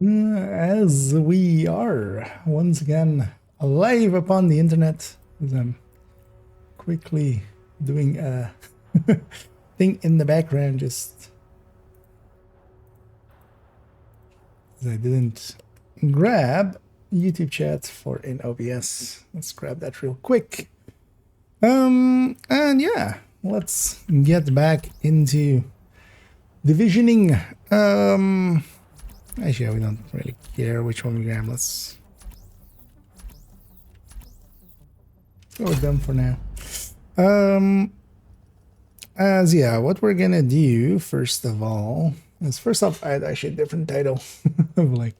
As we are once again live upon the internet, as I'm quickly doing a thing in the background, just as I didn't grab YouTube chat for in OBS. Let's grab that real quick. And yeah, let's get back into divisioning. Actually, we don't really care which one we grab. Let's go with them for now. As yeah, what we're gonna do first of all is first off, I had actually a different title of like,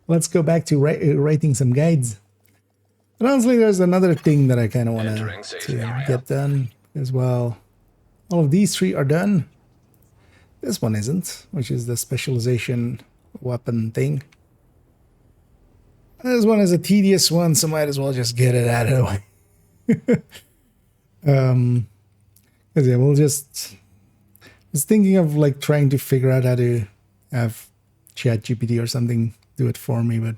let's go back to writing some guides. But honestly, there's another thing that I kind of want to get done as well. All of these three are done. This one isn't, which is the specialization weapon thing. This one is a tedious one, so might as well just get it out of the way. Because yeah, we'll just was thinking of like trying to figure out how to have ChatGPT or something do it for me, but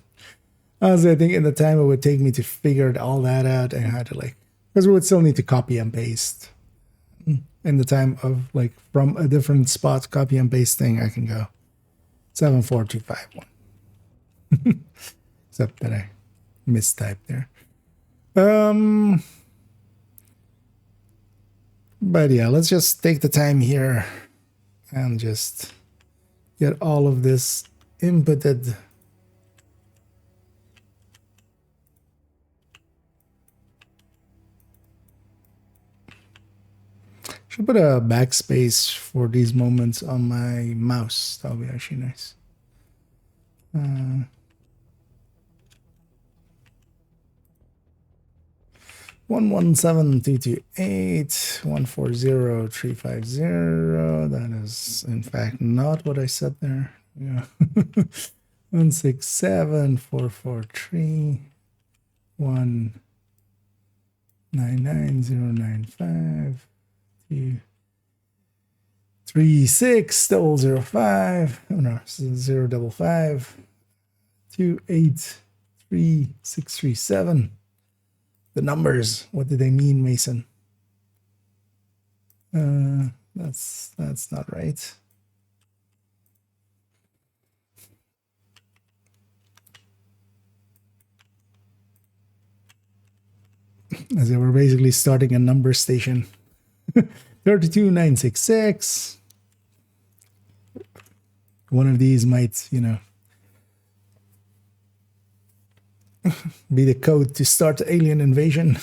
honestly, I think in the time it would take me to figure all that out, and I had to like, because we would still need to copy and paste. In the time of like from a different spot, copy and paste thing, I can go 74251. Except that I mistyped there. But yeah, let's just take the time here and just get all of this inputted. Should put a backspace for these moments on my mouse. That'll be actually nice. 117.228, 140.350. That is, in fact, not what I said there. Yeah. 167.443, 199.095, 236.005. Oh no, 055, 283.637. The numbers, what do they mean, Mason? That's not right. As they were basically starting a number station. 32966. One of these might, you know, be the code to start the alien invasion.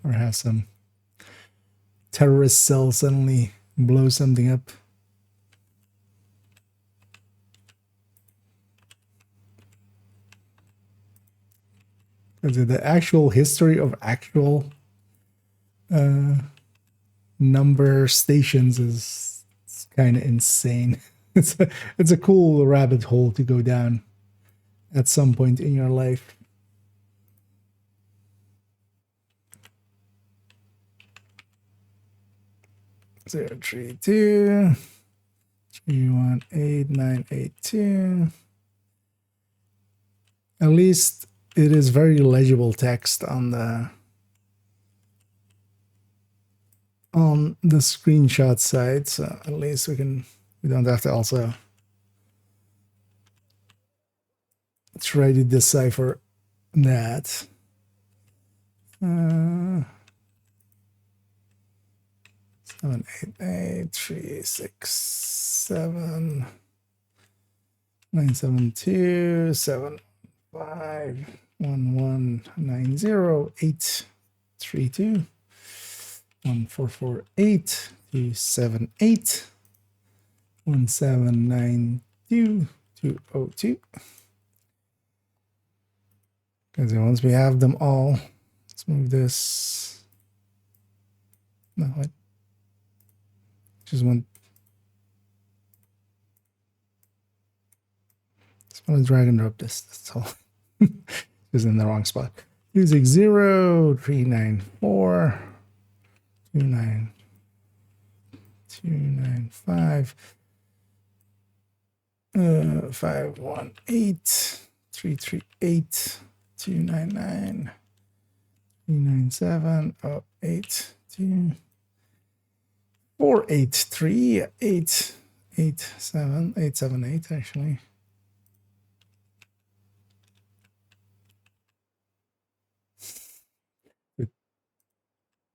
Or have some terrorist cell suddenly blow something up. The actual history of actual number stations is kind of insane. It's a cool rabbit hole to go down at some point in your life. Zero 32 318.982. At least it is very legible text on the screenshot side, so at least we don't have to also try to decipher that. 788-367-972-75-1190832 1448278 1792202. Because once we have them all, let's move this. No, what? Just want to drag and drop this. That's all. It's in the wrong spot. Using 0394 29 295 518 338 299 397 082 483 887 878 actually.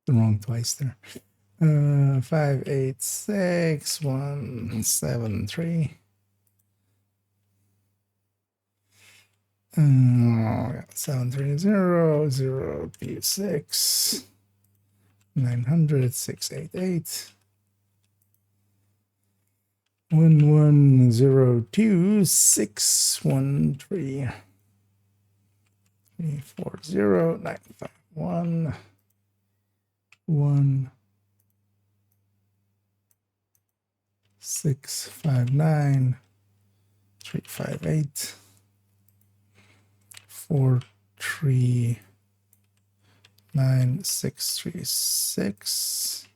Wrong twice there. 586 173 730 026 900 688 1102 613 340 951 1 659 358 439 636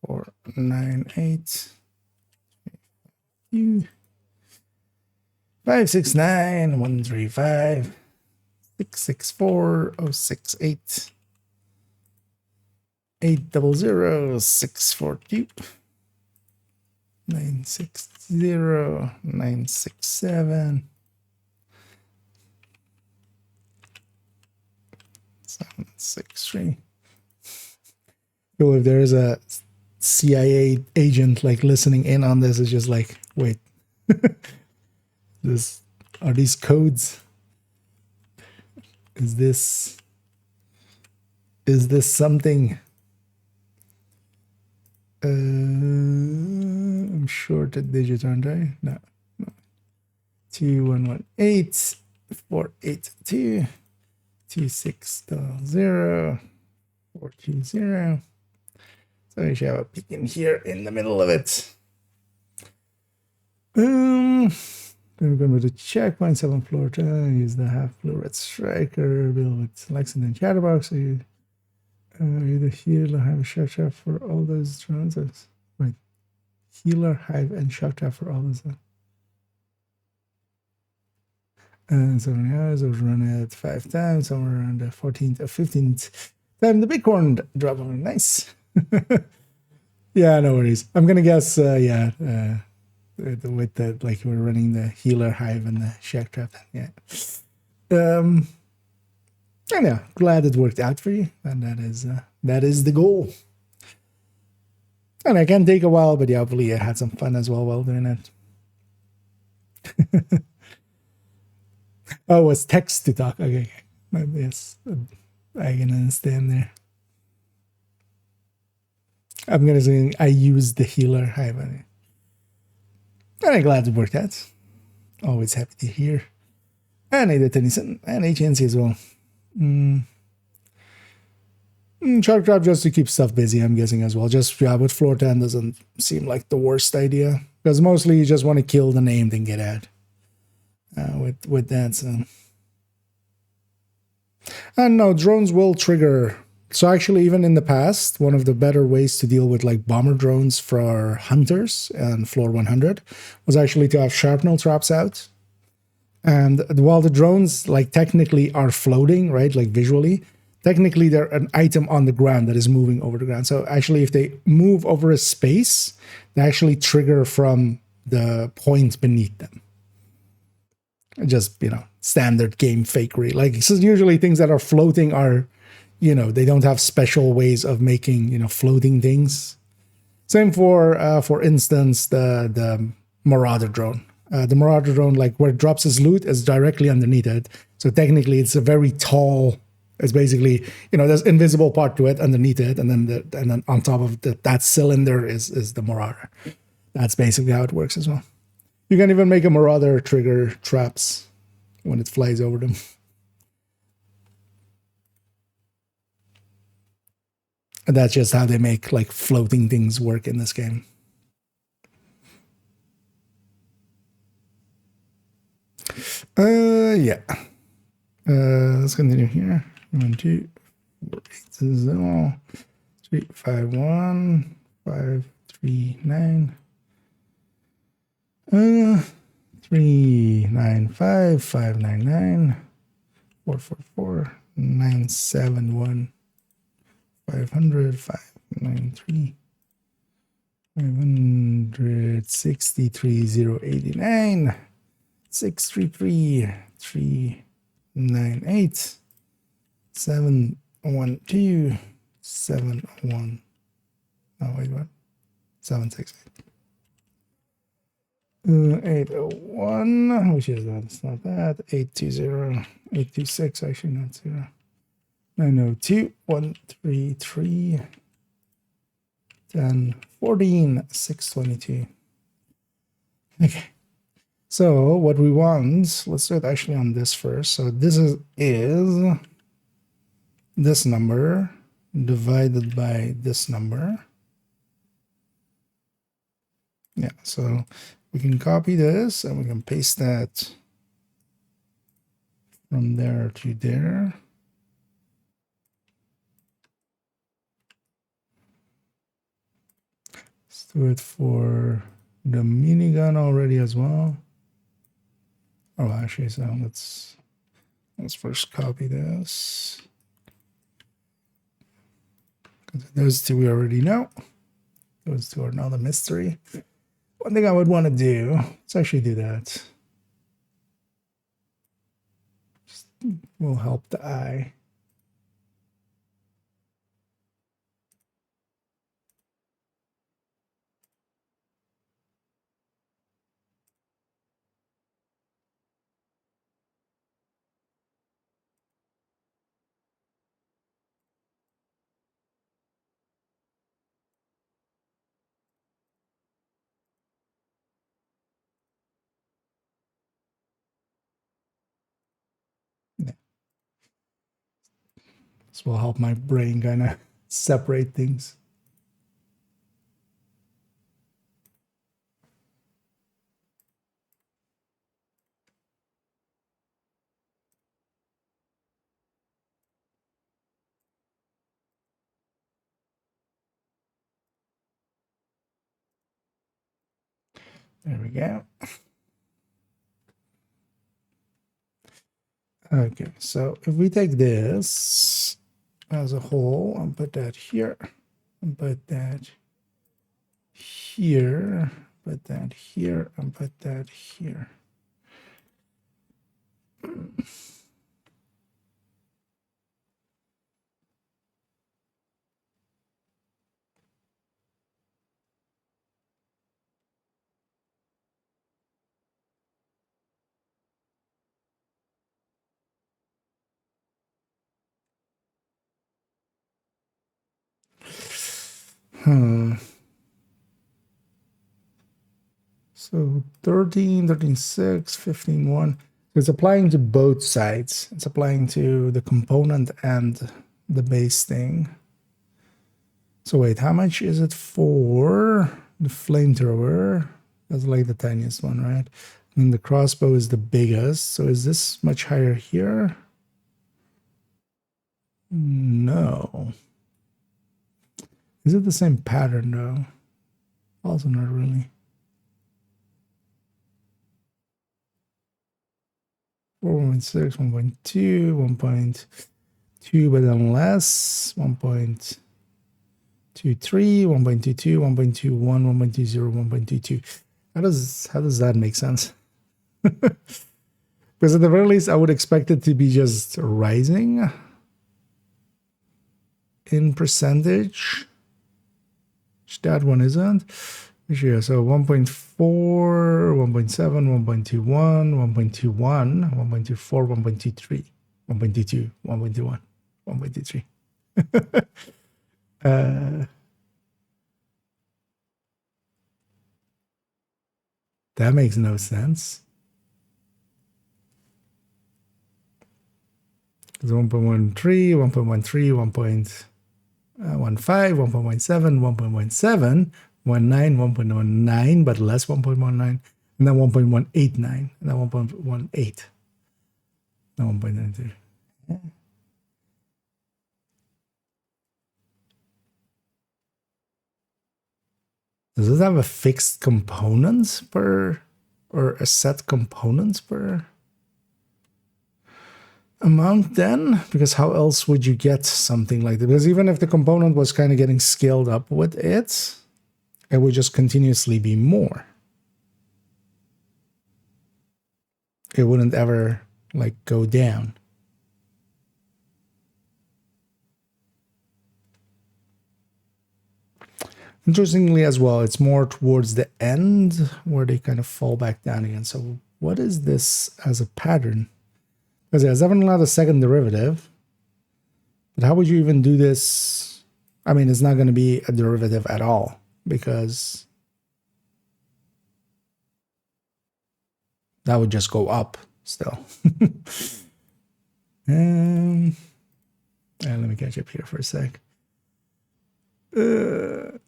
498 569 135 664 068 800 642 960 967 763. So if there is a CIA agent like listening in on this, it's just like, wait, are these codes? Is this something? I'm short a digit, aren't I? No. 2118 482 2600 420. So you should have a peek in here in the middle of it. Then we're going to the checkpoint 7 floor 10. Use the half blue red striker. Build with Lexington Chatterbox. So you either heal or have a shock trap for all those drones. Wait, healer, hive, and shock trap for all those. And 7 hours, I was running it 5 times, somewhere around the 14th or 15th time. The bighorn drop on nice. Yeah, no worries. I'm gonna guess, with the like we're running the healer, hive, and the shock trap. Yeah. And yeah, glad it worked out for you, and that is the goal. And it can take a while, but yeah, hopefully you had some fun as well while doing it. Oh, it was text to talk. Okay. Yes, I can understand there. I'm gonna say I used the healer hive on it. And I'm glad it worked out. Always happy to hear. And I did Tennyson and HNC as well. Shark trap just to keep stuff busy, I'm guessing as well. Just with floor 10 doesn't seem like the worst idea. Because mostly you just want to kill the named and get out. With that, so. And no, drones will trigger. So actually, even in the past, one of the better ways to deal with like bomber drones for hunters and floor 100 was actually to have shrapnel traps out. And while the drones like technically are floating, right, like visually, technically they're an item on the ground that is moving over the ground. So actually, if they move over a space, they actually trigger from the point beneath them. Just, standard game fakery. Like, so usually things that are floating are, they don't have special ways of making, floating things. Same for instance, the Marauder drone. The Marauder drone, like where it drops his loot, is directly underneath it. So technically, it's a very tall. It's basically, there's invisible part to it underneath it, and then on top of that cylinder is the Marauder. That's basically how it works as well. You can even make a Marauder trigger traps when it flies over them. And that's just how they make like floating things work in this game. Yeah. Let's continue here. 1, 2, 4, 8, 0, 3, 5, 1, 539 395 599 444 971 500 593 563 089 633 398 712 71. Oh wait, what? 768. 801, which is that? It's not that. 820, 826, actually not 0. 902, 133, 10, 14, 622. Okay. So what we want, let's do it actually on this first. So this is this number divided by this number. Yeah, so we can copy this and we can paste that from there to there. Let's do it for the minigun already as well. Oh, actually, so let's first copy this. Those two we already know. Those two are not a mystery. One thing I would want to do, let's actually do that. Just will help the eye. Yeah. This will help my brain kind of separate things. There we go. Okay, so if we take this as a whole and put that here, and put that here, put that here, and put that here. So 13, 13, 6, 15, 1. It's applying to both sides. It's applying to the component and the base thing. So wait, how much is it for the flamethrower? That's like the tiniest one, right? And the crossbow is the biggest. So is this much higher here? No. Is it the same pattern though? Also not really. 1.6, 1.2, 1.2, but then less, 1.23, 1.22, 1.21, 1.20, 1.22. How does that make sense? Because at the very least, I would expect it to be just rising in percentage, which that one isn't. Yeah, so 1.4, 1.7, 1.21, 1.21, 1.24, 1.23, 1.22, 1.21, 1.23. That makes no sense. It's 1.13, 1.13, 1.15, 1.17, 1.17, 19, 1.19, but less 1.19, and then 1.189, and then 1.18, and 1.92. Yeah. Does it have a fixed components per, or a set components per amount then? Because how else would you get something like that? Because even if the component was kind of getting scaled up with it, it would just continuously be more. It wouldn't ever like go down. Interestingly as well, it's more towards the end where they kind of fall back down again. So what is this as a pattern? Because it has definitely not a second derivative. But how would you even do this? I mean, it's not going to be a derivative at all because that would just go up still. And let me catch up here for a sec.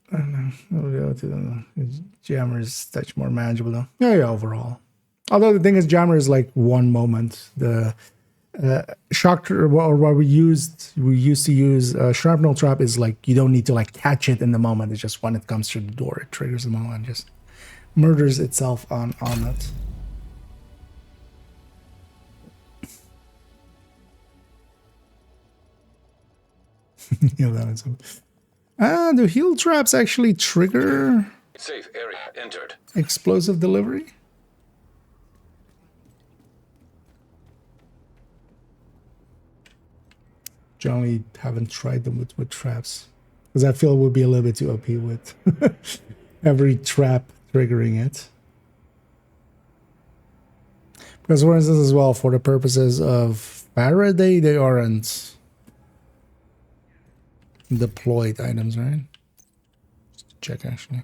I don't know. We'll go to the Jammer's touch more manageable though. Yeah, overall. Although the thing is, Jammer is like one moment. The shock, or what we used to use shrapnel trap is like you don't need to like catch it in the moment. It's just when it comes through the door, it triggers the moment and just murders itself on it. Yeah, that is. Do heal traps actually trigger safe area entered explosive delivery? Generally haven't tried them with traps because I feel it would be a little bit too OP with every trap triggering it. Because for instance as well, for the purposes of Faraday, they aren't deployed items, right? Just check actually.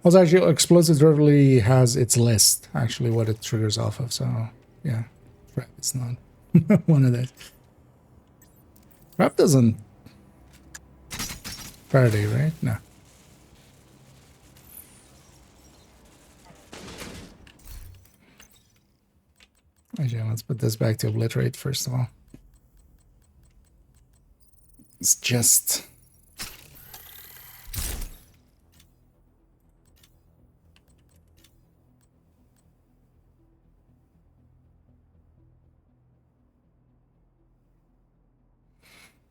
Also, actually, explosive delivery has its list, actually, what it triggers off of. So, yeah, trap it's not one of those. Trap doesn't. Faraday, right? No. Actually, let's put this back to obliterate first of all. It's just.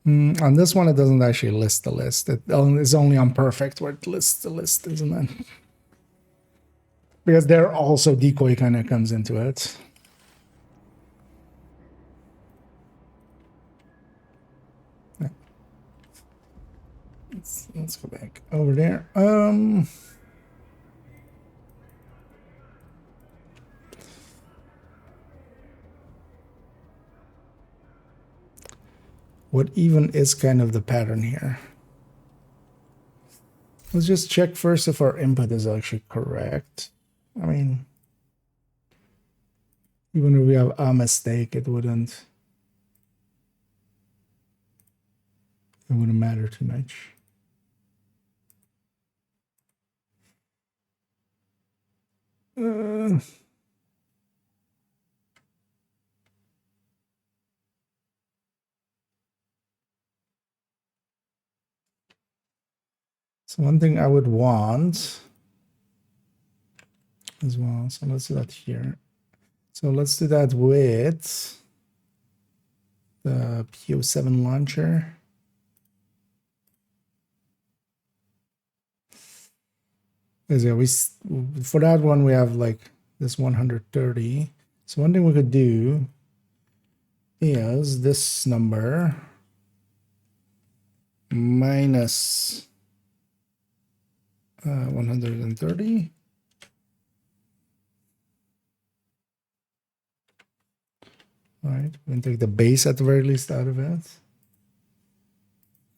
On this one, it doesn't actually list the list. It's only on perfect where it lists the list, isn't it? Because there also decoy kind of comes into it. Yeah. Let's go back over there. What even is kind of the pattern here? Let's just check first if our input is actually correct. I mean, even if we have a mistake, it wouldn't matter too much. So one thing I would want as well. So let's do that here. So let's do that with the PO7 launcher. Because yeah, for that one we have like this 130. So one thing we could do is this number minus 130. All right, we're gonna take the base at the very least out of it.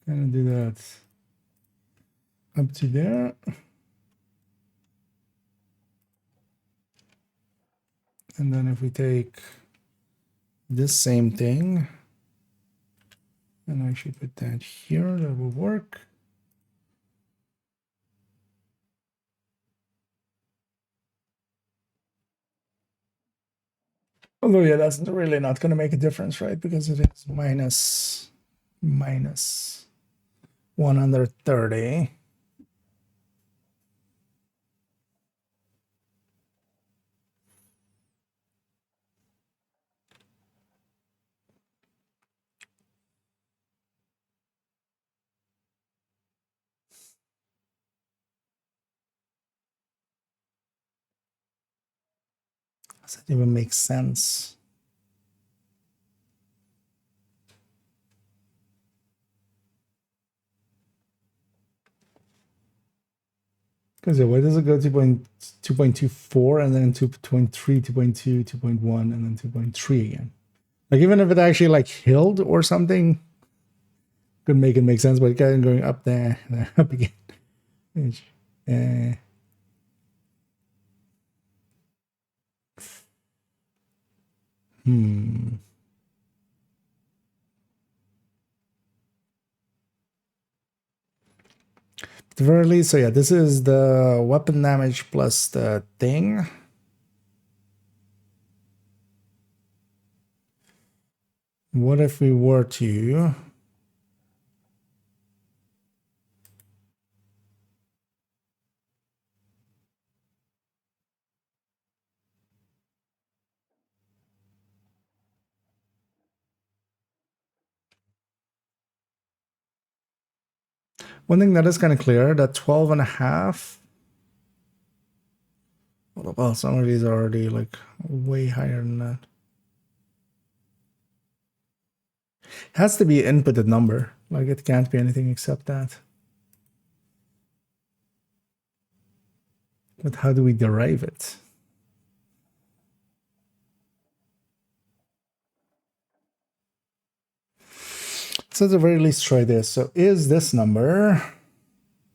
Gonna do that up to there. And then if we take this same thing, and I should put that here, that will work. Although, yeah, that's really not going to make a difference, right? Because it is minus 130. Does that even make sense? Because where does it go? 2.24 and then 2.3, 2.2, 2.1, and then 2.3 again. Like even if it actually like held or something, could make it make sense, but again going up there, up again. At the very least, so yeah, this is the weapon damage plus the thing. What if we were to one thing that is kind of clear, that 12 and a half. Well, some of these are already like way higher than that. It has to be an inputted number. Like it can't be anything except that. But how do we derive it? So at the very least try this. So is this number,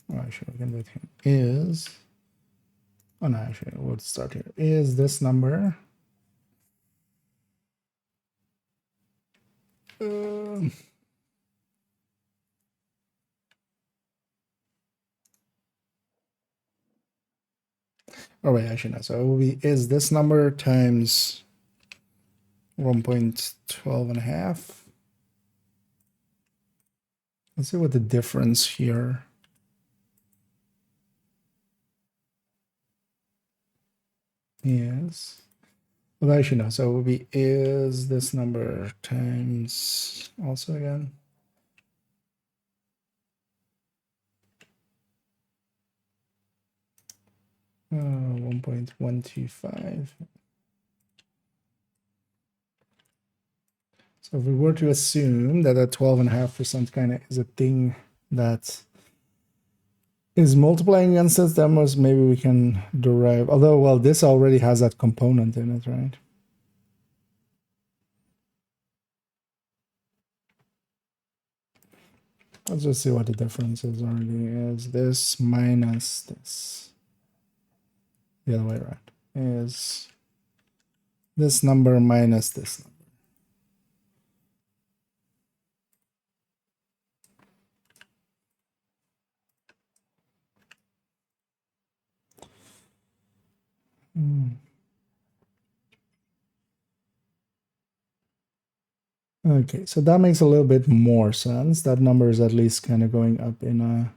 oh, actually we can do it here. Is, oh no, actually we'll start here. Is this number oh wait, actually no. So it will be, is this number times 1.12 and a half. Let's see what the difference here is. Well, actually no. So it will be, is this number times also again 1.125. So if we were to assume that a 12.5% kind of is a thing that is multiplying against us, then maybe we can derive, although, well, this already has that component in it, right? Let's just see what the difference is already. Is this minus this. The other way around. Is this number minus this number. Okay, so that makes a little bit more sense. That number is at least kind of going up in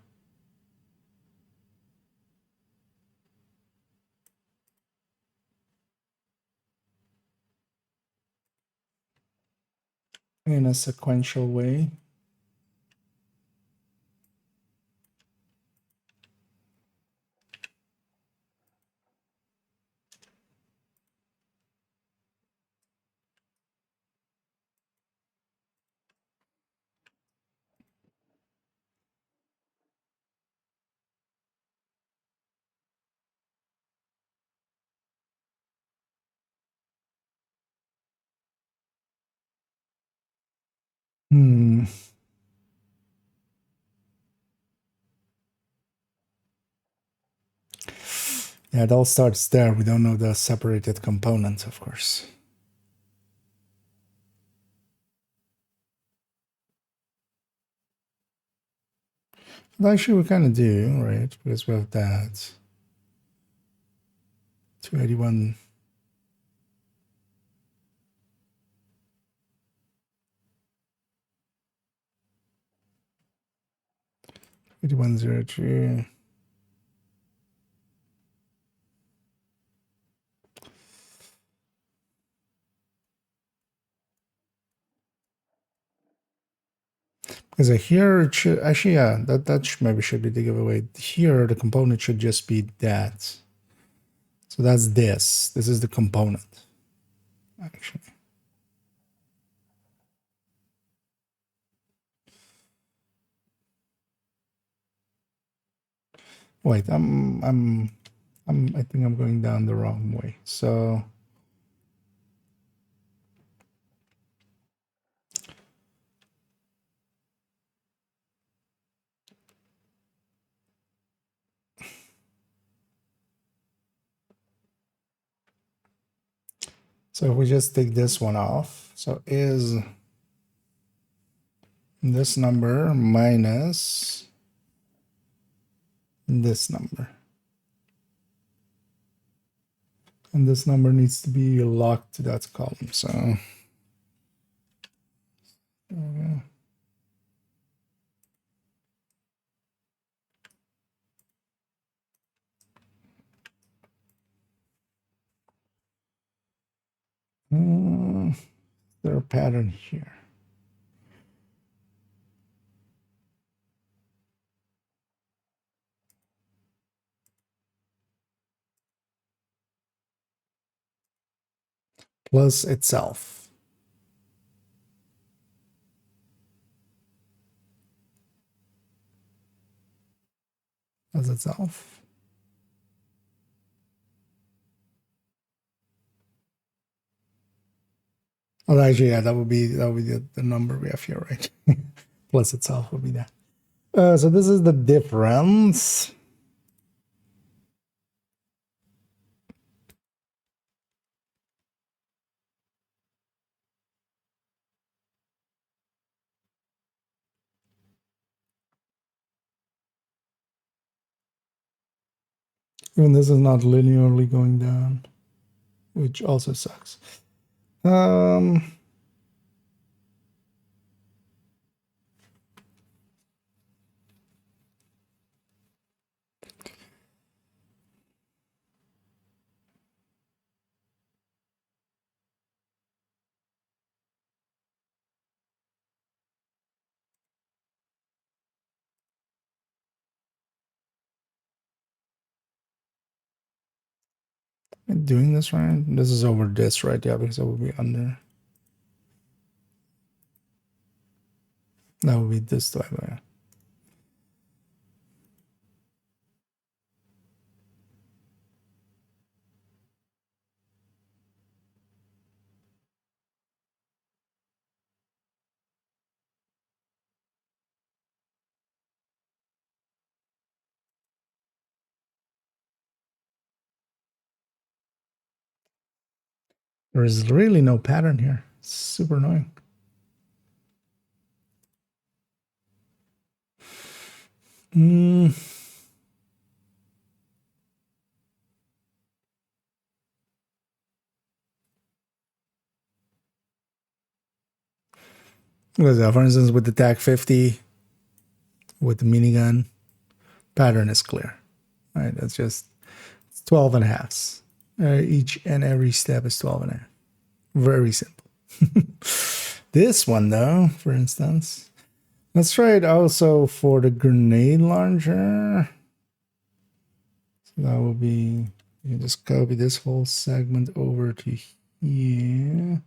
a sequential way. Yeah, it all starts there. We don't know the separated components, of course. But actually, we kind of do, right? Because we have that 281. Y25M01D07. Because here it should actually, yeah, maybe should be the giveaway. Here the component should just be that. So that's this. This is the component, actually. Wait, I think I'm going down the wrong way. So if we just take this one off, so is this number minus this number. And this number needs to be locked to that column. So there we go. Is there a pattern here? Plus itself. Plus itself. Oh, actually, yeah, that would be the number we have here, right? Plus itself would be that. So this is the difference. Even this is not linearly going down, which also sucks. Doing this right? This is over this, right? Yeah, because it will be under. That will be this way. Yeah. There is really no pattern here. It's super annoying. What is that? For instance, with the TAC 50, with the minigun, pattern is clear. Right? That's just 12 and a halves. Each and every step is 12 and a half. Very simple. This one, though, for instance, let's try it also for the grenade launcher. So that will be, you just copy this whole segment over to here.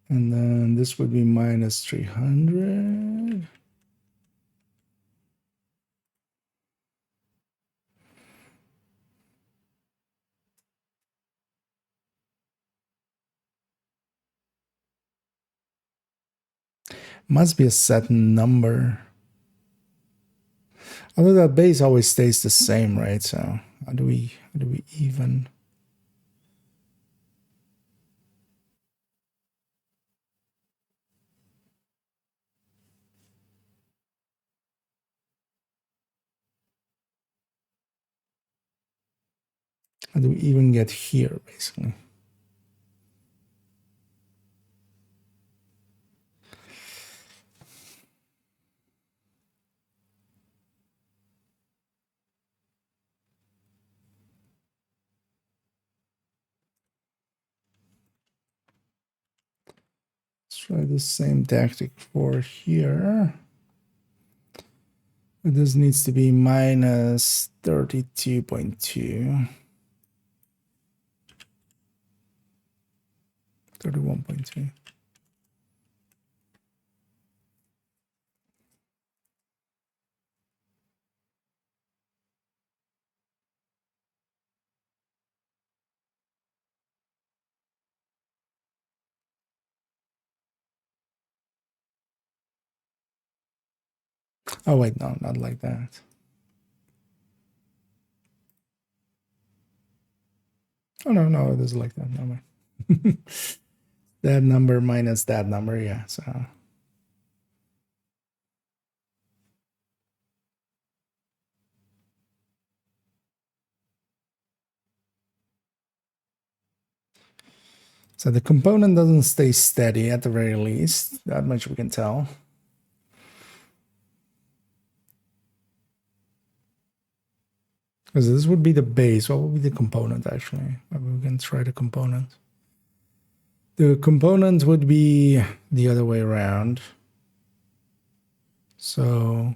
And then this would be minus 300. Must be a set number. Although that base always stays the same, right? So how do we even? How do we even get here, basically? try the same tactic for here. But this needs to be minus 32.2. 31.2. Oh wait, no, not like that. Oh no, it is like that. No way. That number minus that number, yeah. So the component doesn't stay steady at the very least. That much we can tell. Because this would be the base. What would be the component actually? Maybe we can try the component. The component would be the other way around. So,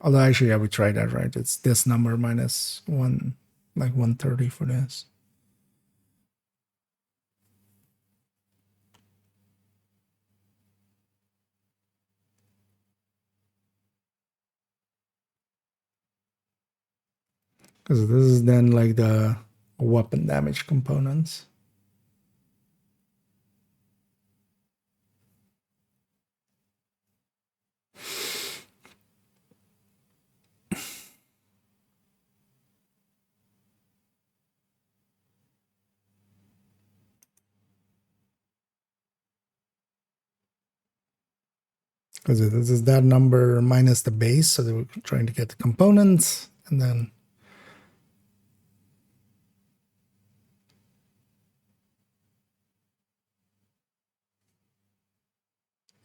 although actually I would try that, right? It's this number minus 130 for this. Because this is then like the weapon damage components. Because this is that number minus the base, so we're trying to get the components, and then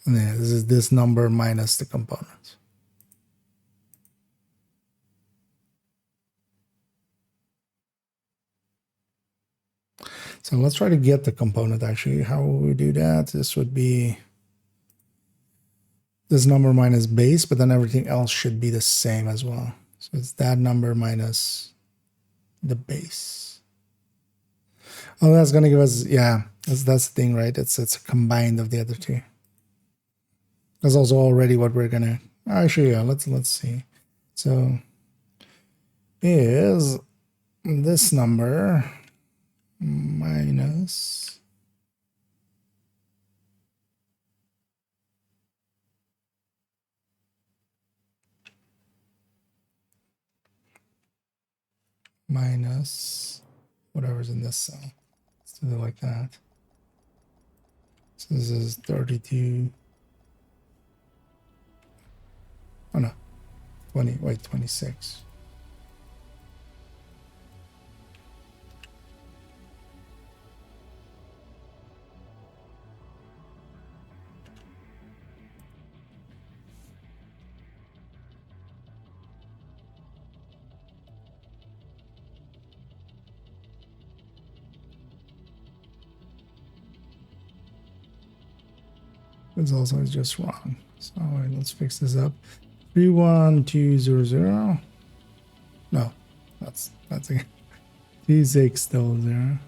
this is this number minus the components. So let's try to get the component actually. How will we do that? This would be this number minus base, but then everything else should be the same as well. So it's that number minus the base. Oh, that's gonna give us, yeah, that's the thing, right? It's a combined of the other two. That's also already what we're gonna actually, yeah, let's see. So is this number minus whatever's in this cell. Let's do it like that. So this is 32. Oh no, 20, wait, 26. This also is just wrong. So wait, let's fix this up. 31200. No, that's again. 2600.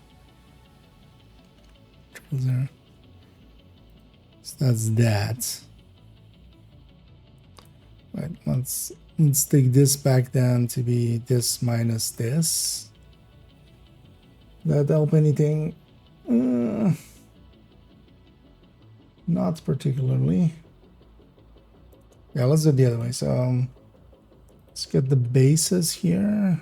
000. So that's that. Right, let's take this back down to be this minus this. That help anything? Not particularly. Yeah, let's do it the other way. So let's get the bases here.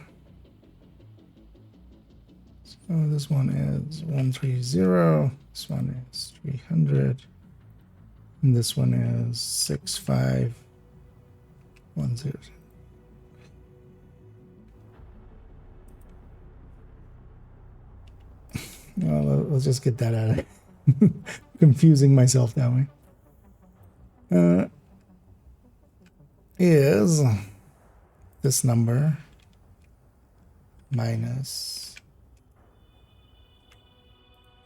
So this one is 130. This one is 300. And this one is 6510. Well, let's just get that out of it. Confusing myself that way. Is this number minus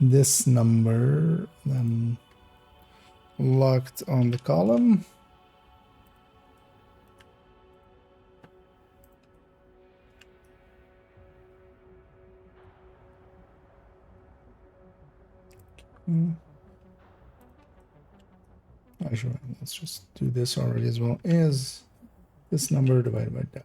this number, then locked on the column. Actually, let's just do this already as well. Is this number divided by that?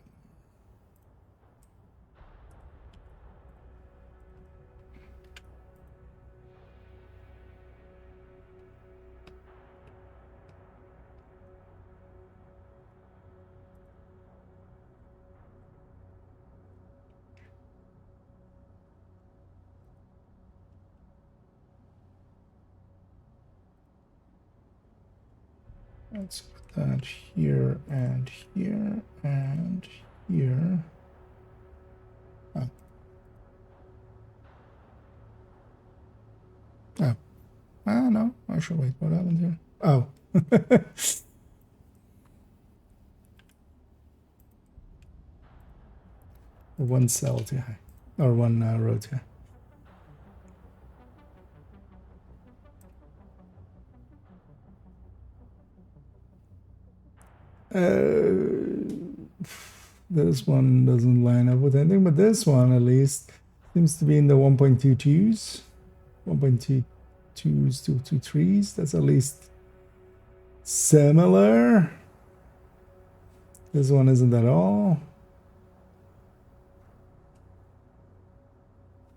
Let's put that here and here and here. Oh. Oh. Ah, no. Actually, wait. What happened here? Oh. One cell too high. Or one row too high. This one doesn't line up with anything, but this one at least seems to be in the 1.22s, 1.22s, 223s. That's at least similar. This one isn't at all.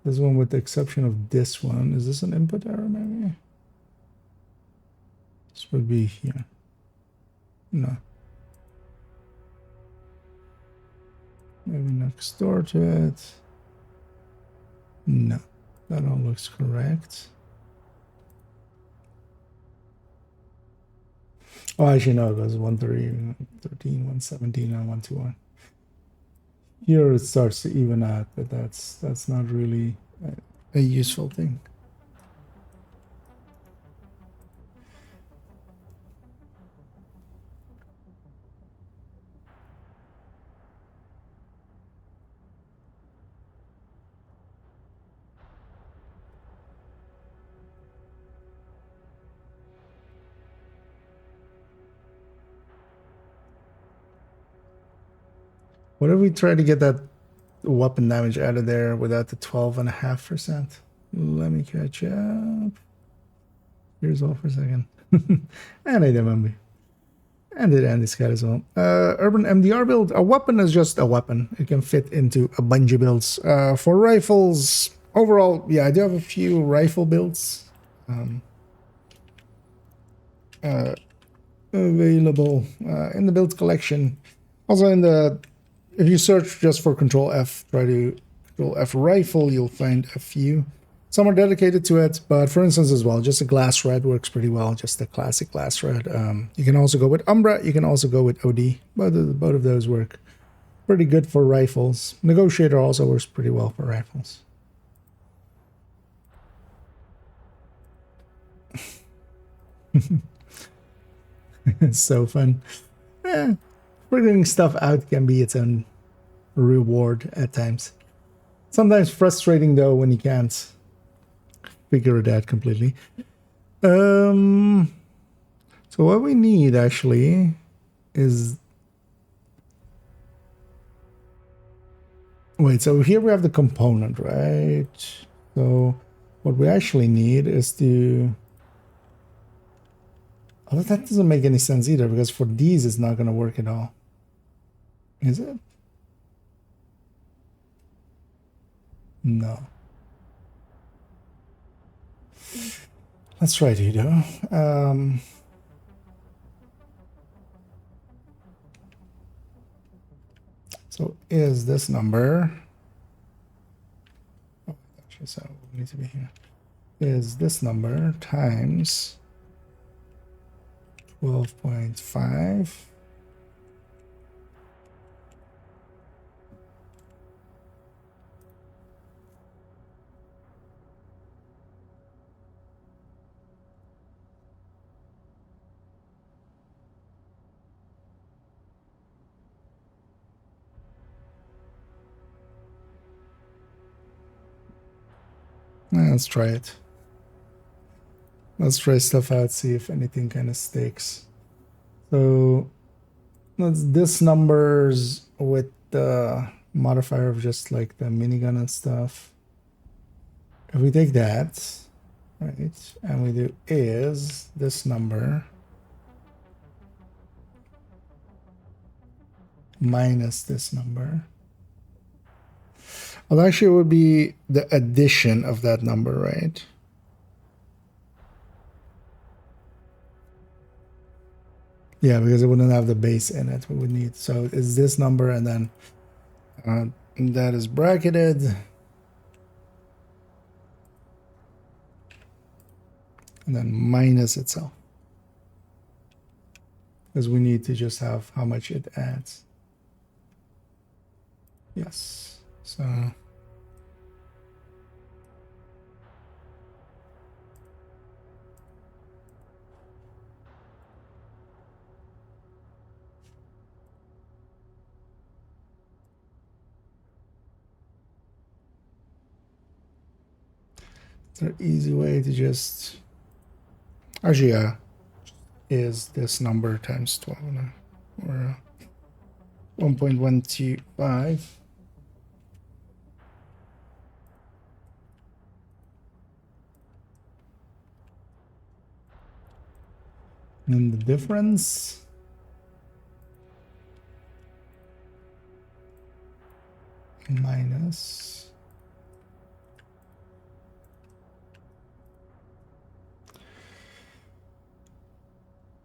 This one, with the exception of this one, is this an input error maybe? This would be here. No. Maybe next door to it. No, that all looks correct. Oh, actually, no, it goes 113, 117, and 121. Here it starts to even out, but that's not really a useful thing. What if we try to get that weapon damage out of there without the 12.5%? Let me catch up. Here's all for a second. And I remember. And it Andy Scott as well. Urban MDR build. A weapon is just a weapon. It can fit into a bunch of builds. For rifles, overall, yeah, I do have a few rifle builds available in the build collection. Also in the, if you search just for Control F, try to Control F rifle, you'll find a few. Some are dedicated to it, but for instance as well, just a glass red works pretty well, just a classic glass red. You can also go with Umbra, you can also go with OD. Both of those work pretty good for rifles. Negotiator also works pretty well for rifles. It's so fun. Figuring stuff out can be its own reward at times. Sometimes frustrating though when you can't figure it out completely. So what we need actually is, wait, so here we have the component, right? So what we actually need is to, although that doesn't make any sense either, because for these it's not going to work at all. Is it? No. Let's try to do. So is this number, oh, actually, so we need to be here, is this number times 12.5 Let's try it. Let's try stuff out, see if anything kind of sticks. So let's this numbers with the modifier of just like the minigun and stuff. If we take that, right, and we do is this number minus this number. Well, actually, it would be the addition of that number, right? Yeah, because it wouldn't have the base in it. We would need, so it's this number and then that is bracketed. And then minus itself. Because we need to just have how much it adds. Yes. So it's an easy way to just actually is this number times 12 or 1.125. And the difference minus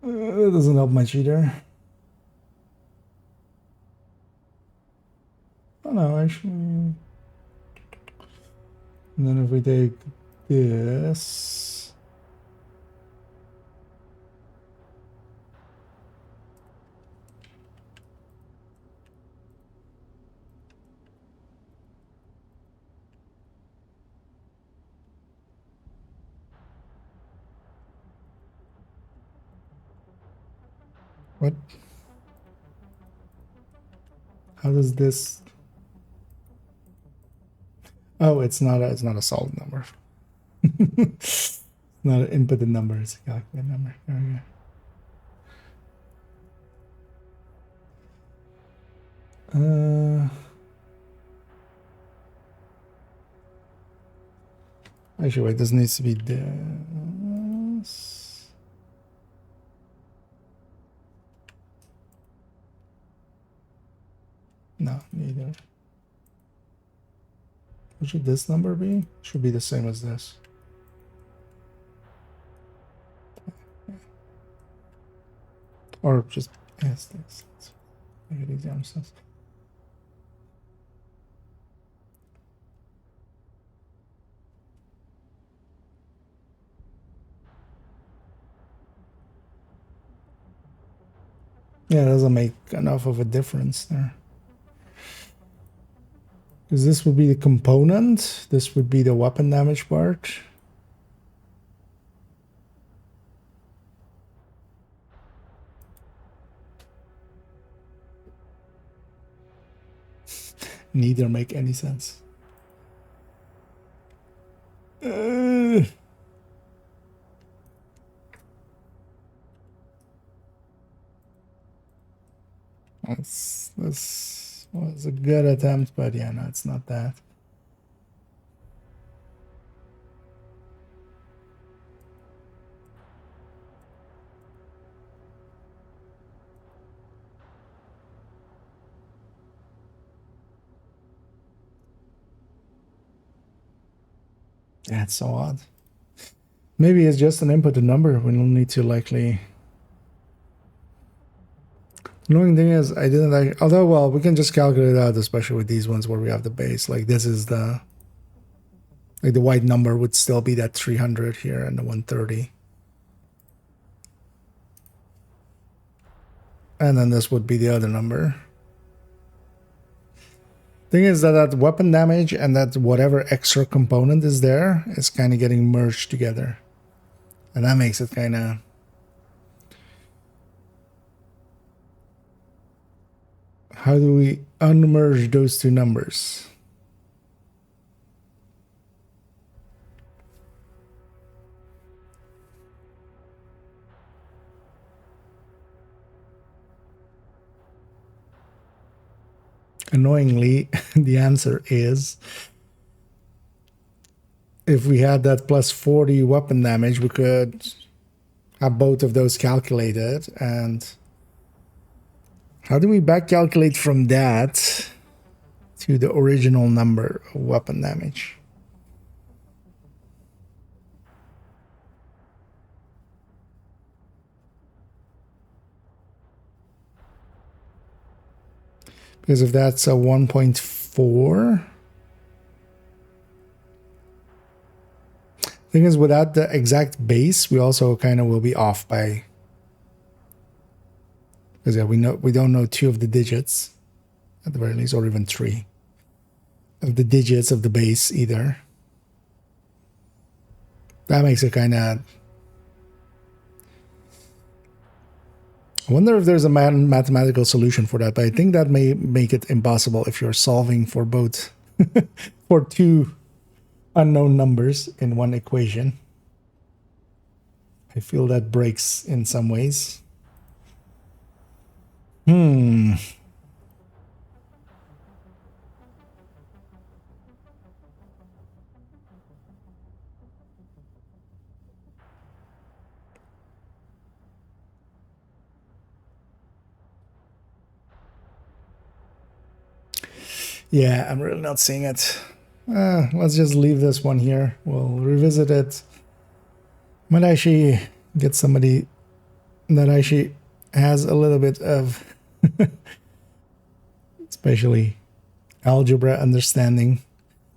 that doesn't help much either. Oh no, actually. And then if we take this, what? How does this? Oh, it's not a solid number. It's not an inputted number, it's a calculated number. There we go. Actually, wait, this needs to be this. No, neither. What should this number be? Should be the same as this. Or just yes, this. Let's make it easier on ourselves. Yeah, it doesn't make enough of a difference there. Because this would be the component, this would be the weapon damage part. Neither make any sense. This was a good attempt, but yeah, no, it's not that. Yeah, it's so odd. Maybe it's just an input number. We don't need to likely. Annoying thing is, I didn't like. Although, well, we can just calculate it out, especially with these ones where we have the base. Like this is the. Like the white number would still be that 300 here and the 130. And then this would be the other number. Thing is that weapon damage and that whatever extra component is there is kind of getting merged together. And that makes it kind of... How do we unmerge those two numbers? Annoyingly, the answer is if we had that plus 40 weapon damage, we could have both of those calculated. And how do we back calculate from that to the original number of weapon damage? Because if that's a 1.4, thing is, without the exact base, we also kind of will be off by, because yeah, we don't know 2 of the digits at the very least, or even 3 of the digits of the base either. That makes it kind of. I wonder if there's a mathematical solution for that, but I think that may make it impossible if you're solving for both for 2 unknown numbers in one equation. I feel that breaks in some ways. Yeah, I'm really not seeing it. Let's just leave this one here. We'll revisit it. Might actually get somebody that actually has a little bit of especially algebra understanding.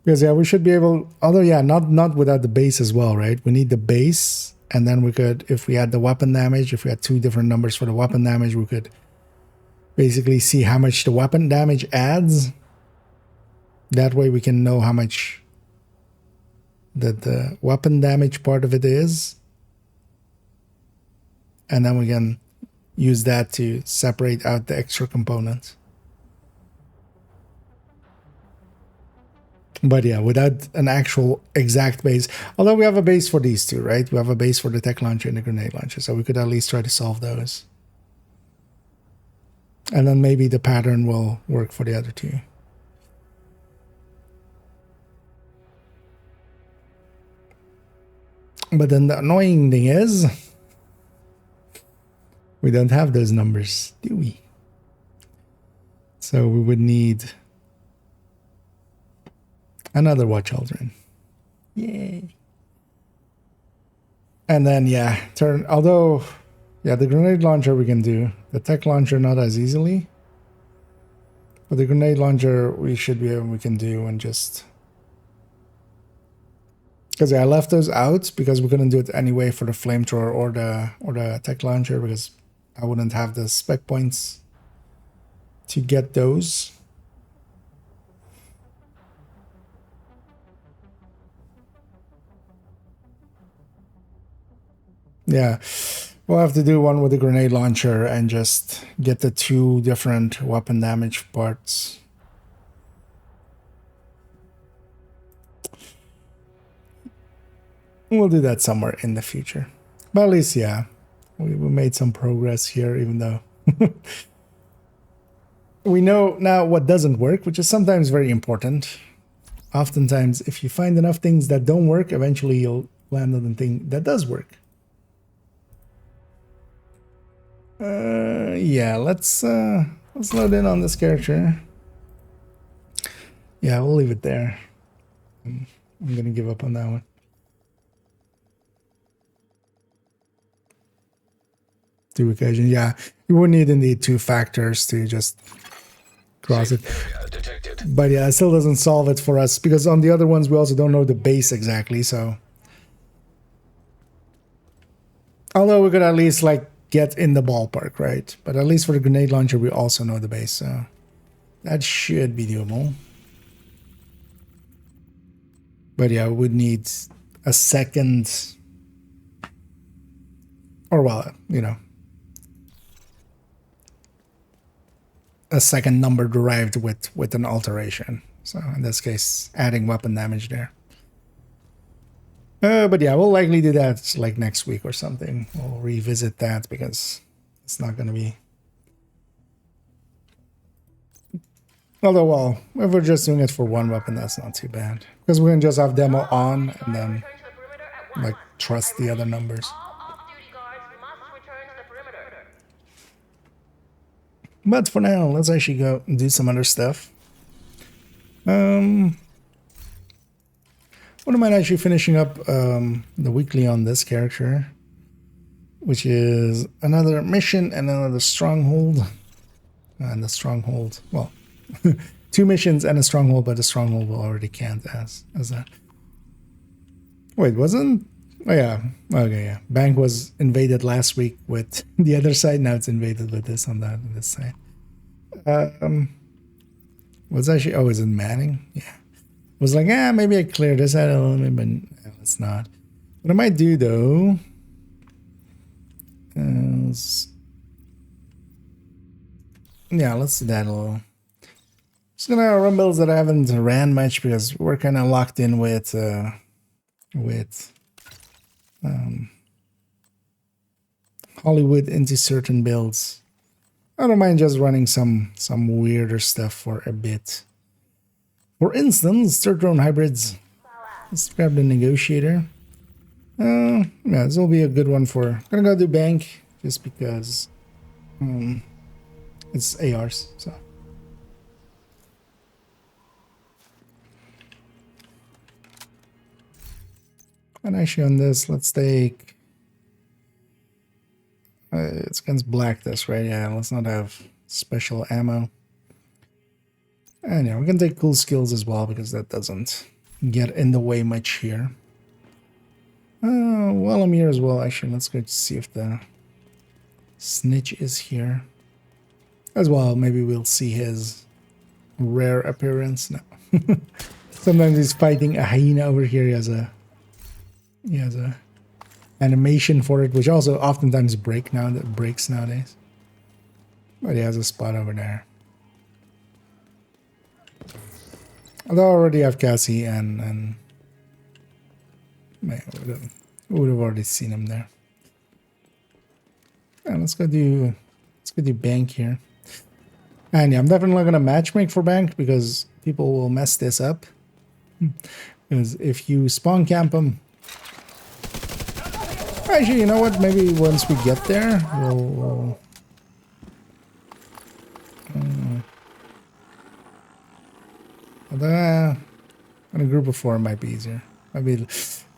Because yeah, we should be able, although yeah, not without the base as well, right? We need the base, and then we could, if we had the weapon damage, if we had 2 different numbers for the weapon damage, we could basically see how much the weapon damage adds. That way we can know how much the weapon damage part of it is. And then we can use that to separate out the extra components. But yeah, without an actual exact base, although we have a base for these 2, right? We have a base for the tech launcher and the grenade launcher, so we could at least try to solve those. And then maybe the pattern will work for the other 2. But then the annoying thing is, we don't have those numbers, do we? So we would need another Watch Children. Yay. And then, yeah, although, yeah, the grenade launcher we can do. The tech launcher not as easily. But the grenade launcher we can do and just. Because yeah, I left those out because we couldn't do it anyway for the flamethrower or the tech launcher, because I wouldn't have the spec points to get those. Yeah, we'll have to do one with the grenade launcher and just get the 2 different weapon damage parts. We'll do that somewhere in the future. But at least, yeah, we made some progress here, even though we know now what doesn't work, which is sometimes very important. Oftentimes, if you find enough things that don't work, eventually you'll land on the thing that does work. Yeah, let's load in on this character. Yeah, we'll leave it there. I'm gonna give up on that one. Two occasions, yeah. You would need indeed 2 factors to just cross it. But yeah, it still doesn't solve it for us, because on the other ones we also don't know the base exactly, so. Although we could at least like get in the ballpark, right? But at least for the grenade launcher we also know the base, so that should be doable. But yeah, we would need a second, or well, you know, a second number derived with an alteration. So in this case, adding weapon damage there. But yeah, we'll likely do that like next week or something. We'll revisit that because it's not going to be Although, well, if we're just doing it for one weapon, that's not too bad. Because we can just have demo on and then, like, trust the other numbers. But for now, let's actually go do some other stuff. Wouldn't mind actually finishing up the weekly on this character, which is another mission and another stronghold. And the stronghold, well, 2 missions and a stronghold, but the stronghold will already count as that. Wait, wasn't? Oh yeah, okay, yeah. Bank was invaded last week with the other side. Now it's invaded with this on this side. Was actually is in Manning? Yeah. Was like, maybe I cleared this out a little bit, but no, it's not. What I might do though is, yeah, let's do that a little. Just gonna run builds that I haven't ran much because we're kind of locked in with Hollywood into certain builds. I don't mind just running some weirder stuff for a bit. For instance, third drone hybrids. Let's grab the negotiator. Yeah, this will be a good one for. Gonna go do bank just because it's ARs. So. And actually on this, let's take. It's against black this, right? Yeah, let's not have special ammo. And yeah, we can take cool skills as well because that doesn't get in the way much here. While I'm here as well, actually, let's go see if the snitch is here. As well, maybe we'll see his rare appearance. No. Sometimes he's fighting a hyena over here. He has a animation for it, which also oftentimes breaks nowadays. But he has a spot over there. Although I already have Cassie and man, would have already seen him there. And let's go do bank here. And yeah, I'm definitely not gonna matchmake for bank because people will mess this up. Because if you spawn camp them. Actually, you know what? Maybe once we get there, we'll on a group of 4 might be easier. Maybe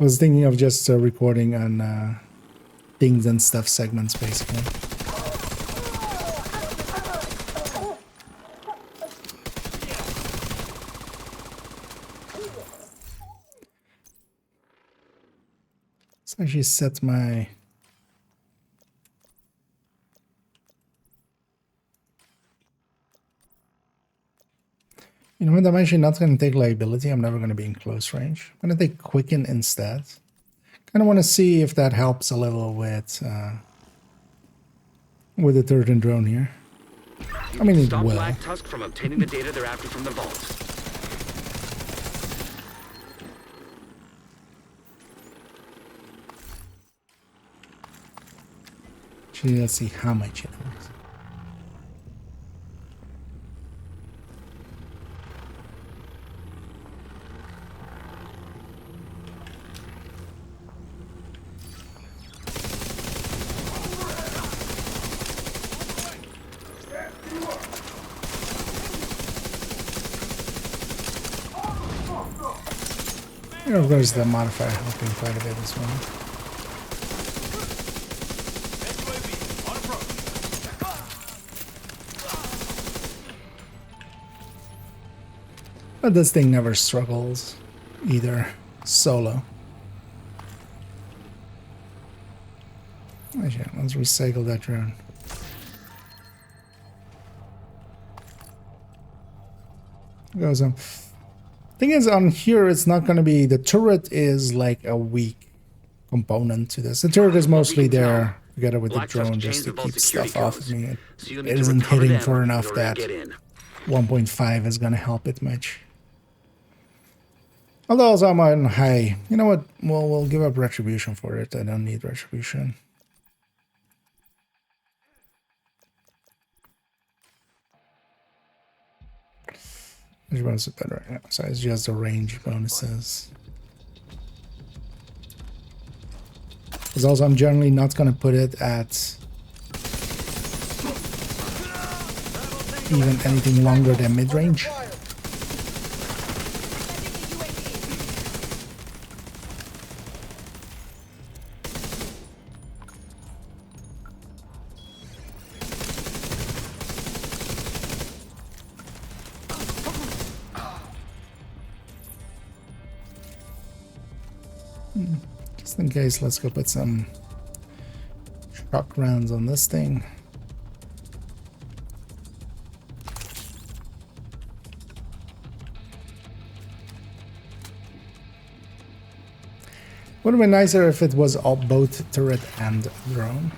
I was thinking of just recording on things and stuff segments, basically. Let's actually set my. You know what, I'm actually not going to take liability. I'm never going to be in close range. I'm going to take quicken instead. Kind of want to see if that helps a little with the third and drone here. I mean, it will. Stop Black Tusk from obtaining the data they're after from the vaults. Actually, let's see how much it is. Here goes the modifier helping quite a bit as well. But this thing never struggles either solo. Okay, let's recycle that drone. Goes on. Thing is, on here, it's not going to be. The turret is like a weak component to this. The turret is mostly there together with the drone just to keep stuff off of me. It isn't hitting for enough that 1.5 is going to help it much. Although also I'm on high. You know what? We'll give up retribution for it. I don't need retribution. Which bonus is better right now? So it's just the range bonuses. Because also I'm generally not going to put it at even anything longer than mid-range. Just in case, let's go put some shock rounds on this thing. Would have been nicer if it was all both turret and drone.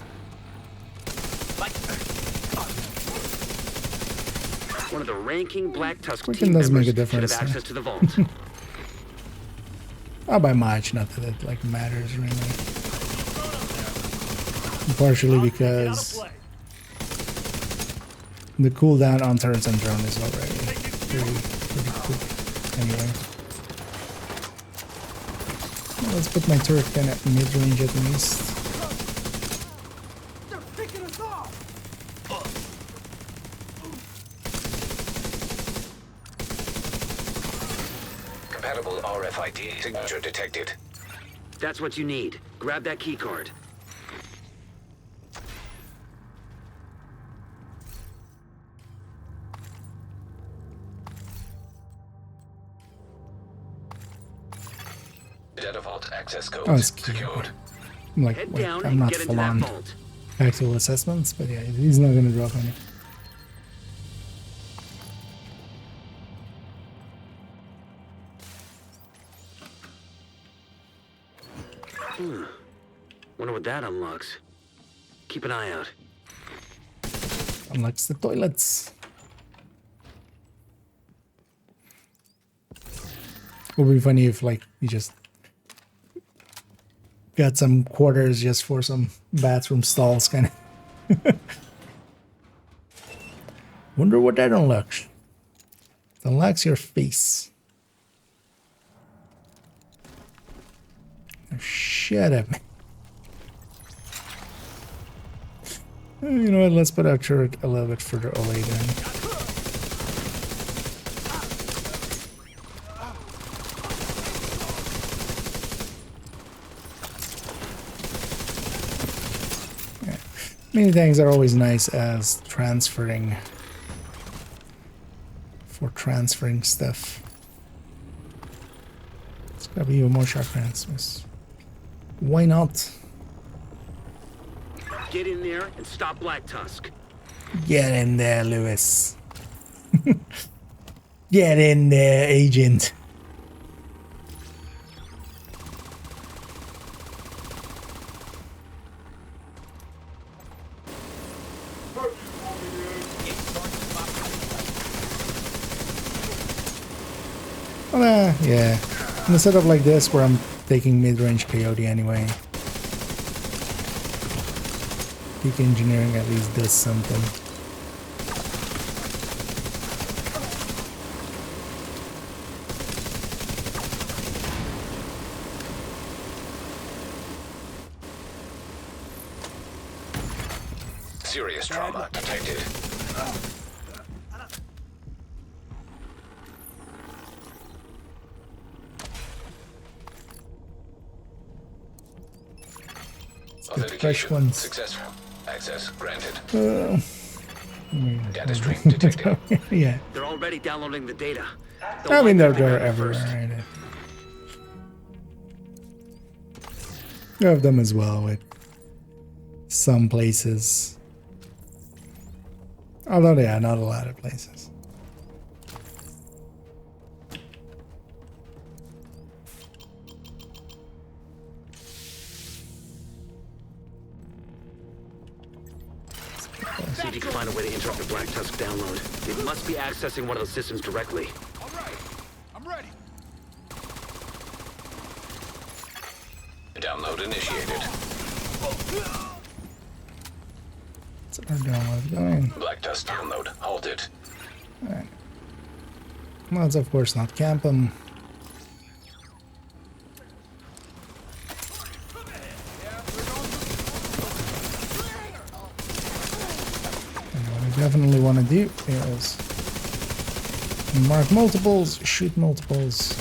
One of the ranking Black Tusk Freaking team does make a members should have difference, access to the vault. Not by much, not that it like matters really. Partially because the cooldown on turrets and drone is already pretty quick anyway. Well, let's put my turret gun at mid-range at least. They're picking us off. Compatible RFID signature detected. That's what you need. Grab that key card. Data vault access code Oh, it's key. secured. I'm like, Head wait, down I'm and not get into full that on vault. actual assessments, but yeah, he's not gonna drop any. Wonder what that unlocks. Keep an eye out. Unlocks the toilets. Would be funny if like you just got some quarters just for some bathroom stalls kind of. Wonder what that unlocks. It unlocks your face. Oh, shut up. You know what, let's put our turret a little bit further away then. Yeah. Many things are always nice as transferring, for transferring stuff. It's gotta be even more sharp transfers. Why not? Get in there and stop Black Tusk. Get in there, Lewis. Get in there, Agent. Well, yeah. In a setup like this where I'm taking mid-range coyote anyway, peak engineering at least does something. Serious trauma detected. Get fresh ones. Successful. Access granted. Uh, Data stream detected. yeah. They're already downloading the data. I mean, they're They'll everywhere. first. Right? You have them as well with some places. Although, yeah, not a lot of places. See if you can find a way to interrupt the Black Tusk download. It must be accessing one of those systems directly. All right, I'm ready. Download initiated. What's our download going? Black Tusk download halted. Alright. Let's of course not camp them. And what I definitely want to do is mark multiples, shoot multiples.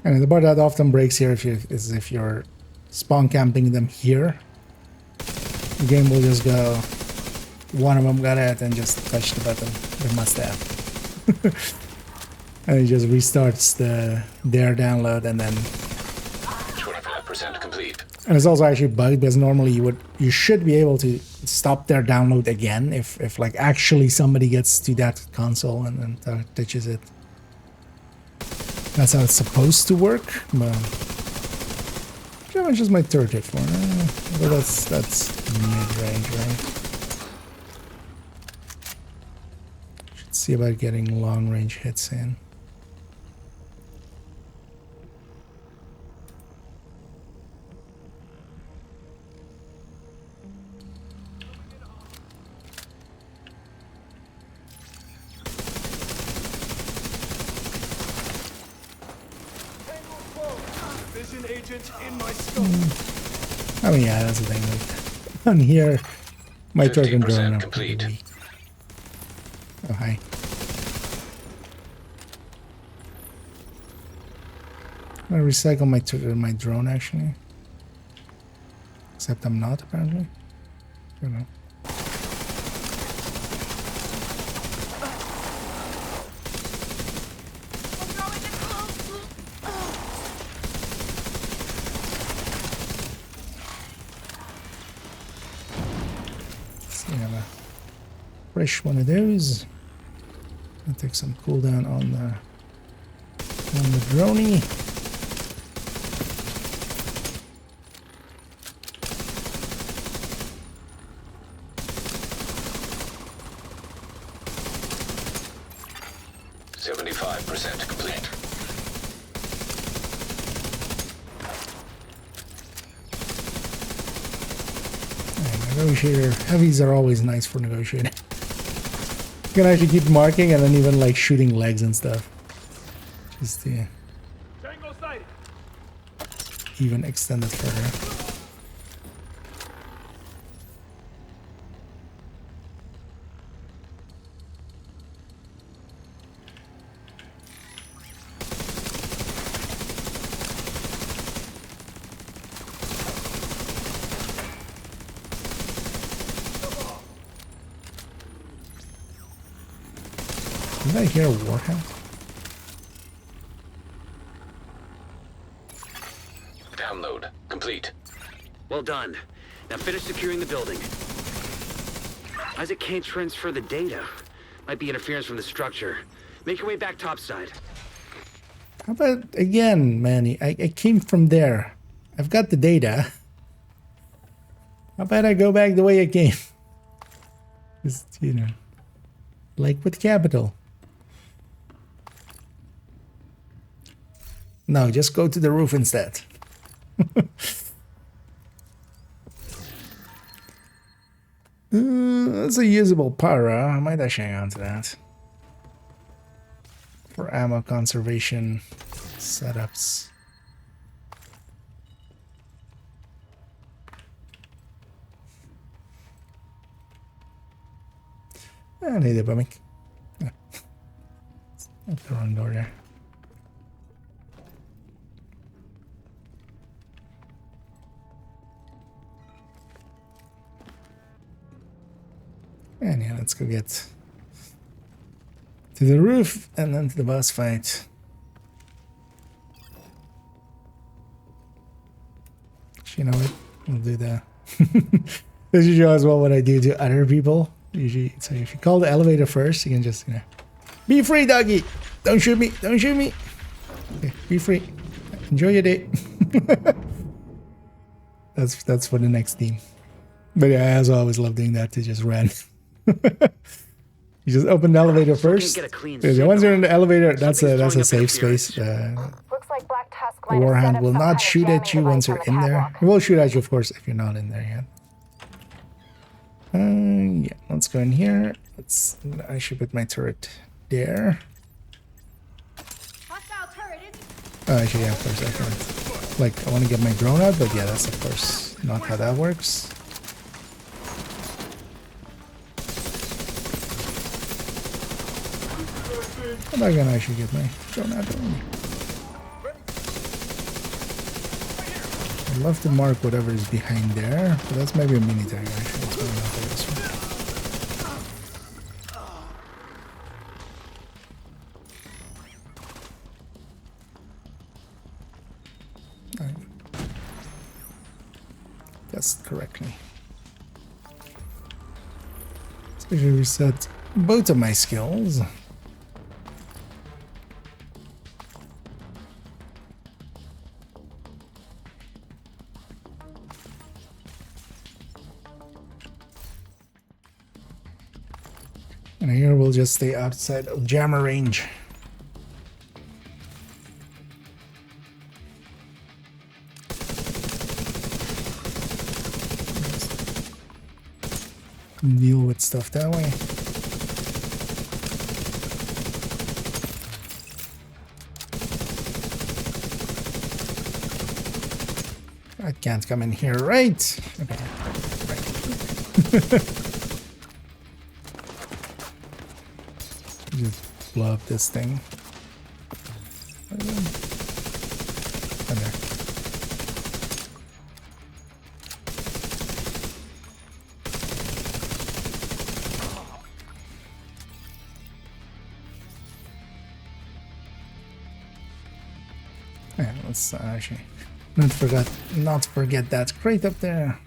And the part that often breaks here is if you're spawn camping them here. The game will just go, one of them got it and just touch the button. They must have. And it just restarts their download and then 25% complete. and it's also actually bugged because normally you should be able to stop their download again if like actually somebody gets to that console and touches it. That's how it's supposed to work, but how much is my turret hit for? Well, that's mid-range, right? Should see about getting long-range hits in. Vision agent in my scope. I mean, yeah, that's the thing. Like, on here, my turret and drone are complete. pretty weak. Oh, hi. I'm gonna recycle my drone actually. Except I'm not apparently. I don't know. Fresh one of those. I'll take some cooldown on the droney. Complete. Negotiator. Heavies are always nice for negotiating. You can actually keep marking and then even like shooting legs and stuff. Just to even extend it further. Did I hear a warhound? Download complete. Well done. Now finish securing the building. Isaac can't transfer the data. Might be interference from the structure. Make your way back topside. How about again, Manny? I came from there. I've got the data. How about I go back the way I came? Just, you know, like with Capital. No, just go to the roof instead. That's a usable para. I might actually hang on to that. For ammo conservation setups. I need a bumming. That's the wrong door there. And yeah, let's go get to the roof and then to the boss fight. You know what? We'll do that. This is usually as well what I do to other people. Usually, so if you call the elevator first, you can just, you know, be free, doggy. Don't shoot me. Don't shoot me. Okay, be free. Enjoy your day. That's for the next team. But yeah, I also always love doing that to just run. You just open the elevator first. Once you're in the elevator, that's a safe space. Looks like Black Tusk The Warhound will not shoot at you once you're in there. It will shoot at you, of course, if you're not in there yet. Yeah, let's go in here. I should put my turret there. Actually, yeah, of course I can. Like, I want to get my drone out, but yeah, that's of course not how that works. I'm not gonna actually get my drone out already. I'd love to mark whatever is behind there, but that's maybe a mini tag actually. That's probably not the best one. Guessed correctly. So I should reset both of my skills. And here we'll just stay outside of jammer range. Deal with stuff that way. I can't come in here, right? Okay, right. Just blow up this thing. And there. Yeah, let's actually not forget that crate up there.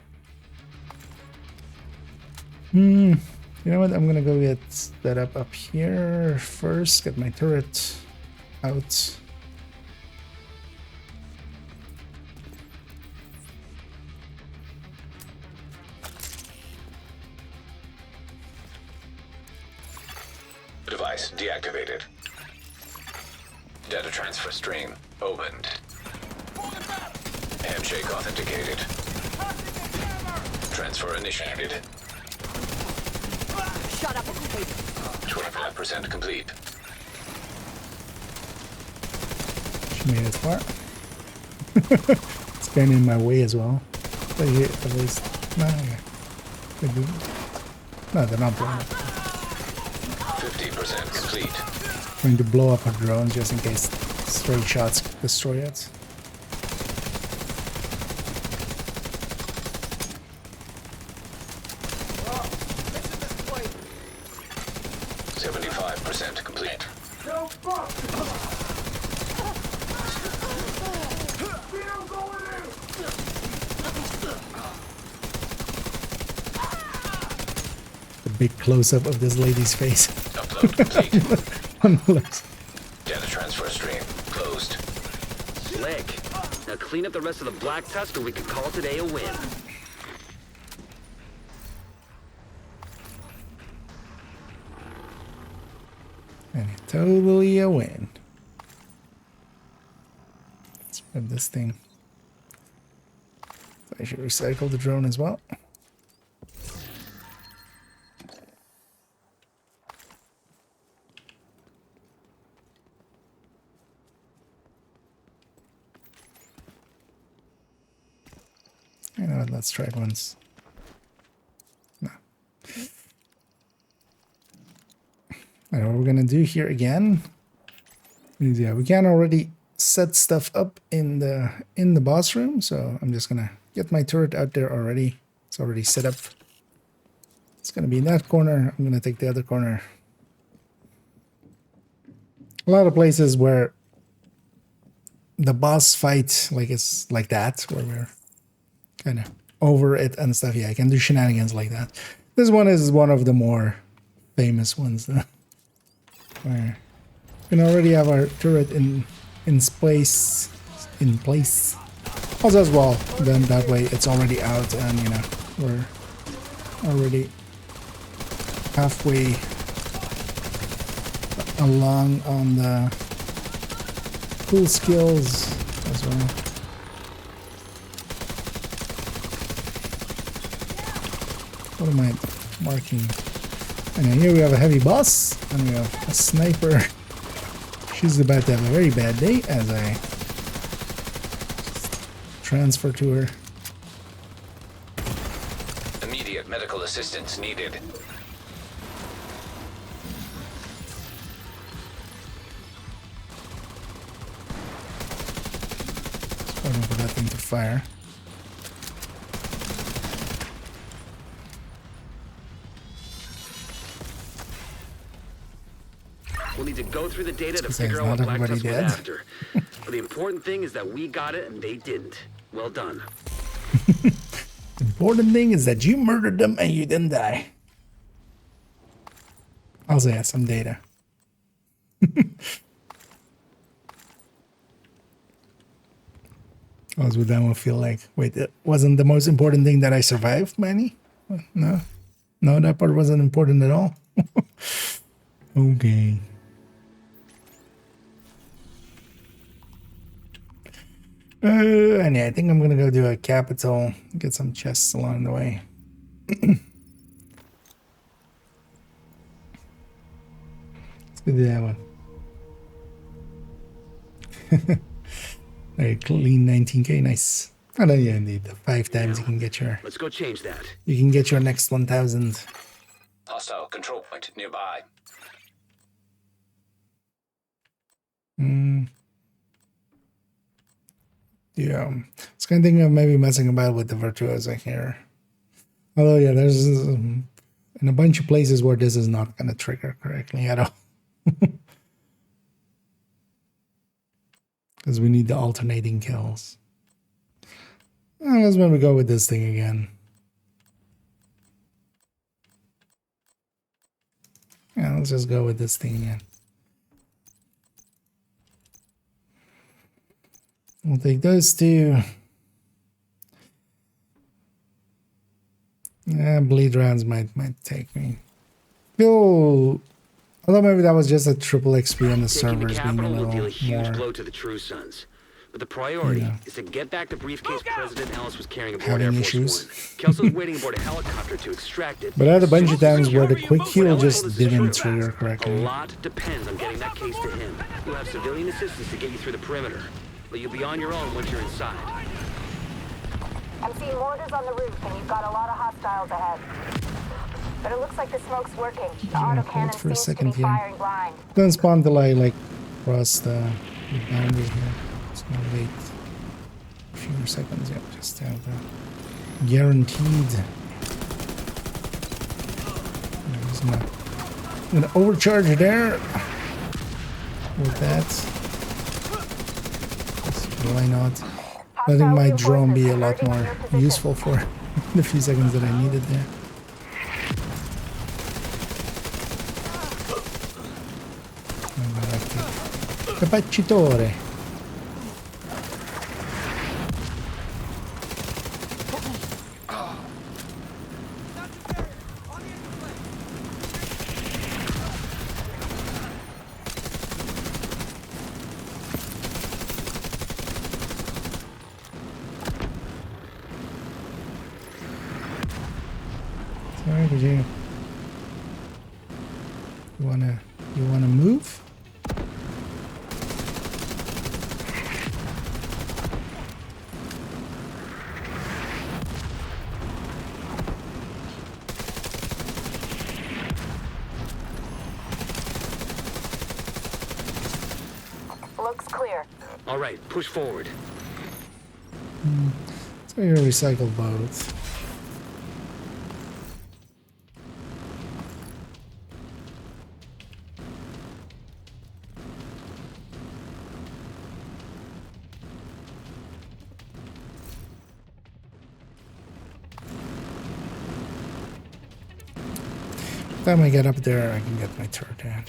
You know what? I'm gonna go get that up here first. Get my turret out. Device deactivated. Data transfer stream opened. Handshake authenticated. Transfer initiated. Shut up and complete. 25% complete. She made it far. It's kind of in my way as well. But here, at least. No, okay. No, they're not blowing up. 50% complete. Going to blow up her drones just in case stray shots destroy it. Complete. No fuck! Vito going in! The big close-up of this lady's face. Upload complete. On the left. Data transfer stream closed. Slick. Now clean up the rest of the black tusk or we could call today a win. And it's totally a win. Let's grab this thing. So I should recycle the drone as well. You know what, let's try it once. No. I know what we're gonna do here again. Yeah, we can already set stuff up in the boss room, so I'm just gonna get my turret out there already. It's already set up. It's gonna be in that corner. I'm gonna take the other corner. A lot of places where the boss fight is like that, where we're kind of over it and stuff. Yeah, I can do shenanigans like that. This one is one of the more famous ones, though. Where we can already have our turret in place. Also as well, then that way it's already out and you know we're already halfway along on the cool skills as as well. What am I marking? And here we have a heavy boss, and we have a sniper. She's about to have a very bad day as I transfer to her. Immediate medical assistance needed. Waiting for that thing to fire. We'll need to go through the data to Because figure out what not Black everybody Tusk was dead. after. But the important thing is that we got it and they didn't. Well done. The important thing is that you murdered them and you didn't die. Also, yeah, some data. As would that one feel like? Wait, it wasn't the most important thing that I survived, Manny? No, no, that part wasn't important at all. Okay. And yeah, I think I'm gonna go do a capital, get some chests along the way. Let's go do that one. Very clean 19k, nice. Oh no, yeah, indeed. 5 times you can get your Let's go change that. next 1000. Hostile control point nearby. Yeah, it's kind of thinking of maybe messing about with the virtuoso here. Although yeah, there's in a bunch of places where this is not gonna trigger correctly at all. Because we need the alternating kills. Let's maybe go with this thing again. Yeah, let's just go with this thing again. We'll take those two. Yeah, bleed rounds might take me. Although maybe that was just a triple XP on the Taking the servers being a capital will little deal a huge more. blow to the True Sons. But the priority Yeah. is to get back the briefcase President Ellis was carrying aboard Having Air Force issues. One. Kelso's waiting aboard a helicopter to extract it. But I had a bunch of times where the quick heal Ellis just told us it's didn't true. trigger A correctly. lot depends on getting that case to him. You'll have civilian assistance to get you through the perimeter. But you'll be on your own once you're inside. I'm seeing mortars on the roof, and you've got a lot of hostiles ahead. But it looks like the smoke's working. The hold autocannon for a seems to second be here. firing blind. Don't spawn till I like cross the boundary here. It's gonna wait a few more seconds. Yeah, just to have that guaranteed. I'm just gonna overcharge there with that. Why not? Letting my drone be a lot more useful for the few seconds that I needed there. Capacitore. Sorry, did you wanna move? Looks clear. All right, push forward. So you're recycled boats. By the time I get up there, I can get my turret down.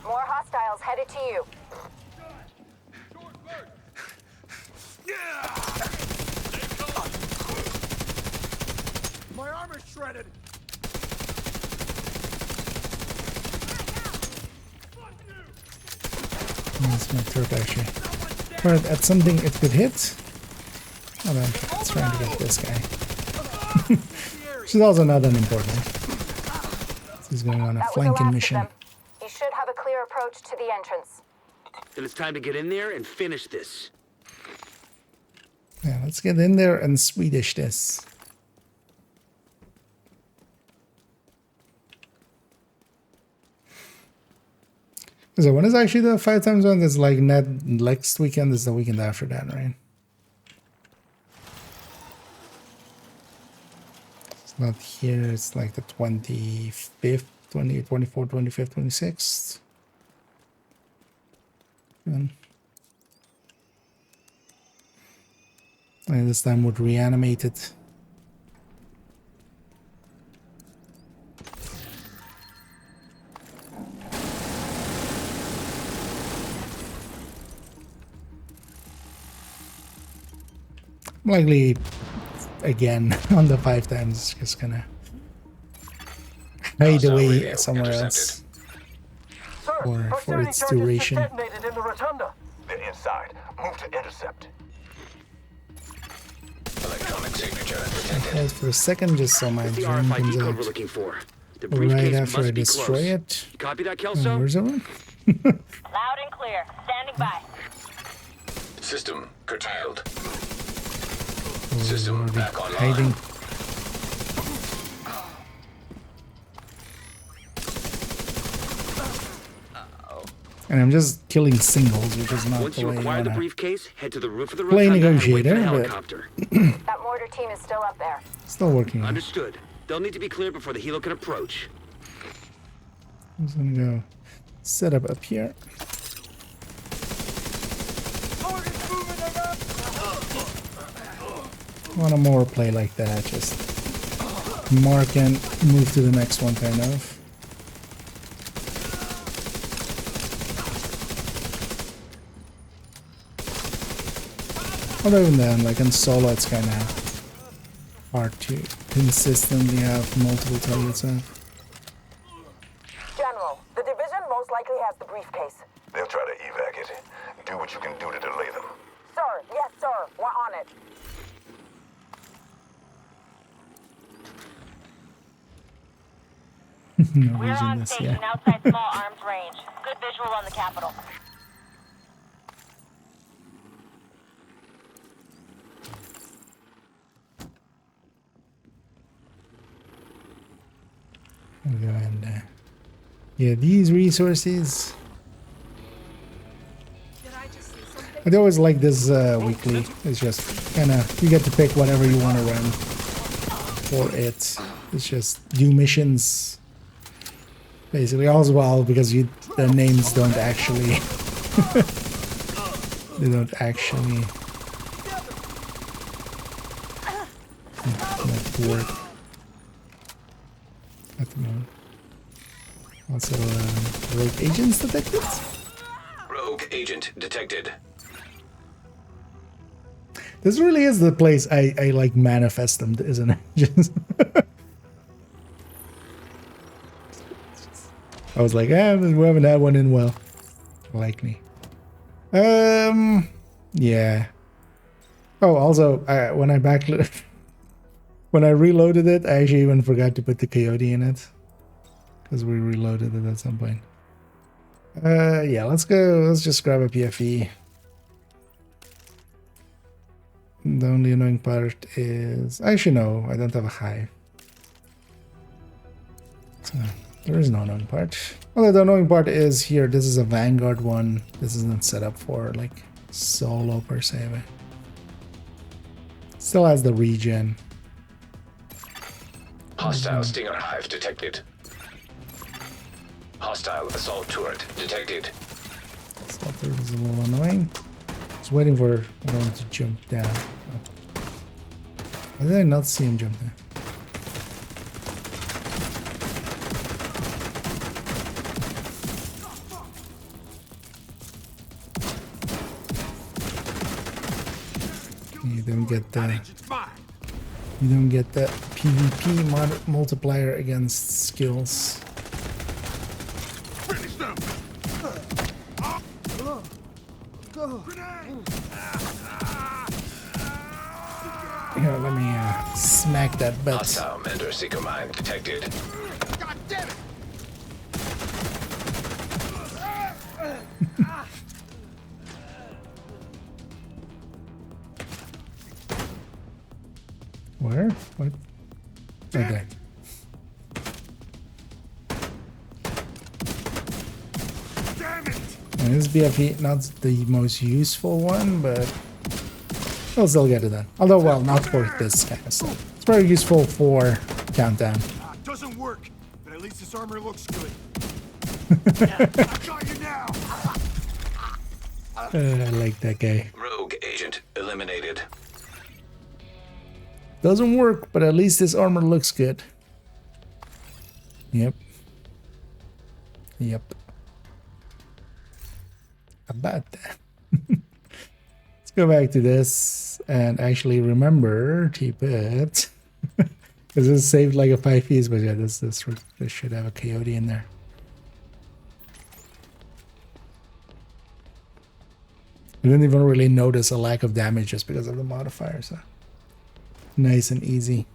More hostiles headed to you. My armor's shredded. That's my turret actually. Turret at something it could hit. Oh man, it's trying to get this guy. Which is also not that important. He's going on a That was the last flanking of mission. them. You should have a clear approach to the entrance. Then it's time to get in there and finish this. Yeah, let's get in there and Swedish this. So when is actually the 5x1? It's like next weekend is the weekend after that, right? It's not here, it's like the 25th, 24th, 25th, 26th. And this time would reanimate it. Likely again on the 5x, just gonna hide Hostile away radio somewhere else intercepted. for its duration. Detonated in the rotunda. They're inside. Move to intercept. Electronic signature detected. Hold for a second just so my It's the drone comes RFID code we're out looking for. The right briefcase after I must be destroy close. it. Copy that, Oh, Kelso? where's everyone? Loud and clear. Standing by. System curtailed. Oh, System already back online. hiding. And I'm just killing singles, which is not Once the you way you acquire the wanna briefcase, head to the roof of the play rotunda and wait for negotiator, the but- helicopter. That mortar team is still up there. Still working on it. Understood. They'll need to be cleared before the helo can approach. I'm just gonna go set up here. Target's moving again. I want a more play like that, just mark and move to the next one kind of. Other than that, like in solo, it's kind of hard to consistently have multiple targets up. General, the division most likely has the briefcase. They'll try to evac it. Do what you can do to delay them. Sir, yes, sir. We're on it. No We're reason on this, station yeah. outside small arms range. Good visual on the Capitol. I'll go and yeah, these resources. I always like this weekly. It's just kind of, you get to pick whatever you want to run for it. It's just do missions basically as well, because the names don't actually they don't actually work at the moment. Also, rogue agents detected. Rogue agent detected. This really is the place I like manifest them, isn't it? Just I was like, we haven't had one in well. Likely. Yeah. Oh, also, when I when I reloaded it, I actually even forgot to put the coyote in it, because we reloaded it at some point. Yeah, let's go. Let's just grab a PFE. The only annoying part is... Actually, no. I don't have a hive. So, there is no annoying part. Well, the annoying part is here. This is a Vanguard one. This isn't set up for, like, solo per se. But still has the regen. Hostile Stinger Hive detected. Hostile assault turret detected. So that is a little annoying. Just waiting for one to jump down. Oh. Why did I not see him jump down? You don't get the PvP multiplier against skills. Finish them. Here, let me smack that butt. Hostile Mender Seeker mine detected. Where? What? Okay. And this BFE, not the most useful one, but we'll still get it done. Although, well, not for this kind of stuff. It's very useful for countdown. Doesn't work, but at least this armor looks good. I got you now. I like that guy. Rogue agent eliminated. Doesn't work, but at least this armor looks good. Yep. Yep. About that. Let's go back to this and actually remember keep it. Because this saved like a 5 piece, but yeah, this should have a coyote in there. I didn't even really notice a lack of damage just because of the modifier, so nice and easy.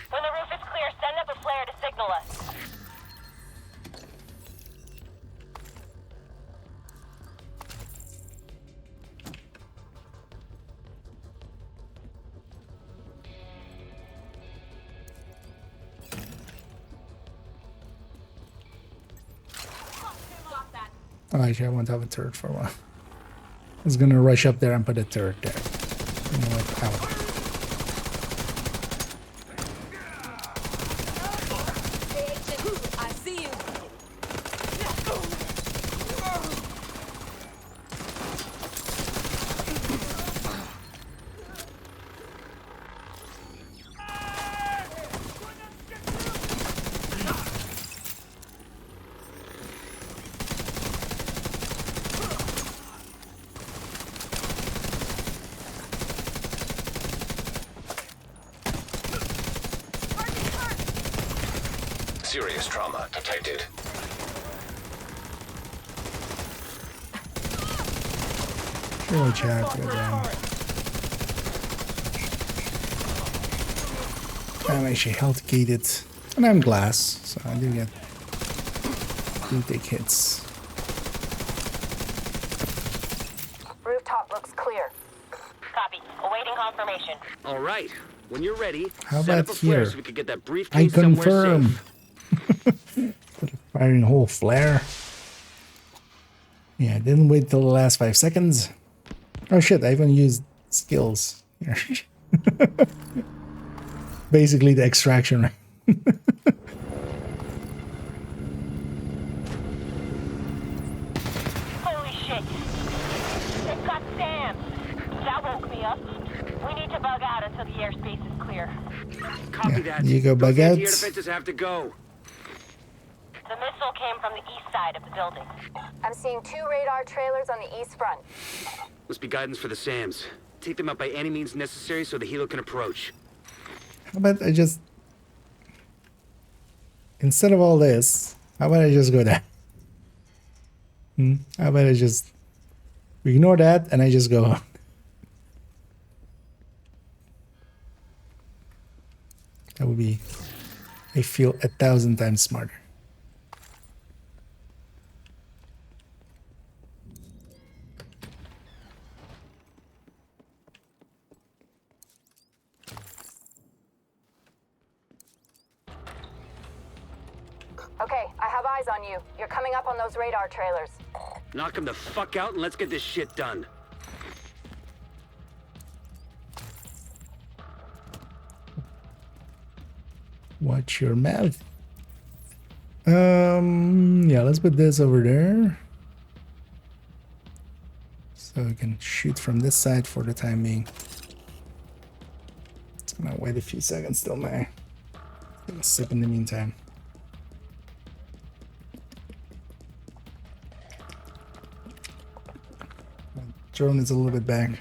When the roof is clear, send up a flare to signal us. Oh, actually, I want to have a turret for a while. I was gonna rush up there and put a turret there. You know what? Ow. I see you. Serious trauma detected. Sure, chat. Go down. I'm actually health gated, and I'm glass, so I do take hits. Rooftop looks clear. Copy. Awaiting confirmation. All right. When you're ready, How set about up a flare here? so we could get that I briefcase somewhere confirm. safe. Put a firing hole flare. Yeah, I didn't wait till the last 5 seconds. Oh shit, I even used skills here. Basically the extraction, right? Holy shit. They've got Sam. That woke me up. We need to bug out until the airspace is clear. Copy Yeah, that. you go Those bug out. anti-air defenses have to go. The missile came from the east side of the building. I'm seeing 2 radar trailers on the east front. Must be guidance for the SAMs. Take them out by any means necessary so the helo can approach. How about I just... Instead of all this, how about I just go there? How about I just... ignore that and I just go on. That would be... I feel 1,000 times smarter. Okay, I have eyes on you. You're coming up on those radar trailers. Knock them the fuck out and let's get this shit done. Watch your mouth. Yeah, let's put this over there. So we can shoot from this side for the time being. It's gonna wait a few seconds till my... Gonna sip in the meantime. My drone is a little bit back.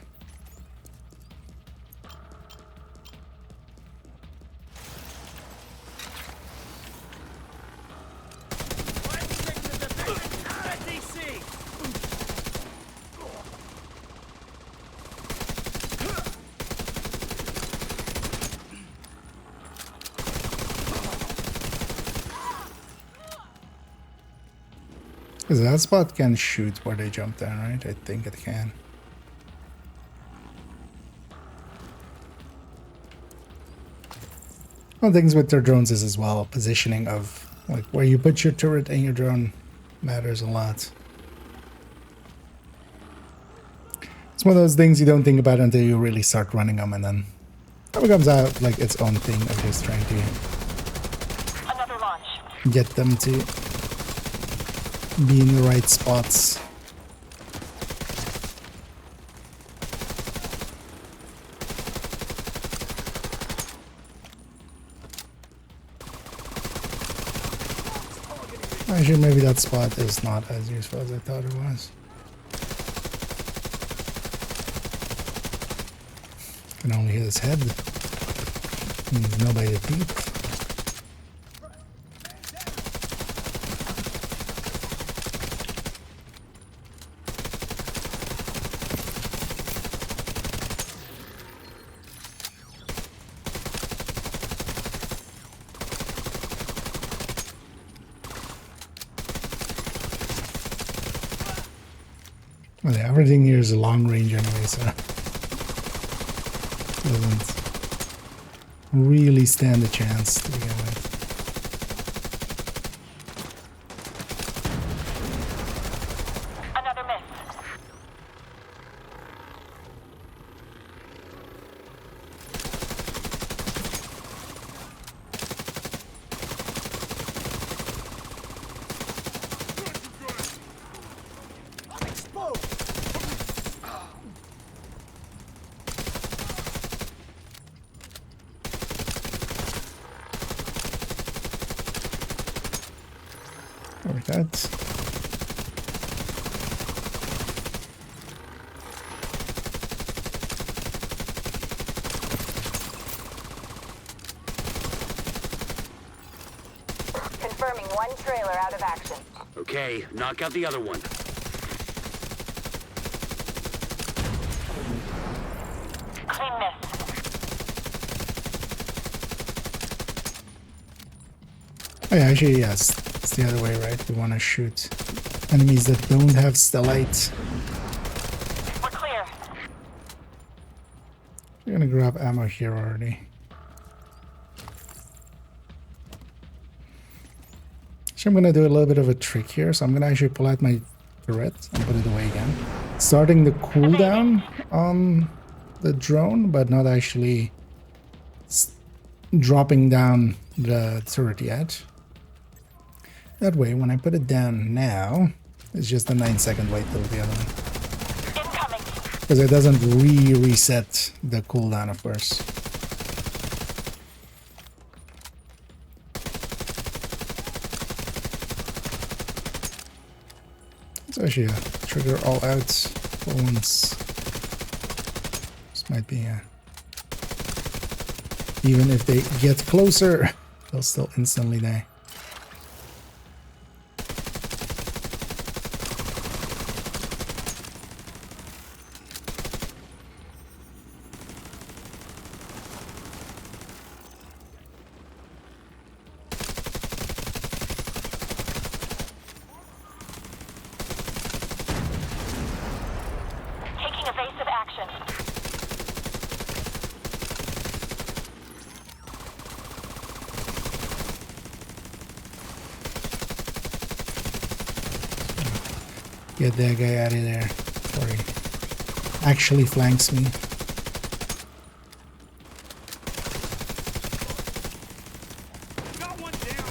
Because that spot can shoot where they jump down, right? I think it can. One of the things with their drones is as well positioning of like where you put your turret and your drone matters a lot. It's one of those things you don't think about until you really start running them, and then it becomes out like its own thing of just trying to Another launch. get them to be in the right spots. Actually, maybe that spot is not as useful as I thought it was. Can only hit his head. Means nobody to beat. Well, yeah, everything here is a long range anyway, so doesn't really stand a chance to begin with. Another miss. Like that. Confirming one trailer out of action. Okay, knock out the other one. Clean miss. Oh yeah, actually, yes. It's the other way, right? We want to shoot enemies that don't have stellite. We're clear. We're gonna grab ammo here already. So I'm gonna do a little bit of a trick here. So I'm gonna actually pull out my turret and put it away again. Starting the cooldown on the drone, but not actually dropping down the turret yet. That way, when I put it down now, it's just a 9-second wait till the other one. Incoming. Because it doesn't reset the cooldown, of course. It's actually a trigger all out for once. This might be even if they get closer, they'll still instantly die. Taking evasive action. Get that guy out of there before he actually flanks me. Got one down.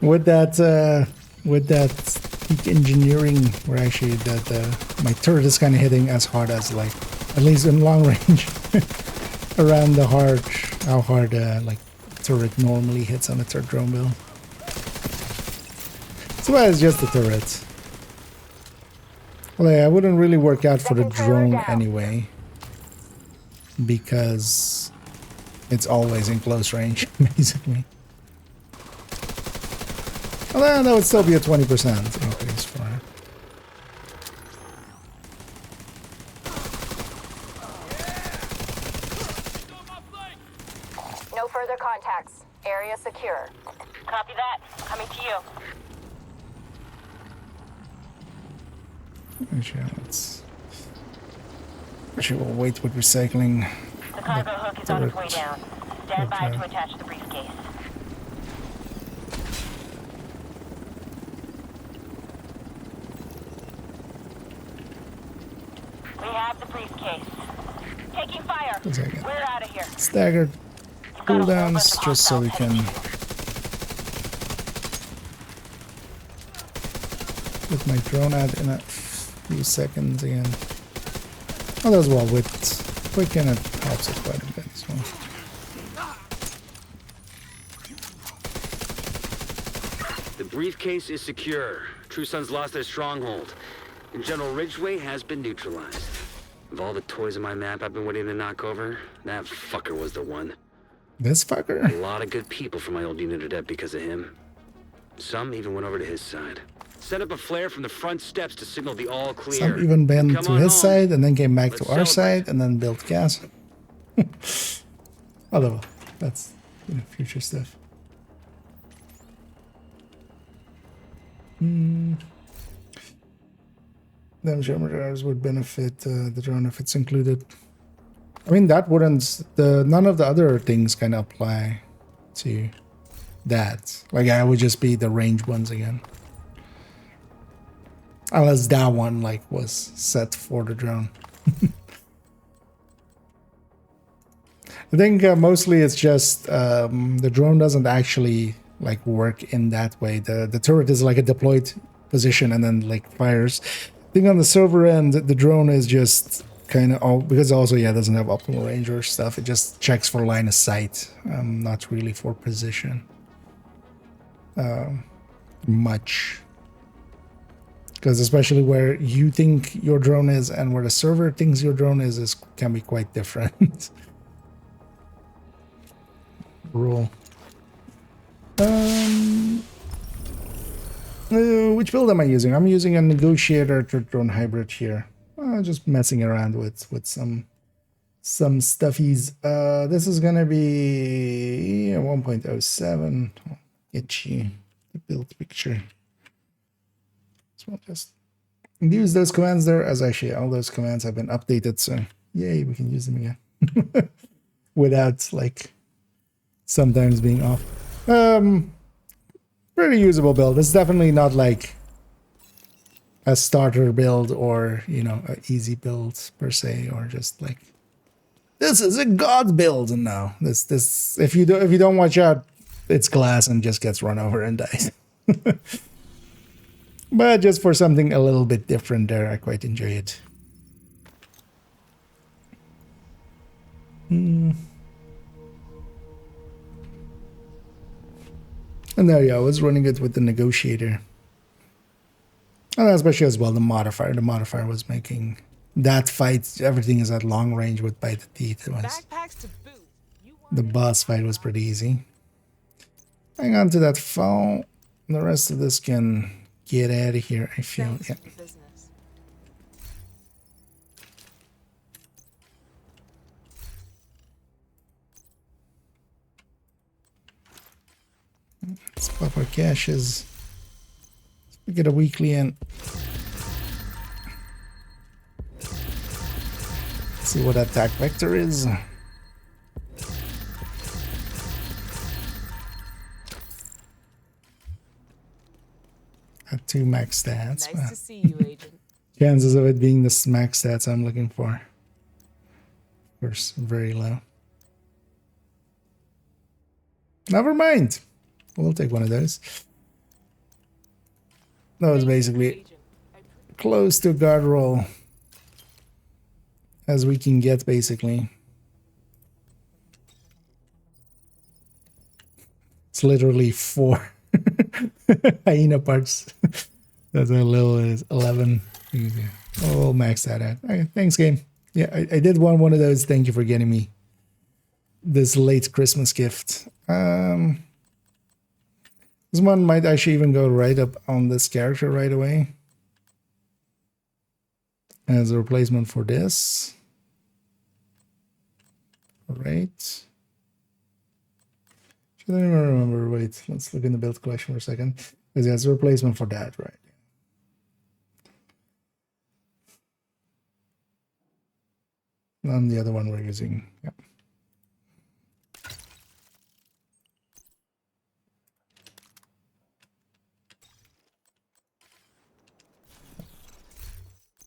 With that peak engineering, where actually my turret is kind of hitting as hard as, like, at least in long range, around how hard like turret normally hits on a third drone build. So it's just the turret. Well, yeah, I wouldn't really work out for the drone anyway, because it's always in close range, basically. Well, then that would still be a 20% increase for it. No further contacts. Area secure. Copy that. Coming to you. Actually, we'll wait with recycling. The cargo hook is on its way down. Stand by to attach the briefcase. We have the briefcase. Taking fire. We're out of here. Staggered Got a whole bunch cooldowns of just so we hostiles can headed get my drone out in a few seconds again. Oh, as well with quicken it helps it quite a bit. So. The briefcase is secure. True Sons lost their stronghold. And General Ridgway has been neutralized. Of all the toys on my map I've been waiting to knock over, that fucker was the one. This A fucker? lot of good people from my old unit are dead because of him. Some even went over to his side. Set up a flare from the front steps to signal the all clear. Some even been Come to on his home. side and then came back Let's to our celebrate. side and then built gas. Although that's future stuff. Them generators would benefit the drone if it's included. I mean that wouldn't none of the other things can apply to that. Like I would just be the range ones again. Unless that one like was set for the drone. I think mostly it's just the drone doesn't actually like work in that way. The turret is like a deployed position and then like fires. I think on the server end the drone is just kind of all because also it doesn't have optimal range or stuff. It just checks for line of sight, not really for position much. Because especially where you think your drone is and where the server thinks your drone is can be quite different. Rule. Which build am I using? I'm using a negotiator drone hybrid here. Just messing around with some stuffies. This is gonna be a 1.07. I'll get you the build picture. So I'll just use those commands there, as actually all those commands have been updated, so yay, we can use them again. Without like sometimes being off. Pretty usable build. It's definitely not like a starter build or an easy build per se, or just like this is a god build. No, this if you don't watch out, it's glass and just gets run over and dies. But just for something a little bit different there, I quite enjoy it. And there, I was running it with the negotiator. And especially as well the modifier. The modifier was making that fight, everything is at long range with bite the teeth. It was, Backpacks to boot. the boss fight was pretty easy. Hang on to that phone. The rest of this can get out of here, I feel. Yeah. Business. Let's pop our caches. Let's get a weekly in. See what attack vector is. At 2 max stats. Nice to see you, Agent. Chances of it being the max stats I'm looking for. Of course, very low. Never mind. We'll take one of those. That was basically Agent. close to guard roll as we can get, basically. It's literally 4 hyena parts. That's how low it is. 11. Oh, we'll max that out. Okay, thanks, game. Yeah, I did want one of those. Thank you for getting me this late Christmas gift. This one might actually even go right up on this character right away as a replacement for this. All right. I don't even remember. Wait, let's look in the build collection for a second. Because that's a replacement for that, right? And the other one we're using. Yeah.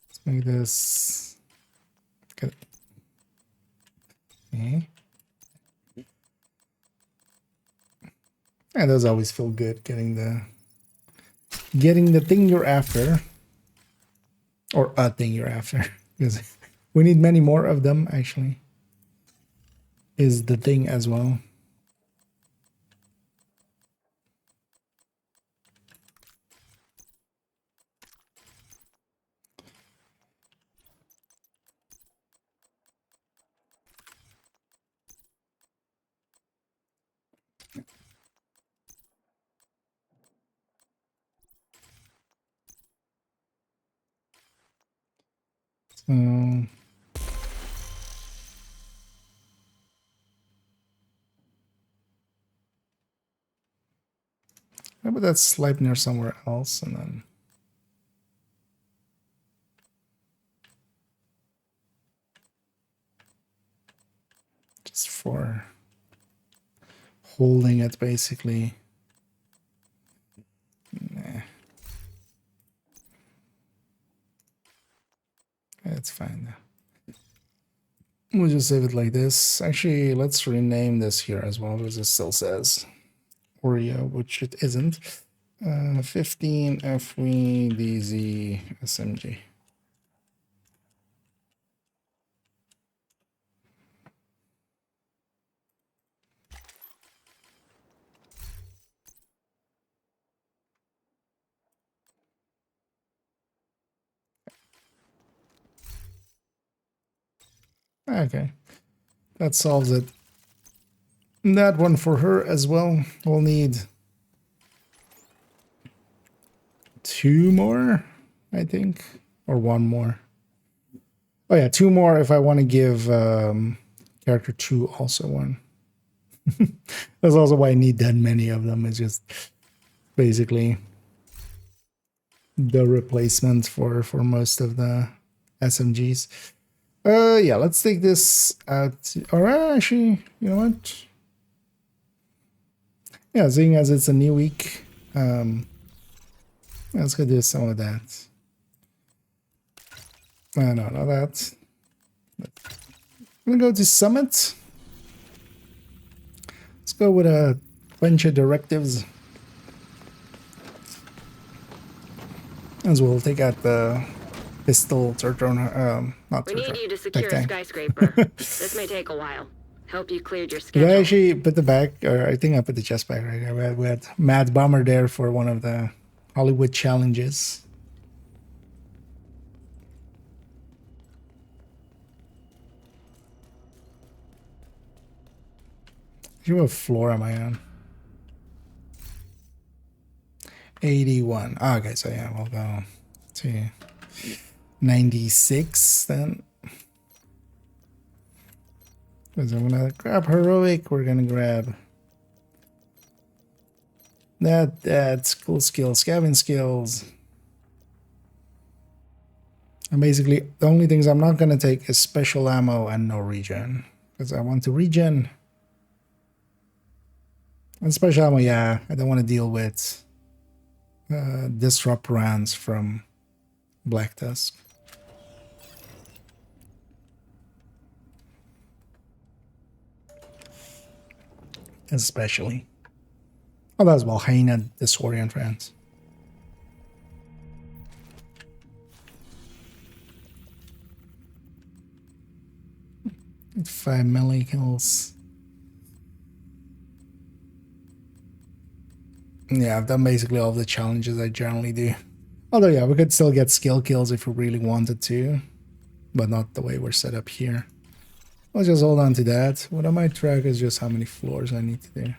Let's make this. Good. Okay. And those always feel good, getting the thing you're after, or a thing you're after, because we need many more of them. Actually, is the thing as well. So, how about that Sleipnir somewhere else, and then just for holding it, basically. Nah. It's fine. We'll just save it like this. Actually, let's rename this here as well, because it still says Oreo, which it isn't. 15 FVDZ SMG. Okay, that solves it. That one for her as well. We'll need 2 more, I think, or 1 more. Oh yeah, 2 more if I want to give character 2 also one. That's also why I need that many of them. It's just basically the replacement for most of the SMGs. Yeah, let's take this out. Or actually, you know what? Yeah, seeing as it's a new week, let's go do some of that. No, not that. I'm gonna go to Summit. Let's go with a bunch of directives. As well, take out the pistol, not We need you to secure a tank. skyscraper. This may take a while. Hope you cleared your Did schedule. I actually put the back, or I think I put the chest back right there. We had Mad Bomber there for one of the Hollywood challenges. What floor am I on? 81. Oh, okay, so yeah, we'll go to 96 then. Because I'm gonna grab heroic, we're gonna grab that's cool skills, scavenge skills. And basically the only things I'm not gonna take is special ammo and no regen. Because I want to regen. And special ammo, yeah, I don't want to deal with disrupt rounds from Black Tusk. Especially. Oh, that's Valhaina, the Saurian friends. Five melee kills. Yeah, I've done basically all the challenges I generally do. Although, yeah, we could still get skill kills if we really wanted to, but not the way we're set up here. I'll just hold on to that. What I might track is just how many floors I need to do.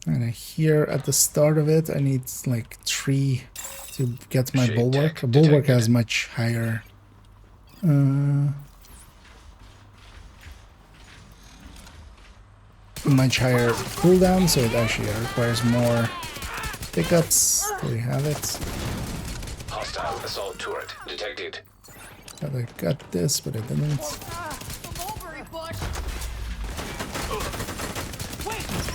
And here at the start of it, I need like 3 to get my bulwark. A bulwark has much higher cooldown, so it actually requires more pickups. There we have it. Hostile assault turret detected. Thought I got this, but I didn't.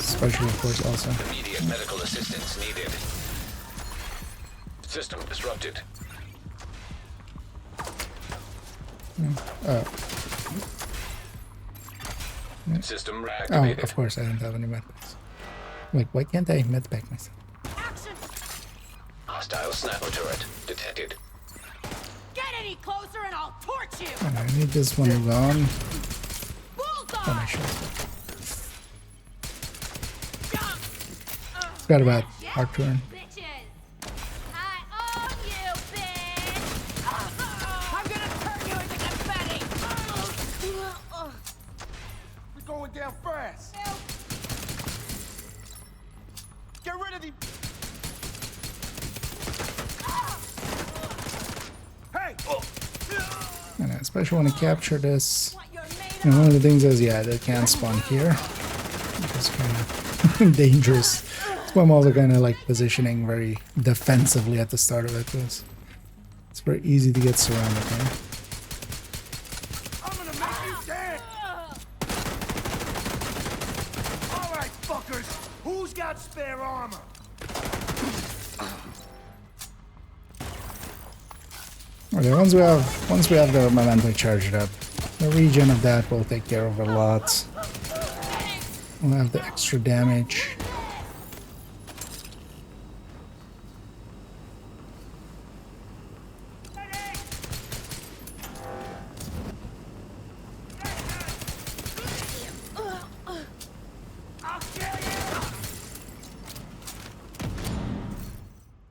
Special, of course, also. Immediate medical assistance needed. System disrupted. System Oh, reactivated. of course, I didn't have any medpacks. Like, why can't I medpack myself? Hostile sniper turret detected. Get any closer and I'll torch you. And I need this one gone. Oh, my shit. Forgot about Arcturn. Going down fast. Get rid of the. Hey! And I especially want to capture this. And one of the things is, yeah, they can't spawn here. It's kind of dangerous. That's why I'm also kind of like positioning very defensively at the start of it, because it's very easy to get surrounded here. I'm gonna make you dead! Alright, fuckers! Who's got spare armor? Okay, once we have the memento charged up, the regen of that will take care of a lot. We'll have the extra damage.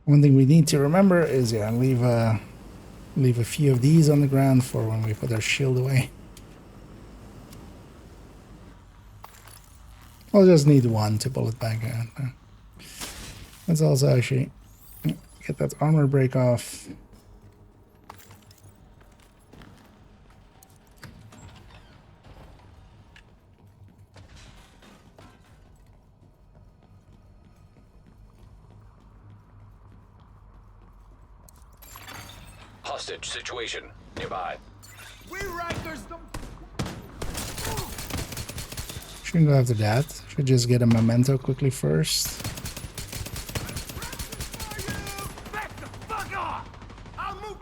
One thing we need to remember is, yeah, leave a few of these on the ground for when we put our shield away. I'll just need one to pull it back out. Let's also actually get that armor break off. Hostage situation nearby. We Rikers them. Shouldn't go after that. Should just get a memento quickly first. Back the fuck off! I'll move.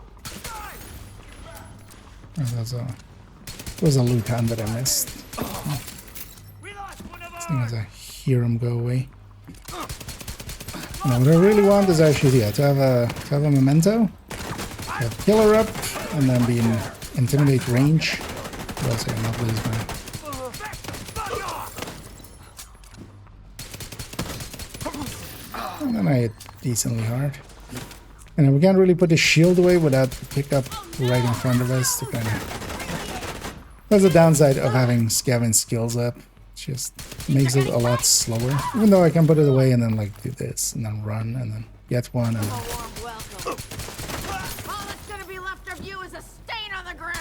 Oh, that was a loot hand that I missed. We lost one of As soon as I hear him go away. Now, what I really want is actually, yeah, to have a memento, have killer up, and then be in intimidate range. What else I can not lose, man. And then I hit decently hard. And then we can't really put the shield away without the pickup right in front of us to kind of... That's the downside of having Scaven's skills up. It just makes it a lot slower. Even though I can put it away and then like do this and then run and then get one and then... All that's gonna be left of you is a stain on the ground.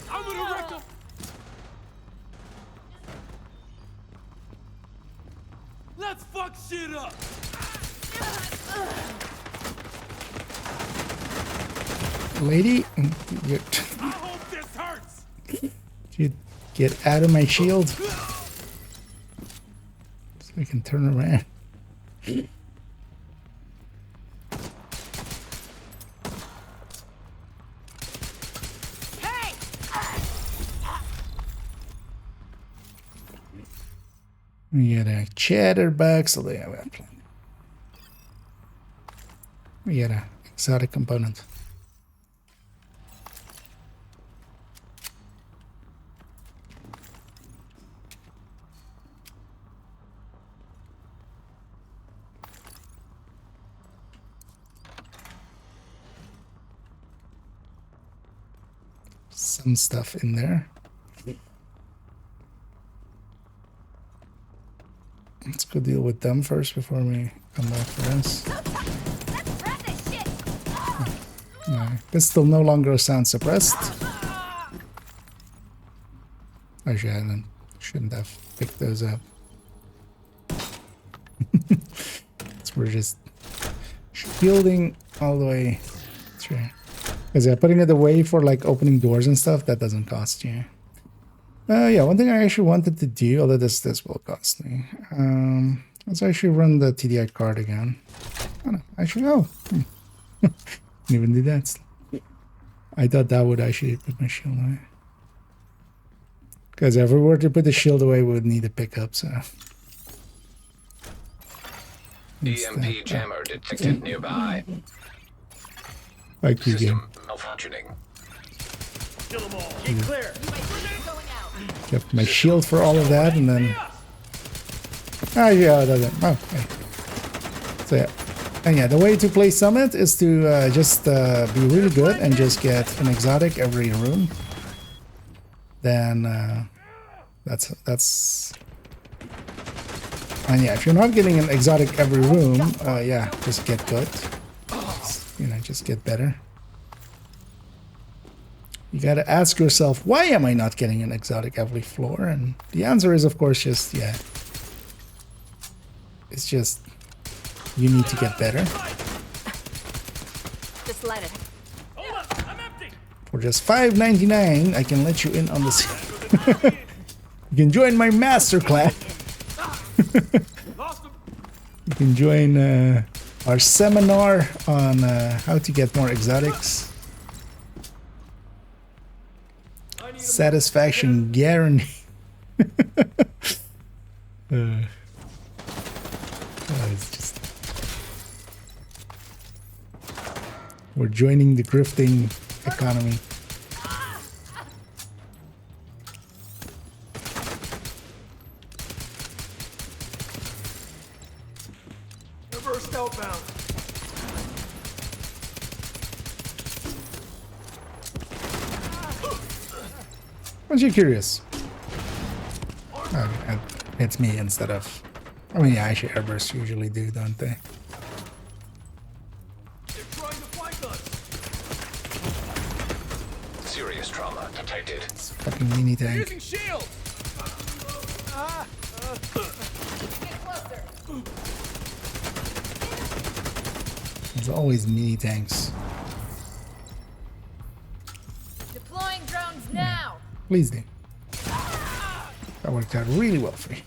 I'm gonna wreck them. Let's fuck shit up. Lady, I hope this hurts. you get out of my shield so we can turn around. Hey! We got a chatterbox, so they have a plan. We got a exotic component. some stuff in there. Let's go deal with them first before we come back for this. Pistol no longer sound suppressed. Actually, I shouldn't have picked those up. So we're just shielding all the way through. Because yeah, putting it away for like opening doors and stuff, that doesn't cost you. Yeah, one thing I actually wanted to do, although this will cost me. Let's actually run the TDI card again. Oh, no, actually, didn't even do that. I thought that would actually put my shield away. Because if we were to put the shield away, we would need a pickup, so. EMP jammer detected nearby. Like you game. System malfunctioning. Kill them all. Keep clear. Kept my shield for all of that, and then. Ah, yeah, that doesn't. Oh, okay. So yeah. And yeah, the way to play Summit is to just be really good and just get an exotic every room. Then that's. And yeah, if you're not getting an exotic every room, yeah, just get good. Just get better. You gotta ask yourself, why am I not getting an exotic every floor? And the answer is, of course, just, yeah. It's just, you need to get better. Just let it. Hold up, I'm empty. For just $5.99, I can let you in on this. You can join my masterclass. Lost him. You can join our seminar on how to get more exotics. Satisfaction guarantee. It's just we're joining the grifting economy. Reversed outbound. Aren't you curious? It's me instead of. I mean, yeah, actually, airbursts usually do, don't they? They're trying to flank us. Serious trauma detected. It's fucking mini tank. Using shield. There's always mini tanks. Deploying drones now. Please do. That worked out really well for you.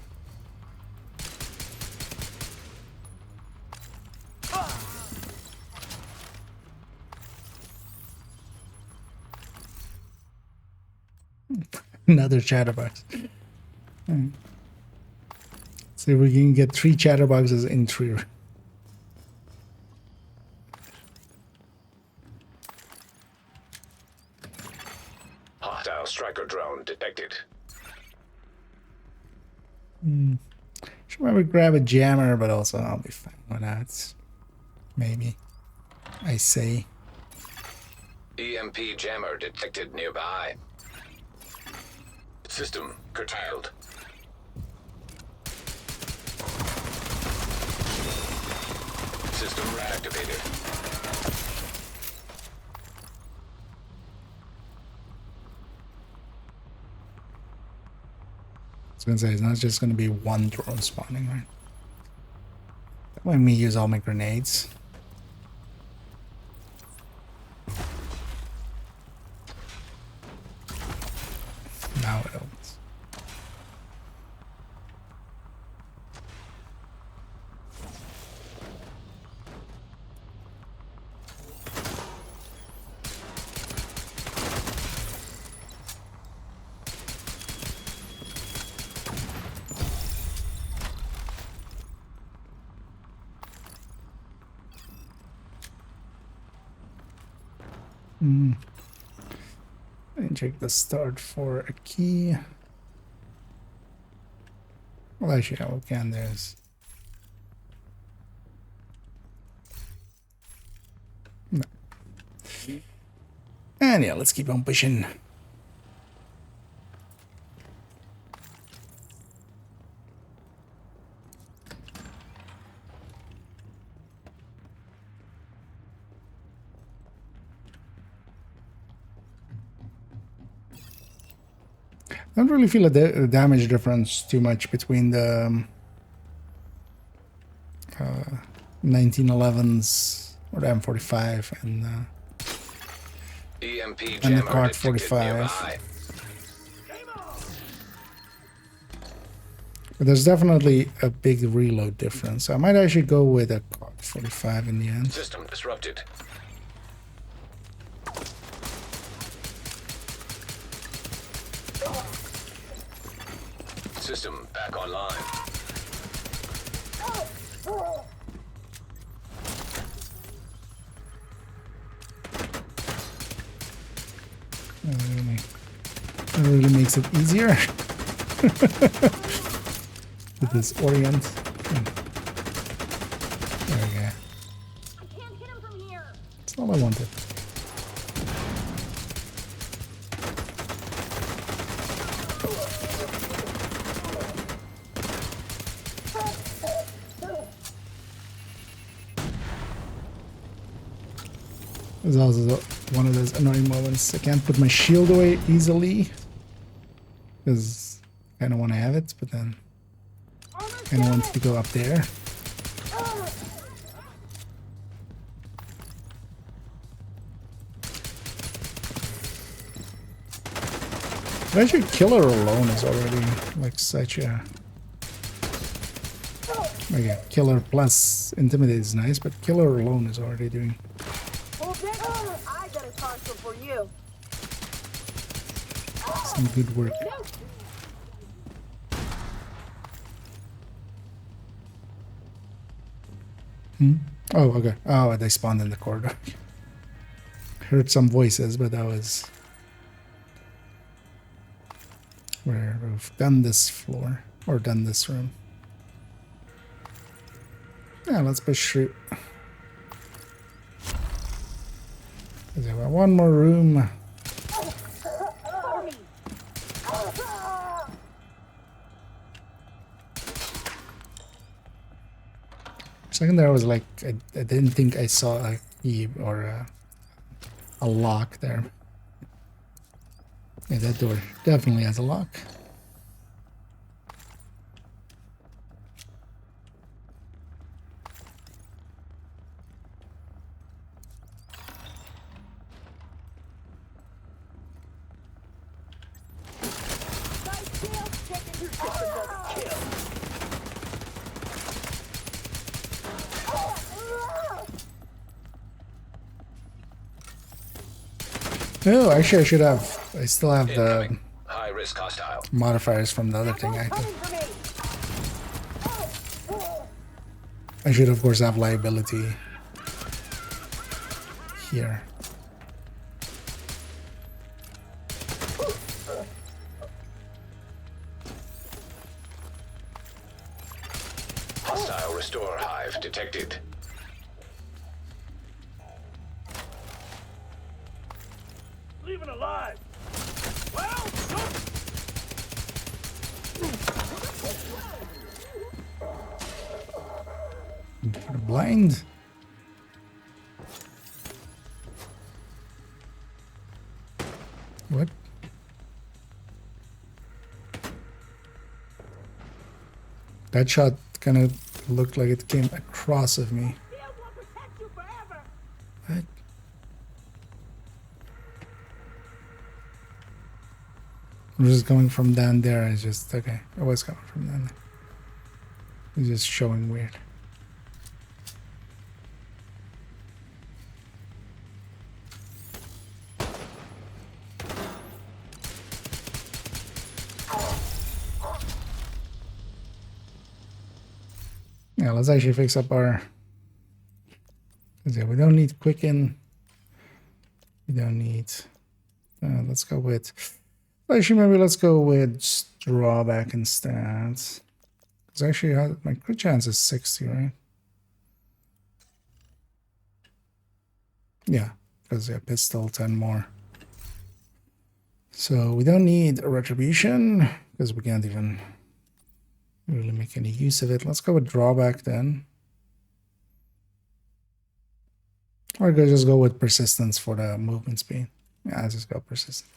Another chatterbox. See if we can get 3 chatterboxes in 3. Hostile striker drone detected. Should probably grab a jammer, but also I'll be fine with that. Maybe. I say. EMP jammer detected nearby. System curtailed. System reactivated. I was gonna say, it's not just gonna be one drone spawning, right? That way me use all my grenades. Now it opens. And check the start for a key. Well, actually, we can. There's no. And yeah, let's keep on pushing. I don't really feel a damage difference too much between the 1911s or the M45 EMP and the jammer Card detected 45. nearby. But there's definitely a big reload difference. I might actually go with a Card 45 in the end. System disrupted. System back online. That really makes it easier. With this orient. There we go. I can't hit him from here. That's all I wanted. This is also one of those annoying moments. I can't put my shield away easily because I kind of want to have it, but then I kind of want to go up there. But actually, killer alone is already like such a... Okay, killer plus intimidate is nice, but killer alone is already doing... I got a parcel for you. some good work. Oh, okay. Oh, they spawned in the corridor. Heard some voices, but that was where we've done this floor or done this room. Yeah, let's push through. There we one more room. Second there, I was like, I didn't think I saw a key or a lock there. Yeah, that door definitely has a lock. Oh, actually, I should have. I still have the high risk hostile modifiers from the other thing active. I should, of course, have liability here. Hostile restore hive detected. Leave it alive. Well, Blind. What? That shot kind of looked like it came across of me. What? I'm just coming from down there. It's just okay. It was coming from down there. It's just showing weird. Yeah, let's actually fix up our... Yeah, we don't need quicken. We don't need... let's go with... Actually, maybe let's go with drawback instead. Because actually, my crit chance is 60, right? Yeah, because pistol 10 more. So we don't need a retribution because we can't even really make any use of it. Let's go with drawback then. Or just go with persistence for the movement speed. Yeah, let's just go persistent.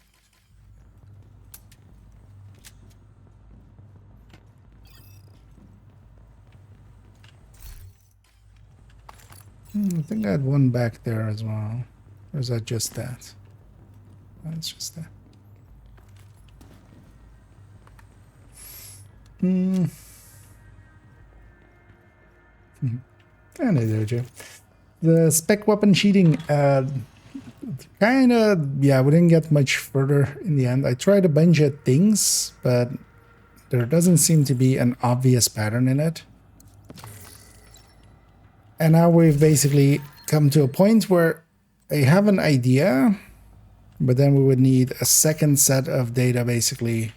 I think I had one back there as well. Or is that just that? That's just that. And I do, Joe. The spec weapon cheating, kind of, yeah, we didn't get much further in the end. I tried a bunch of things, but there doesn't seem to be an obvious pattern in it. And now we've basically come to a point where I have an idea, but then we would need a second set of data basically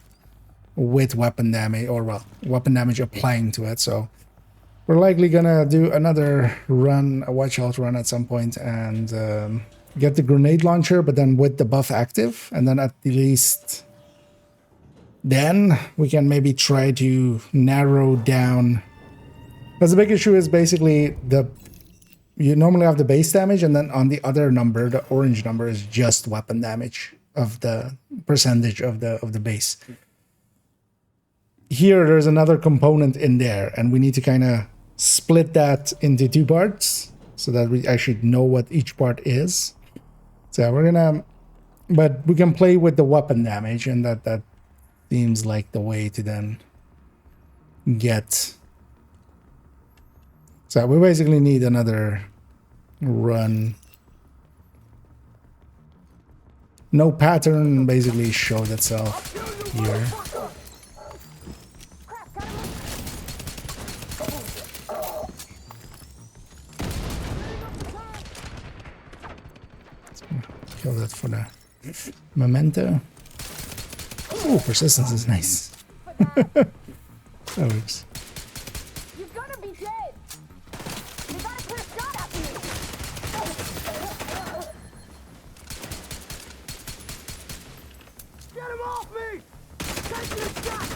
with weapon damage, or well, weapon damage applying to it. So we're likely gonna do another run, a watch out run at some point, and get the grenade launcher, but then with the buff active, and then at least then we can maybe try to narrow down. Because the big issue is basically you normally have the base damage, and then on the other number, the orange number, is just weapon damage of the percentage of the base. Here, there's another component in there, and we need to kind of split that into two parts so that we actually know what each part is. So we're gonna, but we can play with the weapon damage, and that seems like the way to then get. So we basically need another run. No pattern basically showed itself here. Kill that for the memento. Oh, persistence is nice. That works. You've got to be dead. You got to put a shot at me. Get him off me! Take this shot!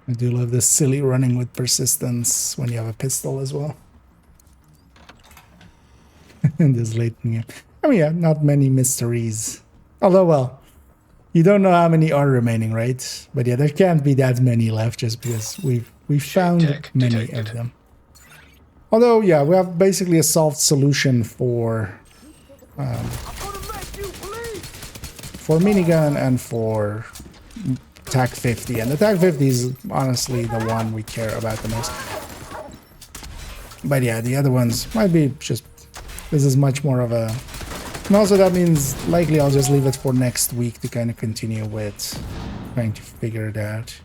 I do love this silly running with persistence when you have a pistol as well. In this late game. I mean, yeah, not many mysteries. Although, well, you don't know how many are remaining, right? But yeah, there can't be that many left just because we've found many of them. Although, yeah, we have basically a solved solution for minigun and for TAC 50, and the TAC 50 is honestly the one we care about the most. But yeah, the other ones might be just, this is much more of a, and also that means likely I'll just leave it for next week to kind of continue with trying to figure it out.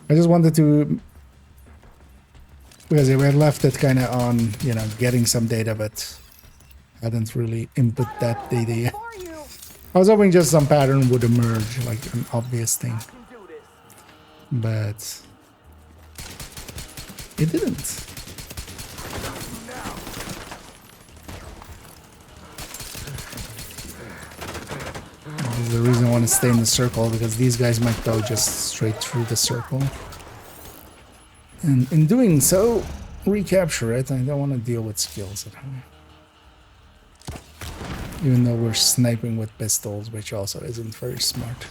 I just wanted to, because we had left it kind of on, you know, getting some data, but hadn't really input that data yet. I was hoping just some pattern would emerge, like an obvious thing. But it didn't. This is the reason I want to stay in the circle, because these guys might go just straight through the circle. And in doing so, recapture it. I don't want to deal with skills at home. Even though we're sniping with pistols, which also isn't very smart.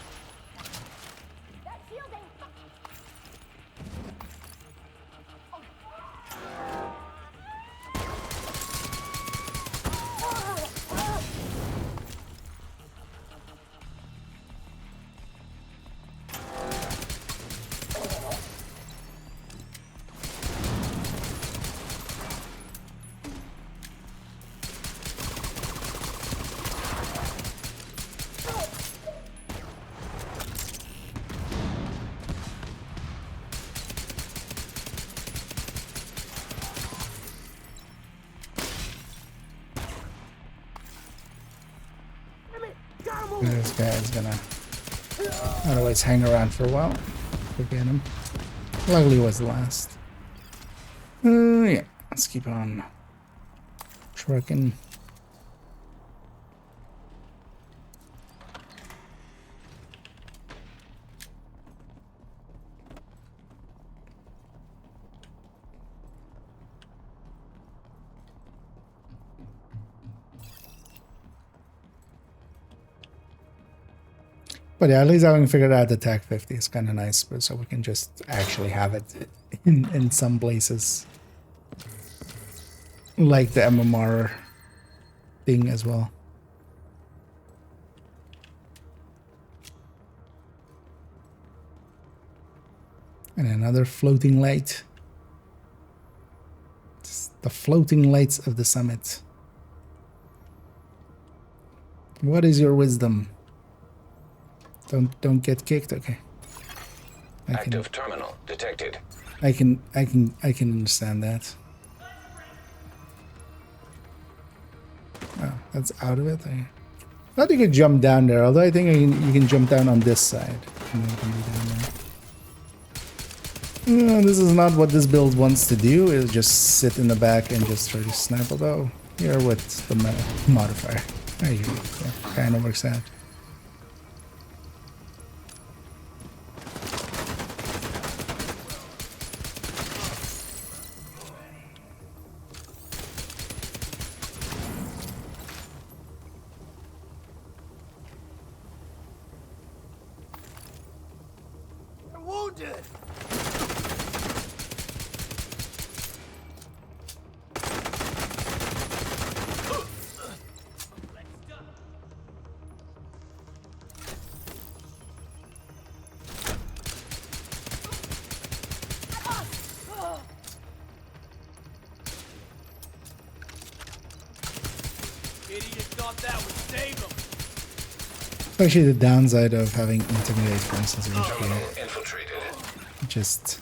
This guy is gonna otherwise hang around for a while. Forget him. Luckily it was the last. Yeah, let's keep on trucking. But yeah, at least having figured out the TAC 50 is kind of nice, but so we can just actually have it in some places. Like the MMR thing as well. And another floating light. It's the floating lights of the summit. What is your wisdom? Don't get kicked, okay. Active terminal detected. I can understand that. Oh, that's out of it. I thought you could jump down there, although I think you can jump down on this side. And then you can be down there. This is not what this build wants to do. It'll just sit in the back and just try to snipe. Although here with the modifier, yeah, kind of works out. I'm wounded. Idiot thought that would save him. Actually, the downside of having intimidate, for instance, Infiltrated. just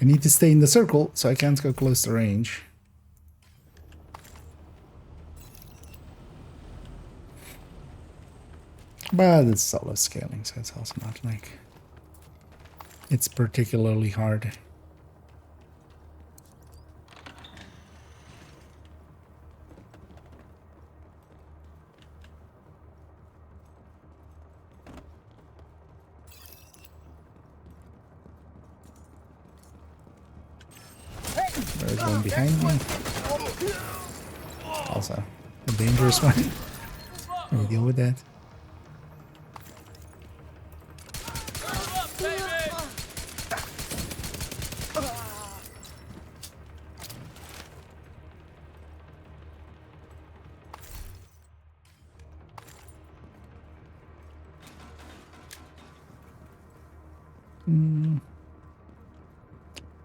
I need to stay in the circle, so I can't go close to range. But it's solo scaling, so it's also not like it's particularly hard. There's one behind me. Also, a dangerous one. Can we deal with that?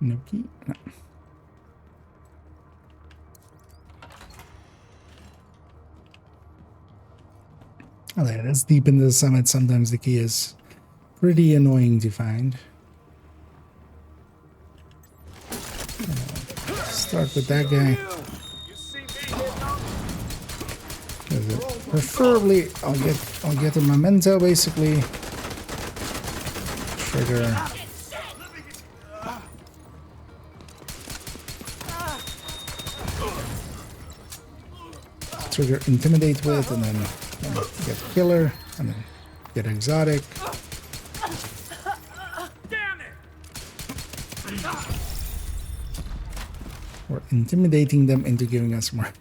No key? No. Oh, there it is. Deep into the summit, sometimes the key is pretty annoying to find. Start with that guy. Preferably, I'll get a memento basically. Trigger. Trigger intimidate with, and then get killer, and then get exotic. Damn it! We're intimidating them into giving us more.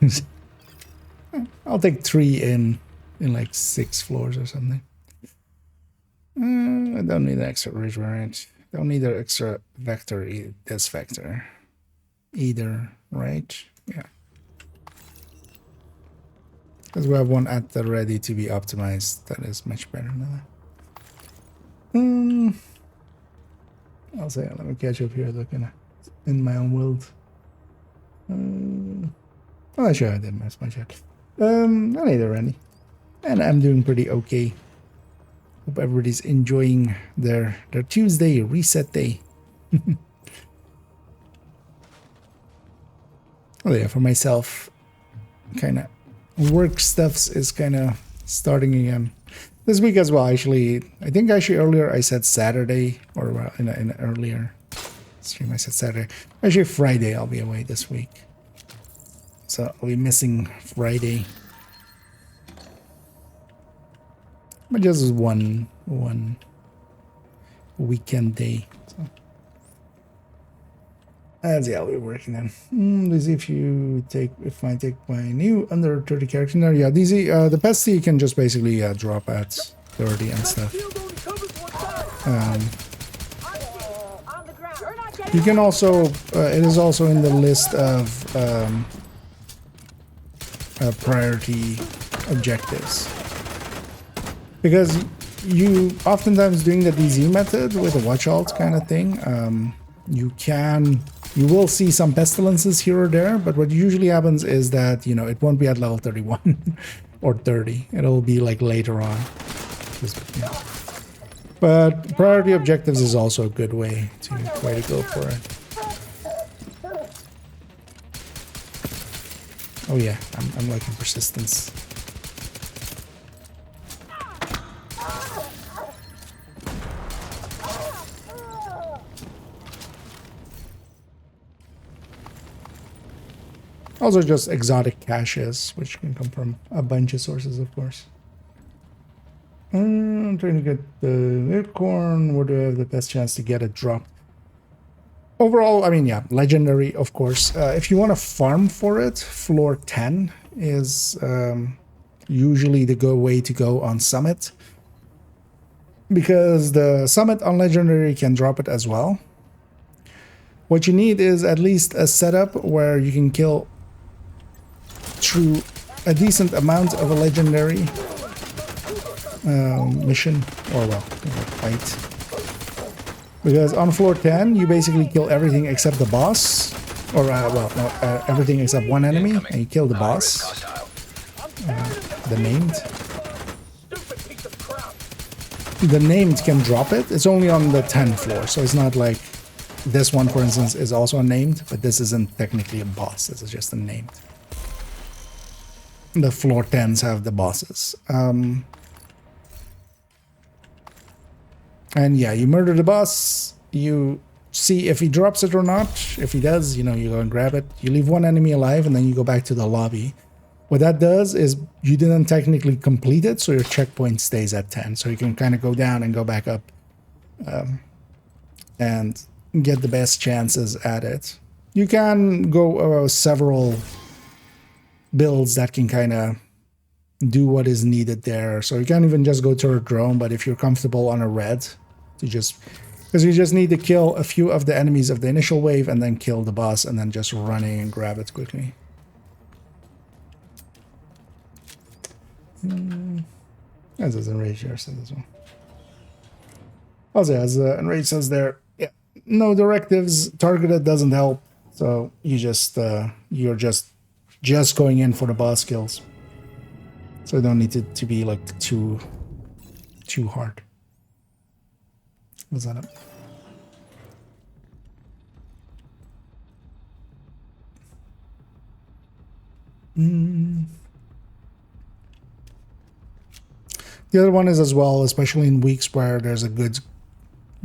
I'll take 3 in like 6 floors or something. I don't need an extra ridge variant. Don't need an extra vector, this vector either, right? Yeah. Because we have one at the ready to be optimized. That is much better than that. I'll say, let me catch up here looking in my own world. Oh, sure, I did mess my chat. I need a ready. And I'm doing pretty okay. Hope everybody's enjoying their Tuesday reset day. Oh yeah, for myself, kind of work stuffs is kind of starting again this week as well. Actually, I think earlier I said Saturday, or in an earlier stream I said Saturday. Actually, Friday I'll be away this week, so I'll be missing Friday. But just one weekend day. So that's yeah, we're working on. Let's see if I take my new under 30 character. No, yeah, these the pesty you can just basically drop at 30 and stuff. Shield only covers one side. On the ground. You're not getting You can also, it is also in the list of priority objectives. Because you oftentimes doing the DZ method with a watch alt kind of thing, you will see some pestilences here or there, but what usually happens is that, you know, it won't be at level 31 or 30. It'll be like later on. Yeah. But priority objectives is also a good way to go for it. Oh yeah, I'm liking persistence. Also just exotic caches, which can come from a bunch of sources, of course. I'm trying to get the acorn. Where do I have the best chance to get it dropped? Overall, I mean, yeah, legendary, of course. If you want to farm for it, floor 10 is usually the way to go on Summit. Because the Summit on legendary can drop it as well. What you need is at least a setup where you can kill through a decent amount of a legendary mission, or well, fight. Because on floor 10, you basically kill everything except the boss, or everything except one enemy, and you kill the boss, the named. The named can drop it. It's only on the 10th floor, so it's not like this one, for instance, is also named, but this isn't technically a boss. This is just a named. The floor 10s have the bosses. And yeah, you murder the boss, you see if he drops it or not. If he does, you know, you go and grab it. You leave one enemy alive and then you go back to the lobby. What that does is you didn't technically complete it, so your checkpoint stays at 10. So you can kind of go down and go back up and get the best chances at it. You can go several builds that can kind of do what is needed there. So you can't even just go to a drone, but if you're comfortable on a red, because you just need to kill a few of the enemies of the initial wave and then kill the boss and then just running and grab it quickly. As is Enrage here says as well. Also, as Enrage says there, yeah, no directives, targeted doesn't help. So you just you're just going in for the boss kills. So you don't need it to be like too hard. What's that up? The other one is as well, especially in weeks where there's a good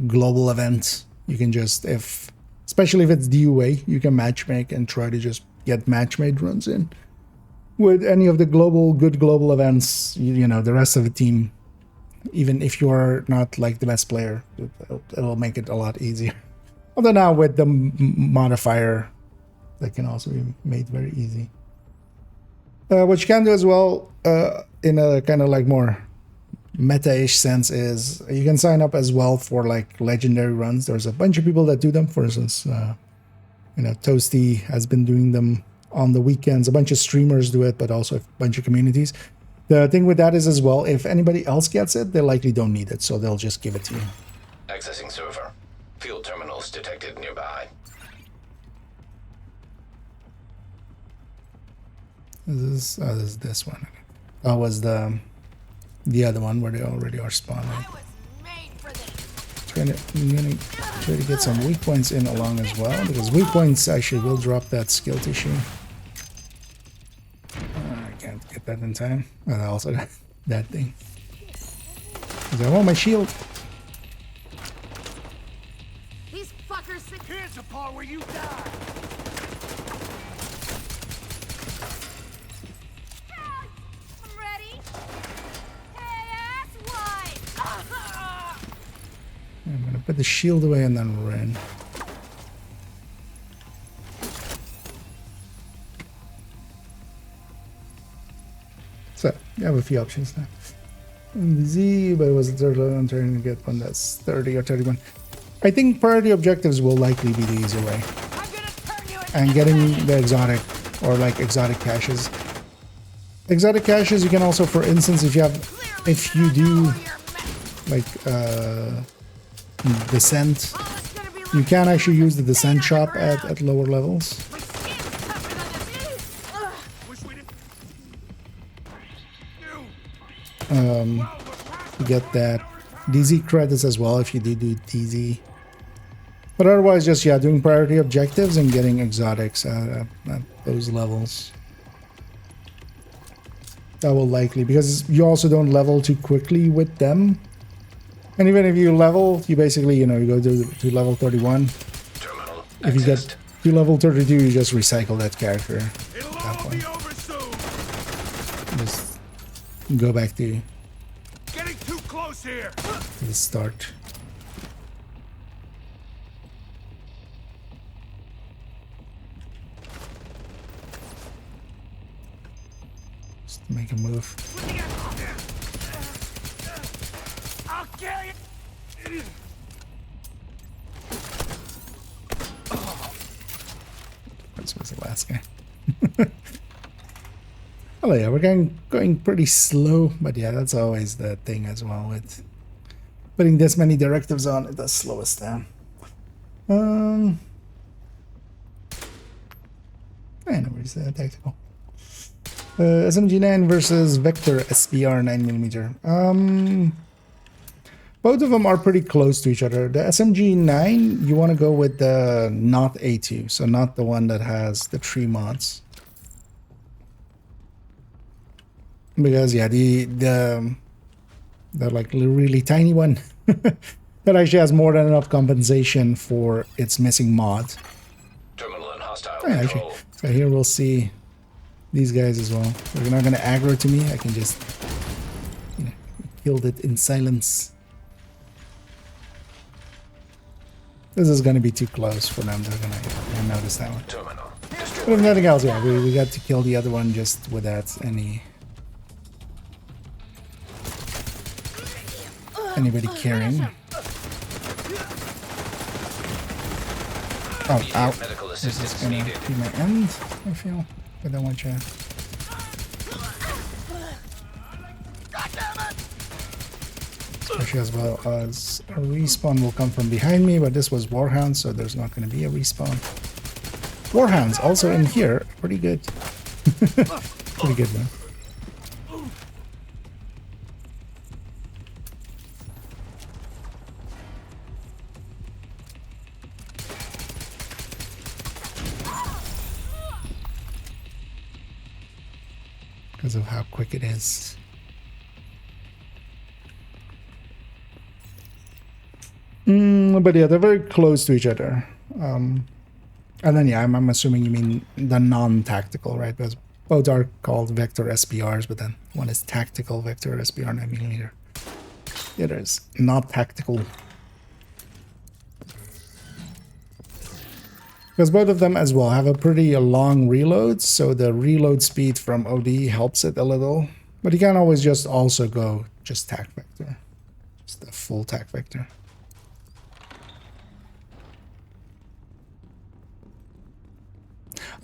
global event, you can just, especially if it's DUA, you can matchmake and try to just get matchmade runs in. With any of the good global events, you know, the rest of the team, even if you're not like the best player, it'll make it a lot easier. Although now with the modifier, that can also be made very easy. What you can do as well, in a kind of like more meta-ish sense, is you can sign up as well for like legendary runs. There's a bunch of people that do them. For instance, you know, Toasty has been doing them on the weekends. A bunch of streamers do it, but also a bunch of communities. The thing with that is as well, if anybody else gets it, they likely don't need it, so they'll just give it to you. Accessing server. Field terminals detected nearby. This is this one. That was the other one where they already are spawning. I'm gonna try to get some weak points in along as well, because weak points actually will drop that skill tissue. I can't get that in time. And I also got that thing. I want my shield. These fuckers think Here's the part where you die. I'm ready. Hey, ass wide. I'm gonna put the shield away and then run. So, you have a few options now. Z, but it was a third level. I'm trying to get one that's 30 or 31. I think priority objectives will likely be the easier way. And getting the exotic or like exotic caches. Exotic caches you can also, for instance, if you do like descent, you can actually use the descent shop at lower levels. To get that DZ credits as well if you do DZ. But otherwise, just doing priority objectives and getting exotics at those levels. That will likely, because you also don't level too quickly with them. And even if you level, you basically, you go to level 31. Terminal If you get to level 32, you just recycle that character at that point. Just go back to Getting too close here. the start. Just make a move. I'll kill you. This was the last guy. Oh yeah, we're going pretty slow, but yeah, that's always the thing as well with putting this many directives on. It does slow us down. Anyways, tactical. SMG9 versus Vector SBR 9mm. Both of them are pretty close to each other. The SMG9, you want to go with the not A2, so not the one that has the 3 mods. Because yeah, the like really tiny one that actually has more than enough compensation for its missing mod. Terminal and hostile Yeah, control. actually, so here we'll see these guys as well. They're not gonna aggro to me. I can just kill it in silence. This is gonna be too close for them. They're gonna notice that one. Terminal But destroyed. if nothing else, yeah, we got to kill the other one just without anybody caring. Oh, ow. Medical This is assistance gonna needed. be my end, I feel. I don't want you. Especially as well as a respawn will come from behind me, but this was Warhound, so there's not going to be a respawn. Warhounds also in here, pretty good. Pretty good, man. Because of how quick it is. But yeah, they're very close to each other. And then yeah, I'm assuming you mean the non-tactical, right? Because both are called Vector SBRs, but then one is tactical Vector SBR 9mm. The other is not tactical. Because both of them as well have a pretty long reload, so the reload speed from OD helps it a little. But you can always just also go just tac vector. Just the full tac vector.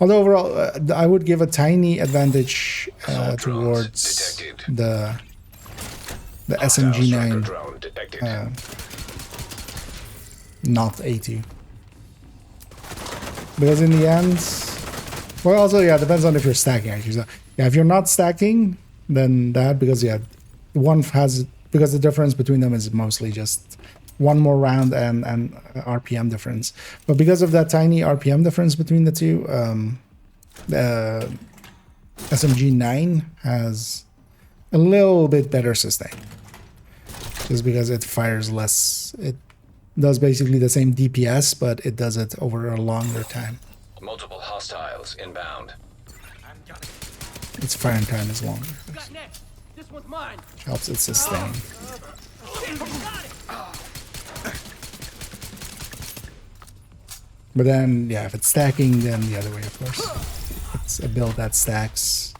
Although overall, I would give a tiny advantage Assault drones towards detected. the Hostile striker SMG9, drone detected. not A2. Because in the end, well, also yeah, it depends on if you're stacking actually. So, yeah, if you're not stacking, then that, because yeah, one has, because the difference between them is mostly just one more round and RPM difference. But because of that tiny RPM difference between the two, the SMG9 has a little bit better sustain. Just because it fires less. It does basically the same DPS, but it does it over a longer time. Multiple hostiles inbound. Its firing time is longer, Got next. This one's mine. which helps it sustain. But then, yeah, if it's stacking, then the other way, of course. It's a build that stacks.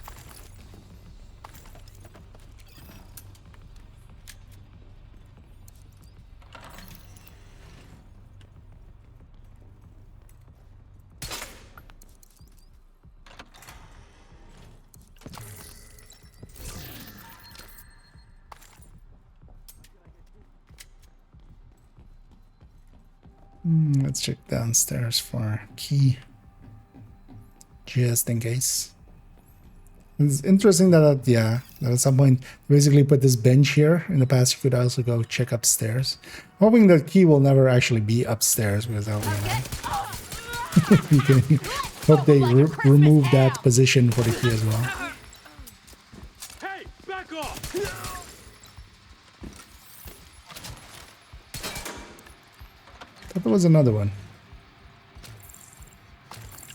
Let's check downstairs for key, just in case. It's interesting that, yeah, that at some point basically put this bench here. In the past, you could also go check upstairs. Hoping the key will never actually be upstairs because that would be you can hope they remove that position for the key as well. Hey, back off! Thought there was another one.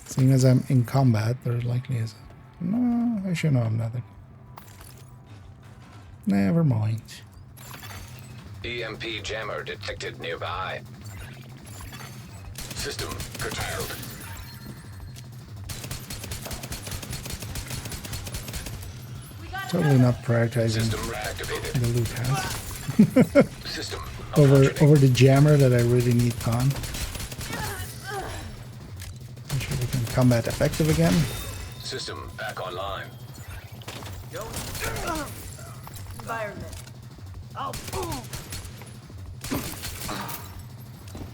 Seeing as I'm in combat, there likely is. No, I should know I'm nothing. Never mind. EMP jammer detected nearby. System curtailed. Totally not prioritizing System reactivated. the loot house. System over the jammer that I really need on. Make sure we can combat effective again. System back online. Environment. Oh.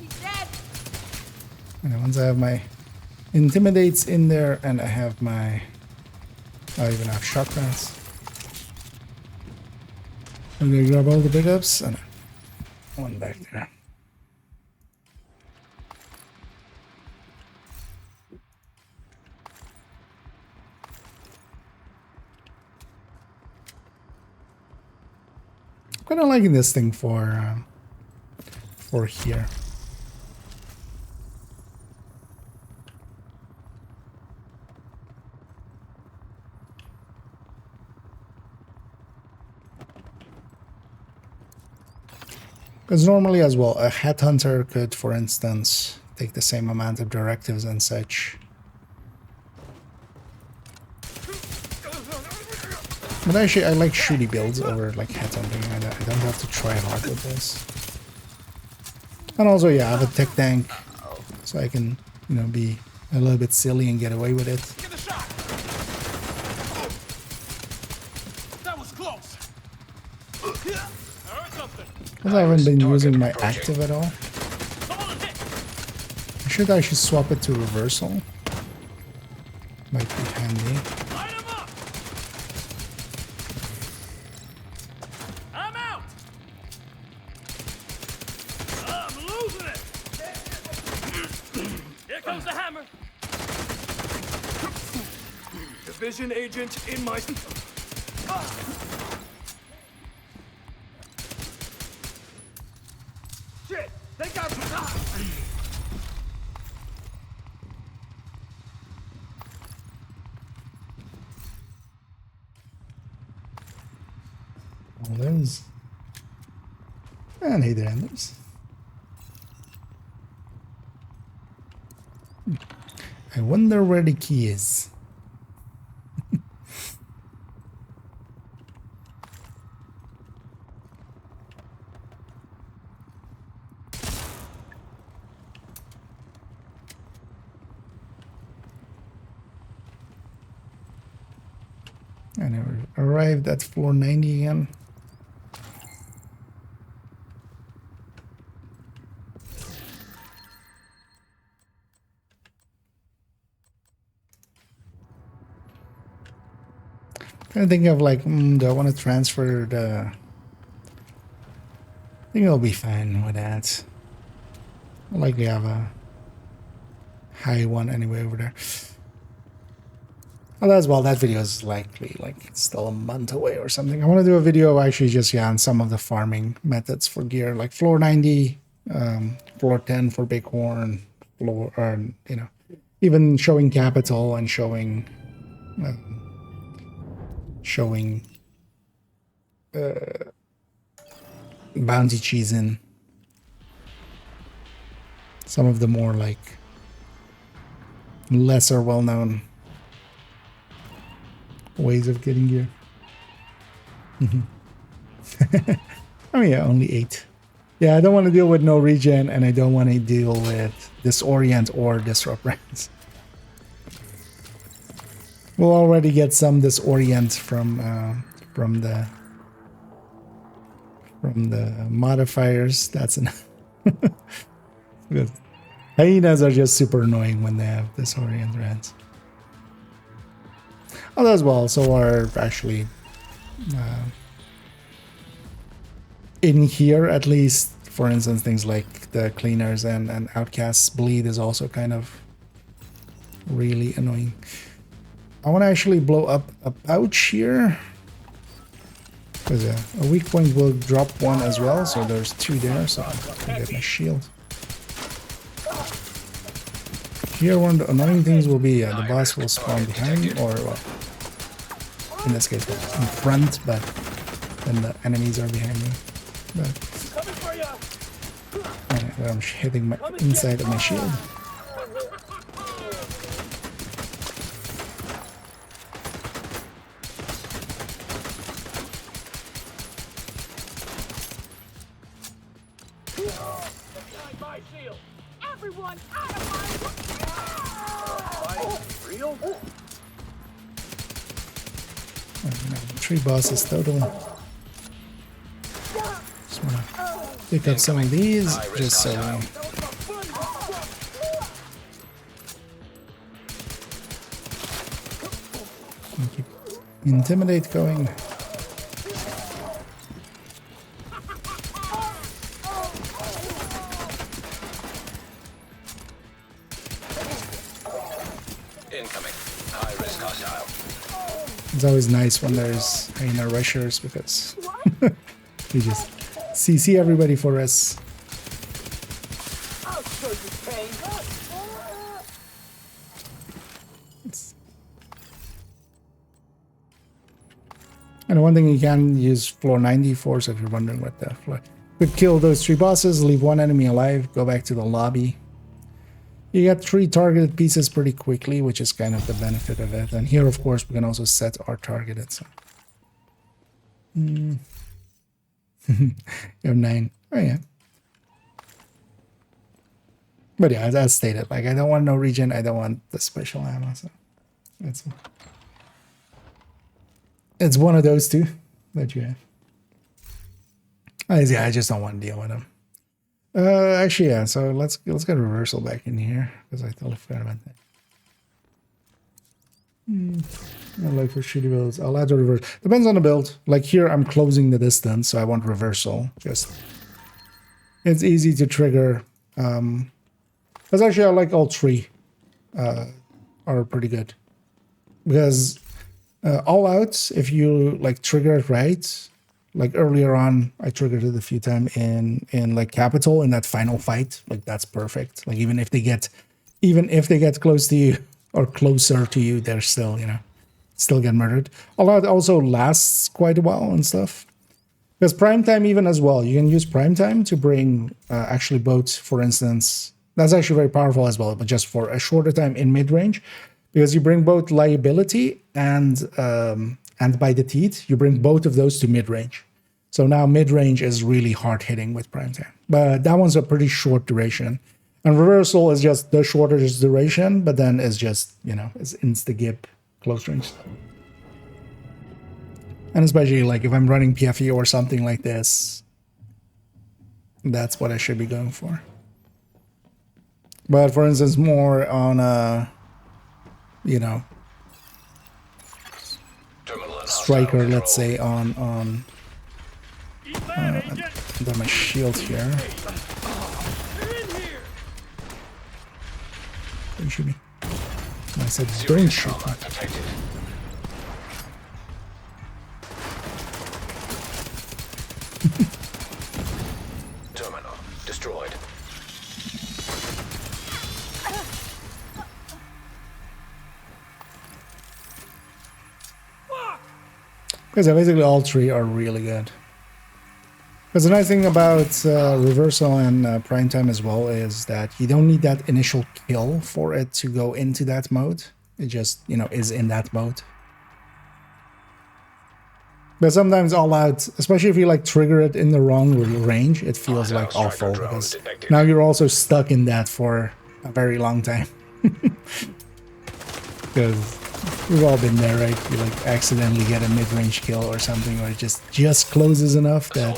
He's dead. And once I have my intimidates in there and I have my I even have shotguns. I'm gonna grab all the pickups and one back there. Kind of liking this thing for here. Because normally as well, a headhunter could, for instance, take the same amount of directives and such. But actually, I like shooty builds over like headhunting. I don't have to try hard with this. And also, yeah, I have a tech tank, so I can, you know, be a little bit silly and get away with it. Get the shot! That was close! I heard something! Because I haven't been using my active at all. Someone hit! I should actually swap it to reversal. Might be handy. Light him up! I'm out! I'm losing it! Here comes the hammer! Division agent in my... Shit! They got... All those. And hey there, Anders. I wonder where the key is. I never arrived at floor 90 again. I think of like, do I want to transfer the... I think I'll be fine with that. I'll likely have a high one anyway over there. Well, as well, that video is likely like still a month away or something. I want to do a video actually just, yeah, on some of the farming methods for gear, like floor 90, floor 10 for bighorn, floor, or, you know, even showing capital and showing... bounty cheese in some of the more like lesser well-known ways of getting gear. Oh yeah, only 8. Yeah, I don't want to deal with no regen, and I don't want to deal with disorient or disrupt ranks. We'll already get some disorient from the modifiers. That's enough. Hyenas are just super annoying when they have disoriented hands. Oh, as well. So are actually in here, at least. For instance, things like the cleaners and outcasts bleed is also kind of really annoying. I want to actually blow up a pouch here. Because a weak point will drop one as well, so there's two there, so I can get my shield. Here, one of the annoying things will be the boss will spawn behind, or well, in this case, in front, but then the enemies are behind me. But I'm hitting my inside of my shield. Everyone out of my... 3 bosses total. Just wanna pick up some of these, just so keep intimidate going. It's always nice when there's hyena rushers because we just CC everybody for us. I'll show you pain. And one thing you can use floor 94, so if you're wondering what the floor... Could kill those 3 bosses, leave 1 enemy alive, go back to the lobby. You get 3 targeted pieces pretty quickly, which is kind of the benefit of it. And here, of course, we can also set our targeted. So. You have 9. Oh, yeah. But yeah, as stated, like, I don't want no regen, I don't want the special ammo, so... It's one of those 2 that you have. Yeah, I just don't want to deal with them. Actually, yeah. So let's get reversal back in here because I totally forgot about that. I like for shitty builds. I'll add a reverse. Depends on the build. Like here, I'm closing the distance, so I want reversal. Just it's easy to trigger. Because actually, I like all 3. Are pretty good because all outs. If you like trigger it right. Like earlier on, I triggered it a few times in like Capital in that final fight. Like that's perfect. Like even if they get close to you or closer to you, they're still still get murdered. Although it also lasts quite a while and stuff. Because prime time even as well, you can use prime time to bring actually both. For instance, that's actually very powerful as well, but just for a shorter time in mid range, because you bring both liability and by the teeth, you bring both of those to mid range. So now mid-range is really hard-hitting with prime time. But that one's a pretty short duration. And reversal is just the shortest duration, but then it's just, it's insta-gip close range. And especially like if I'm running PFE or something like this, that's what I should be going for. But for instance, more on striker, let's say on my shield here. Don't shoot me. I said don't shoot me. Terminal destroyed. Because basically all 3 are really good. Because the nice thing about reversal and prime time as well is that you don't need that initial kill for it to go into that mode. It just, is in that mode. But sometimes all out, especially if you like trigger it in the wrong range, it feels like awful. Because now you're also stuck in that for a very long time. Because we've all been there, right? You like accidentally get a mid-range kill or something, or it just closes enough that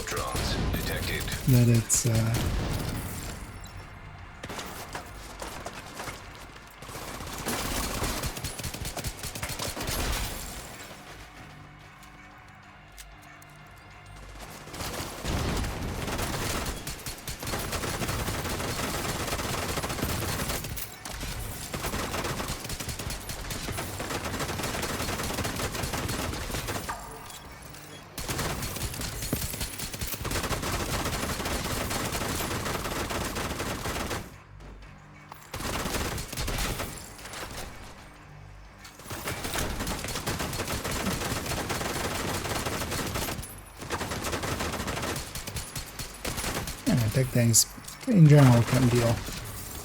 tech tanks in general can deal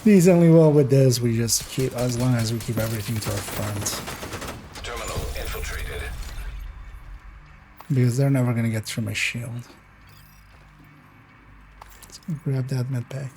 decently well with this. We just keep, as long as we keep everything to our front. Terminal infiltrated. Because they're never gonna get through my shield. Let's go grab that med pack.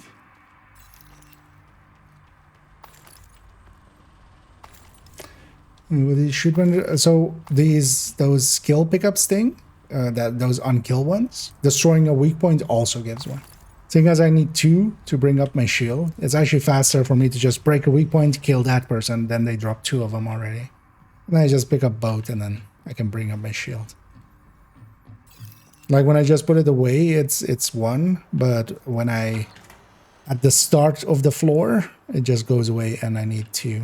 With these shoot one, so those skill pickups thing, those unkill ones, destroying a weak point also gives one. Seeing as I need 2 to bring up my shield, it's actually faster for me to just break a weak point, kill that person, then they drop 2 of them already. And I just pick up both and then I can bring up my shield. Like when I just put it away, it's 1, but when I at the start of the floor, it just goes away and I need 2.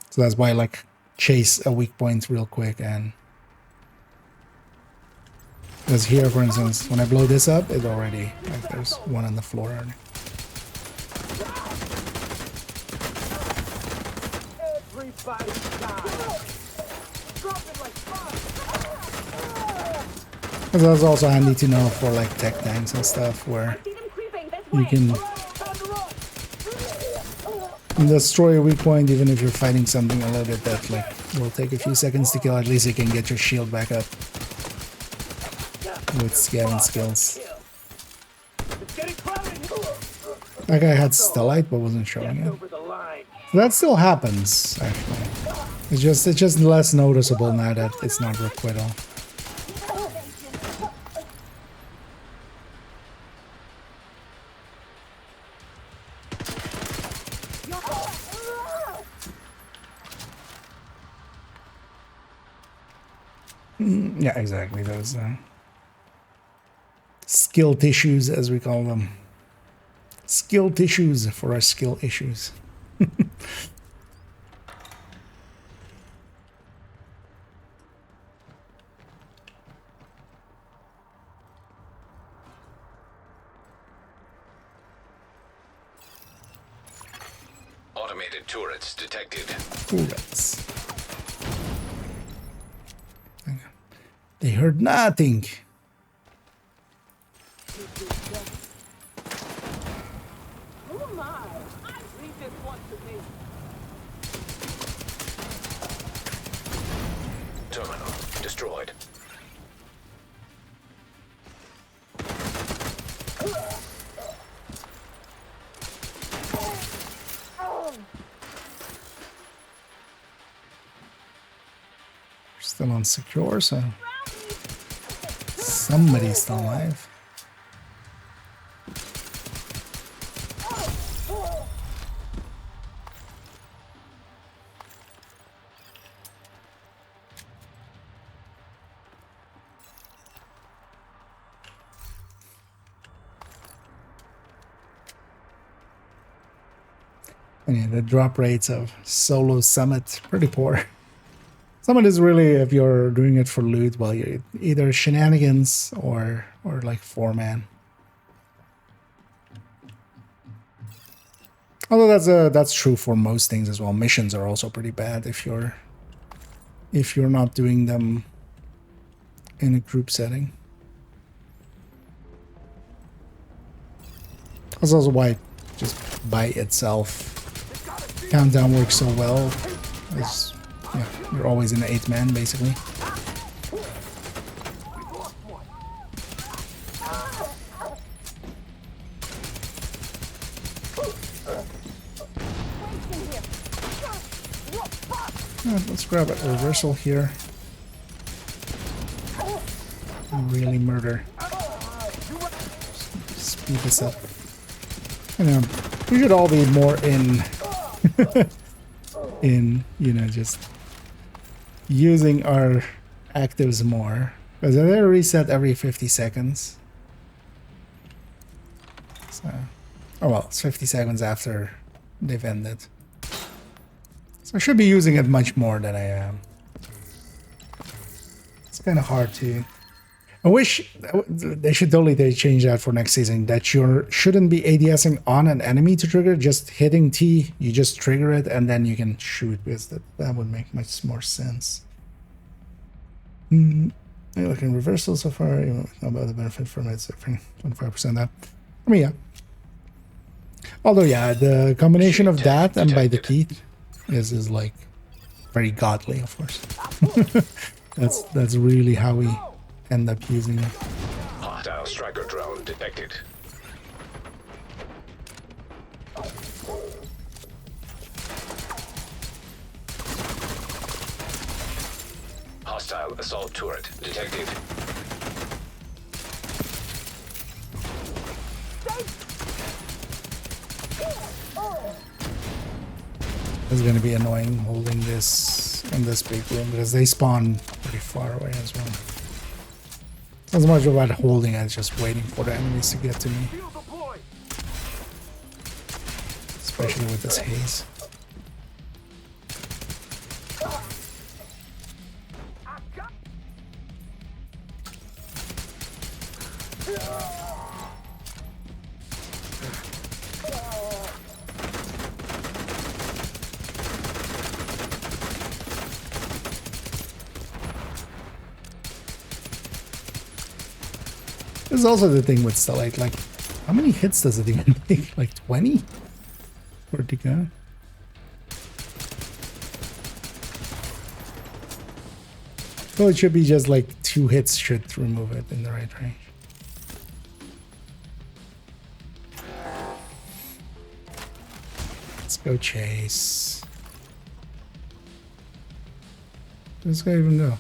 So that's why I like chase a weak point real quick. And because here, for instance, when I blow this up, it already, like, there's 1 on the floor already. That's also handy to know for like tech tanks and stuff, where you can destroy a weak point even if you're fighting something a little bit that like will take a few seconds to kill. At least you can get your shield back up with scaling skills. That guy had Stellite but wasn't showing it. That still happens, actually. It's just less noticeable now that it's not requital. Yeah, exactly. Those skill tissues, as we call them. Skill tissues for our skill issues. Automated turrets detected. Turrets. They heard nothing. Oh my! Leave this one to me. Terminal destroyed. Still unsecure, so somebody's still alive. And yeah, the drop rates of solo summit pretty poor. Summit is really, if you're doing it for loot, well, you're either shenanigans or like 4-man. Although that's true for most things as well. Missions are also pretty bad if you're not doing them in a group setting. That's also why just by itself Countdown works so well. It's, yeah, you're always in an 8-man basically. Let's grab a reversal here. Really murder. Speed this up. And we should all be more in in, you know, just using our actives more, because they reset every 50 seconds. So, oh well, it's 50 seconds after they've ended. So I should be using it much more than I am. It's kind of hard to... I wish they should totally change that for next season, that you shouldn't be ADSing on an enemy to trigger, just hitting T, you just trigger it and then you can shoot, because that would make much more sense. You're looking reversal so far. You don't know about the benefit from it. So 25% that. I mean, yeah. Although, yeah, the combination of that and by the teeth is like very godly, of course. that's really how we end up using it. Hostile striker drone detected. Hostile assault turret detected. It's going to be annoying holding this in this big room because they spawn pretty far away as well. It's not as much about holding as just waiting for the enemies to get to me. Especially with this haze. This is also the thing with Stellite, like, how many hits does it even take? Like 20? For it to go? Well, it should be just like 2 hits should remove it in the right range. Let's go chase. Where's this guy even go?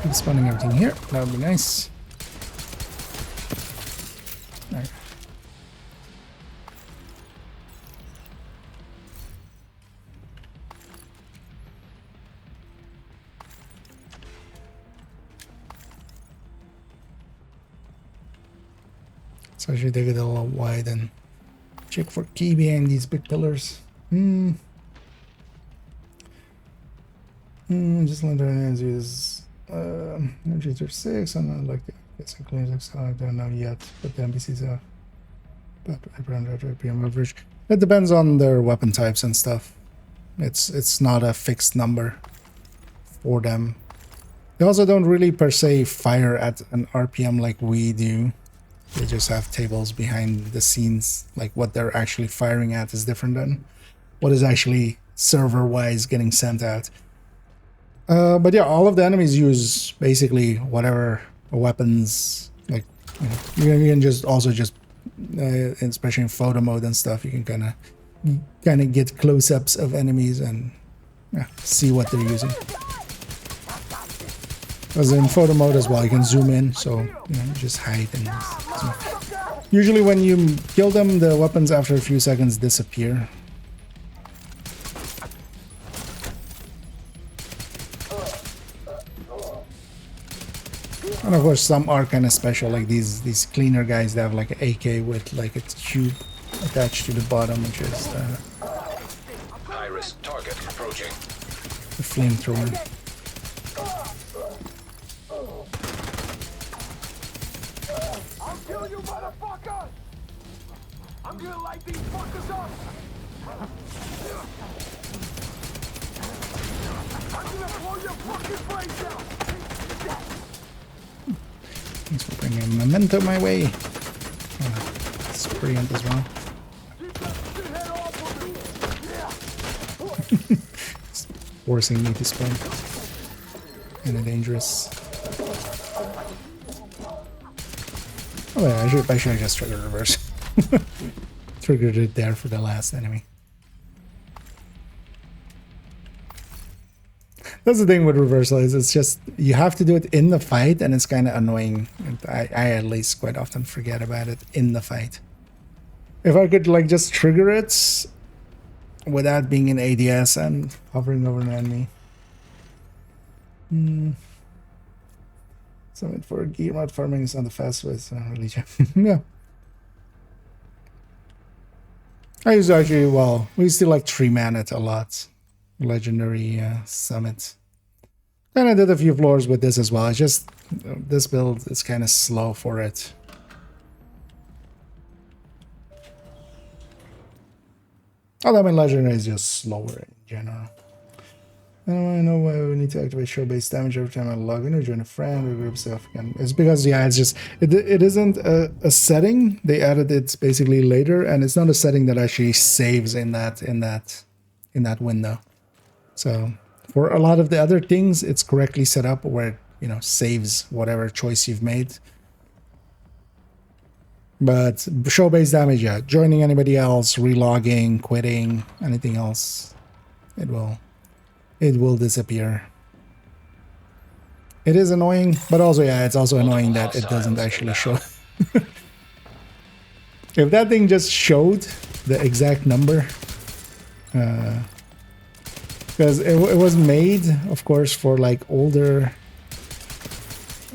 I'm spawning everything here. That would be nice. There. So I should dig it a little wide and check for key behind these big pillars. Just let our use G36. I'm not like it's a clean I don't know yet, but the NPCs have. But RPM average. It depends on their weapon types and stuff. It's not a fixed number for them. They also don't really per se fire at an RPM like we do. They just have tables behind the scenes. Like what they're actually firing at is different than what is actually server-wise getting sent out. But yeah, all of the enemies use basically whatever weapons. Like you can just also just, especially in photo mode and stuff, you can kind of get close-ups of enemies and see what they're using. Because in photo mode as well, you can zoom in, so just hide and zoom. Usually when you kill them, the weapons after a few seconds disappear. And of course some are kind of special, like these cleaner guys. They have like an AK with like a tube attached to the bottom, which is high-risk target approaching. The flamethrower. I'll kill you, motherfucker! I'm gonna light these fuckers up! I'm gonna blow your fucking brains out! Thanks for bringing Memento my way. It's brilliant as well. It's forcing me to spin. Kind of dangerous. Oh yeah, I should have just triggered reverse. Triggered it there for the last enemy. That's the thing with reversal, is it's just you have to do it in the fight, and it's kind of annoying. I at least quite often forget about it in the fight. If I could like just trigger it without being in ADS and hovering over an enemy. Something for gear mod farming is not the fastest way. It's not really yeah. I used to actually, well, we used to like 3-man it a lot. Legendary summit. And I did a few floors with this as well. It's just, this build is kind of slow for it. Although my legendary is just slower in general. I don't want to know why we need to activate show base damage every time I log in or join a friend or group stuff again. It's because, yeah, it's just, it isn't a setting. They added it basically later, and it's not a setting that actually saves in that window. So for a lot of the other things, it's correctly set up where, you know, saves whatever choice you've made. But show base damage, yeah, joining anybody else, relogging, quitting, anything else, it will disappear. It is annoying, but also, yeah, it's also annoying that it doesn't actually show. If that thing just showed the exact number, because it was made, of course, for like older,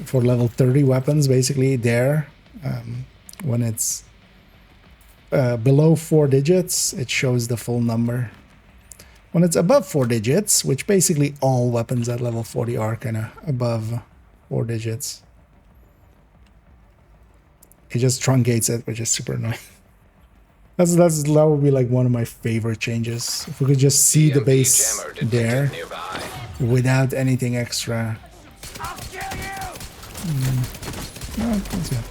for level 30 weapons, basically there. When it's below 4 digits, it shows the full number. When it's above 4 digits, which basically all weapons at level 40 are kind of above 4 digits, it just truncates it, which is super annoying. That would be like one of my favorite changes. If we could just see the base there without anything extra. Oh,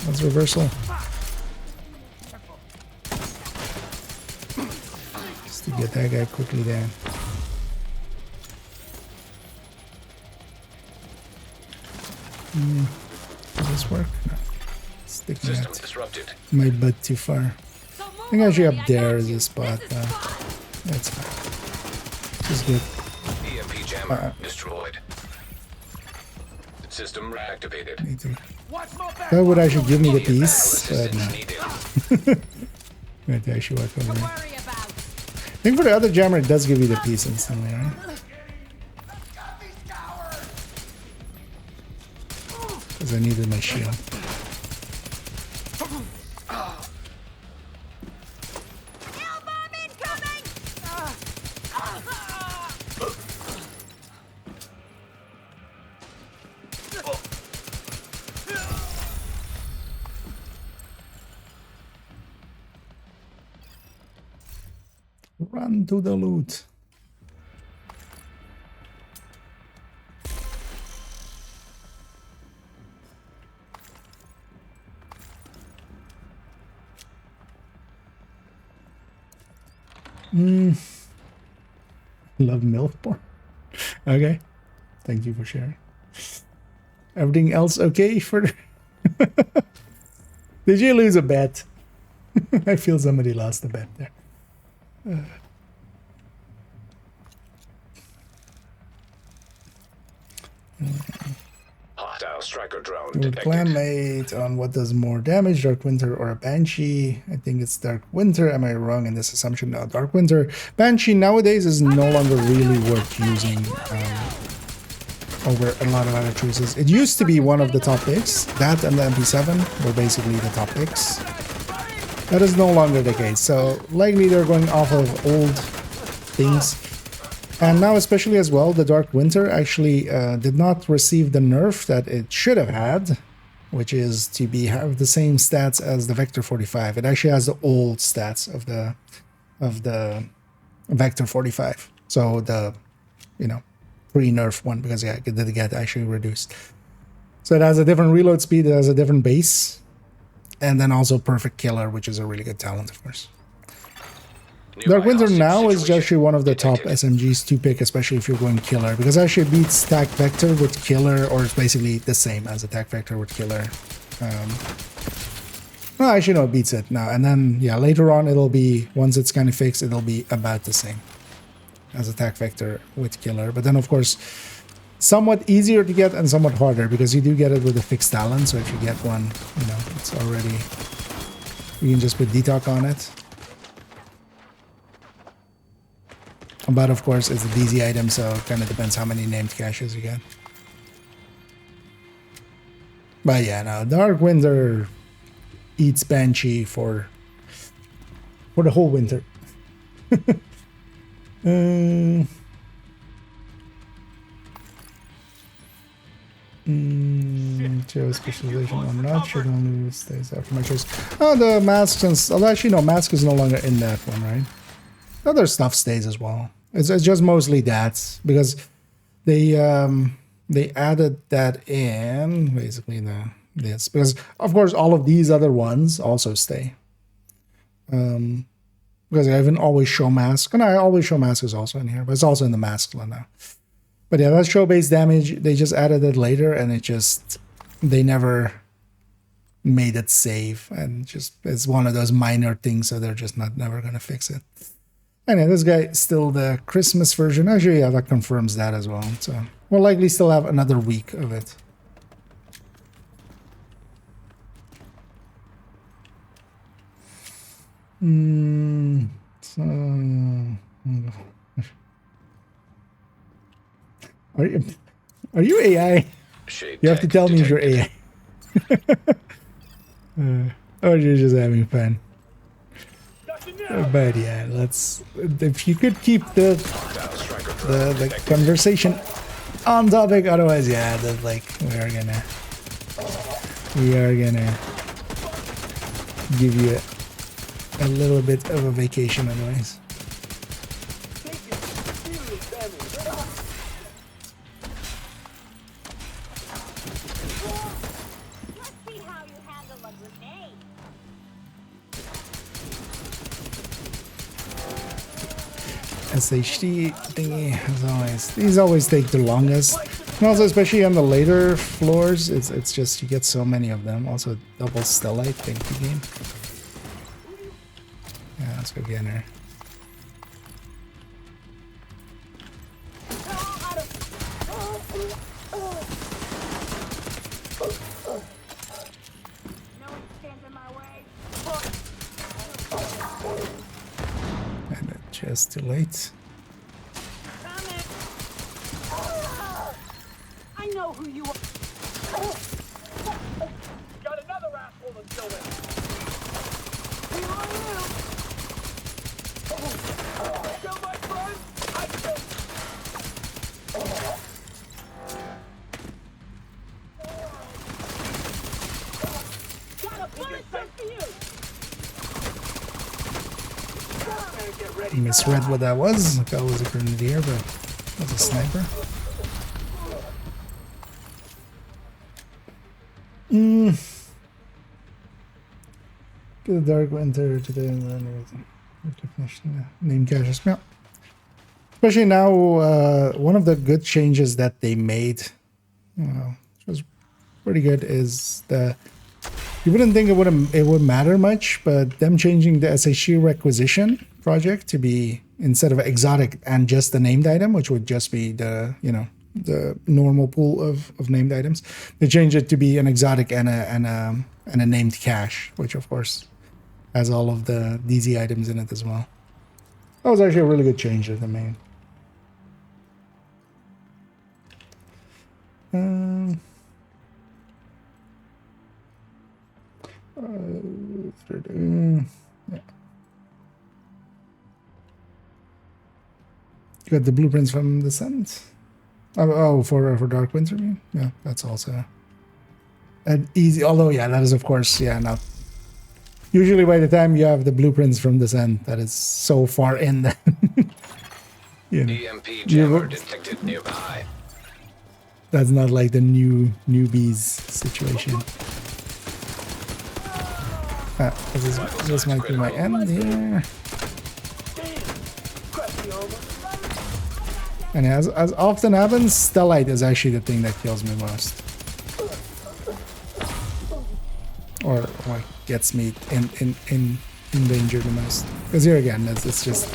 that's reversal. Just to get that guy quickly down. Does this work? No. Sticking out my butt too far. I think actually up there is a spot. That's fine. This is good. EMP jammer destroyed. System reactivated. That would actually give me the piece, but no. Might actually work over there. I think for the other jammer it does give you the piece instantly, right? Because I needed my shield. Run to the loot. Love milk porn. Okay. Thank you for sharing. Everything else okay for... Did you lose a bet? I feel somebody lost a bet there. Hostile striker drone With detected. Clanmate on what does more damage, Dark Winter or a Banshee? I think it's Dark Winter. Am I wrong in this assumption? No, Dark Winter. Banshee nowadays is no longer really worth using over a lot of other choices. It used to be one of the top picks. That and the MP7 were basically the top picks. That is no longer the case. So likely they're going off of old things. And now especially as well, the Dark Winter actually did not receive the nerf that it should have had, which is to have the same stats as the Vector 45. It actually has the old stats of the Vector 45. So the, you know, pre-nerf one, because yeah, it did get actually reduced. So it has a different reload speed, it has a different base, and then also Perfect Killer, which is a really good talent, of course. Dark Winter now is actually one of the top SMGs to pick, especially if you're going Killer, because it actually beats Attack Vector with Killer, or it's basically the same as Attack Vector with Killer. Well, actually, no, it beats it now. And then, yeah, later on, it'll be, once it's kind of fixed, it'll be about the same as Attack Vector with Killer. But then, of course, somewhat easier to get and somewhat harder, because you do get it with a fixed talent. So if you get one, you know, it's already, you can just put Detox on it. But of course, it's a DZ item, so it kind of depends how many named caches you get. But yeah, no, Dark Winter eats Banshee for the whole winter. Geo specialization or not should only stays after my choice. Oh, the masks and oh, actually no, mask is no longer in that one, right? Other stuff stays as well. It's just mostly that because they added that in basically this because of course all of these other ones also stay. Because I even always show mask, and I always show mask is also in here, but it's also in the mask now. But yeah, that show base damage, they just added it later, and they never made it safe, and just it's one of those minor things, so they're just never gonna fix it. Anyway, this guy is still the Christmas version. Actually, yeah, that confirms that as well. So we'll likely still have another week of it. Are you AI? You have to tell me if you're AI. Or you're just having fun. But yeah, if you could keep the conversation on topic, otherwise, yeah, we are gonna give you a little bit of a vacation otherwise. SHD thingy as always. These always take the longest. And also especially on the later floors, it's just you get so many of them. Also double stellite, thank you game. Yeah, let's go get her. Just too late. I know who you are. Got another asshole to deal with. Kill my friend. I kill. Got a bullet for you. Misread what that was. I thought it was a grenadier, but it was a sniper. Get the Dark Winter today and then name caches. Yeah. Especially now, one of the good changes that they made, which was pretty good, is you wouldn't think it would matter much, but them changing the SHG requisition project to be instead of exotic and just the named item, which would just be the normal pool of named items, they changed it to be an exotic and a named cache, which of course has all of the DZ items in it as well. That was actually a really good change that they made. Yeah. You got the blueprints from the Descent. For Dark Winter, yeah, that's also an easy. Although, yeah, that is of course, yeah, not usually by the time you have the blueprints from Descent, that is so far in that EMP jammer detected nearby. That's not like the newbies situation. This might be my end here. And as often happens, Stellite is actually the thing that kills me most. Or what gets me in danger the most. Because here again, it's just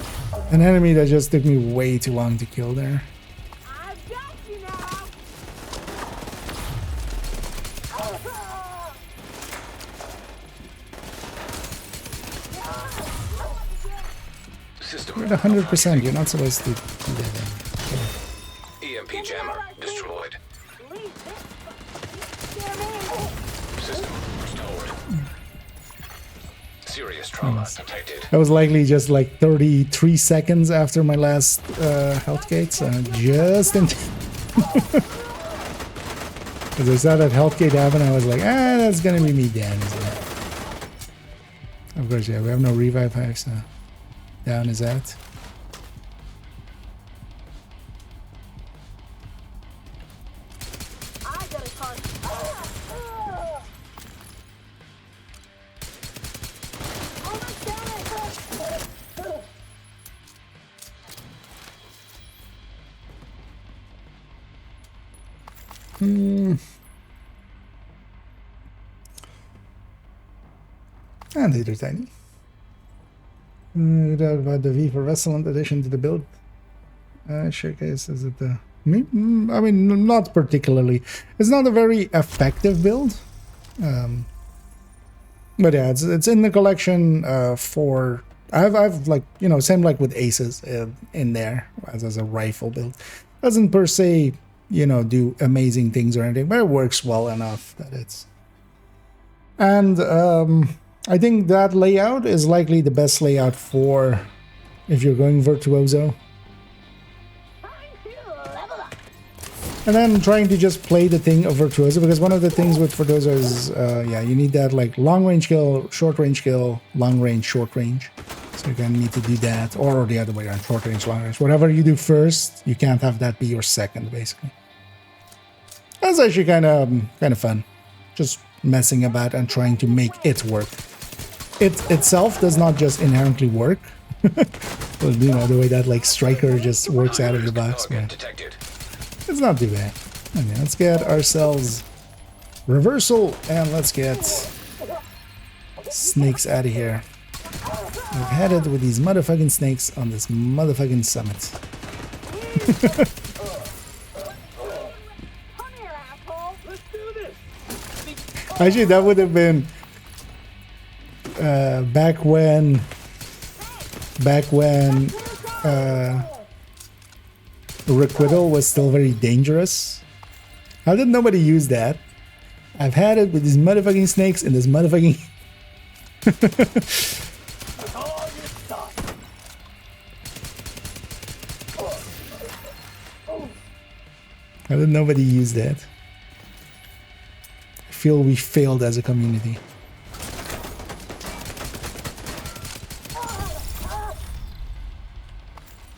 an enemy that just took me way too long to kill there. system. You're at 100%. You're not supposed to do that. EMP jammer destroyed. System restored. Serious trauma detected. That was likely just like 33 seconds after my last health gate, so just in as I saw that health gate happen, I was like, that's gonna be me down. Of course, yeah, we have no revive packs, so down is that. And they're tiny. About the V for Vesselant addition to the build. Showcase, is it the... I mean, not particularly. It's not a very effective build. But yeah, it's in the collection for... I've like, you know, same like with Aces in there as a rifle build. Doesn't per se, you know, do amazing things or anything, but it works well enough that it's... And I think that layout is likely the best layout for if you're going Virtuoso. And then trying to just play the thing of Virtuoso, because one of the things with Virtuoso is, yeah, you need that like long range kill, short range kill, long range, short range. So you're gonna need to do that, or the other way around, short range, long range. Whatever you do first, you can't have that be your second, basically. That's actually kind of fun, just messing about and trying to make it work. It itself does not just inherently work. Well, you know, the way that like Striker just works out of the box, but it's not too bad. Okay, let's get ourselves reversal and let's get snakes out of here. We've had it with these motherfucking snakes on this motherfucking summit. Actually, that would have been back when Requital was still very dangerous. How did nobody use that? I've had it with these motherfucking snakes in this motherfucking... How did nobody use that? I feel we failed as a community.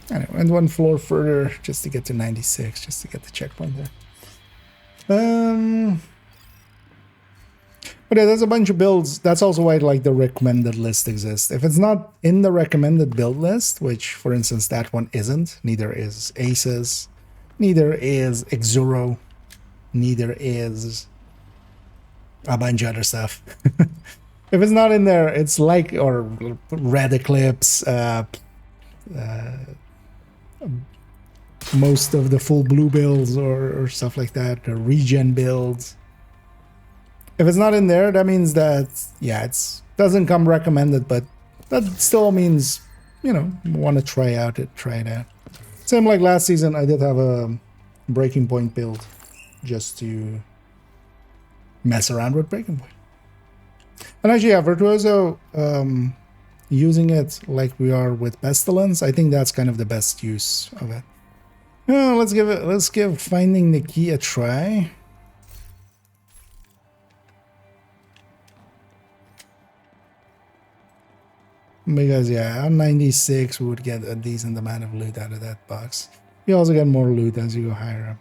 Anyway, went one floor further just to get to 96, just to get the checkpoint there. But yeah, there's a bunch of builds. That's also why like the recommended list exists. If it's not in the recommended build list, which for instance that one isn't, neither is Aces, neither is Exuro, neither is a bunch of other stuff. If it's not in there, it's like, or Red Eclipse, most of the full blue builds or stuff like that, or regen builds. If it's not in there, that means that, yeah, it's doesn't come recommended, but that still means, you know, want to try it out. Same like last season, I did have a Breaking Point build just to mess around with Breaking Point. And actually, yeah, Virtuoso, using it like we are with Pestilence, I think that's kind of the best use of it. Let's give finding the key a try. Because yeah, on 96 we would get a decent amount of loot out of that box. You also get more loot as you go higher up.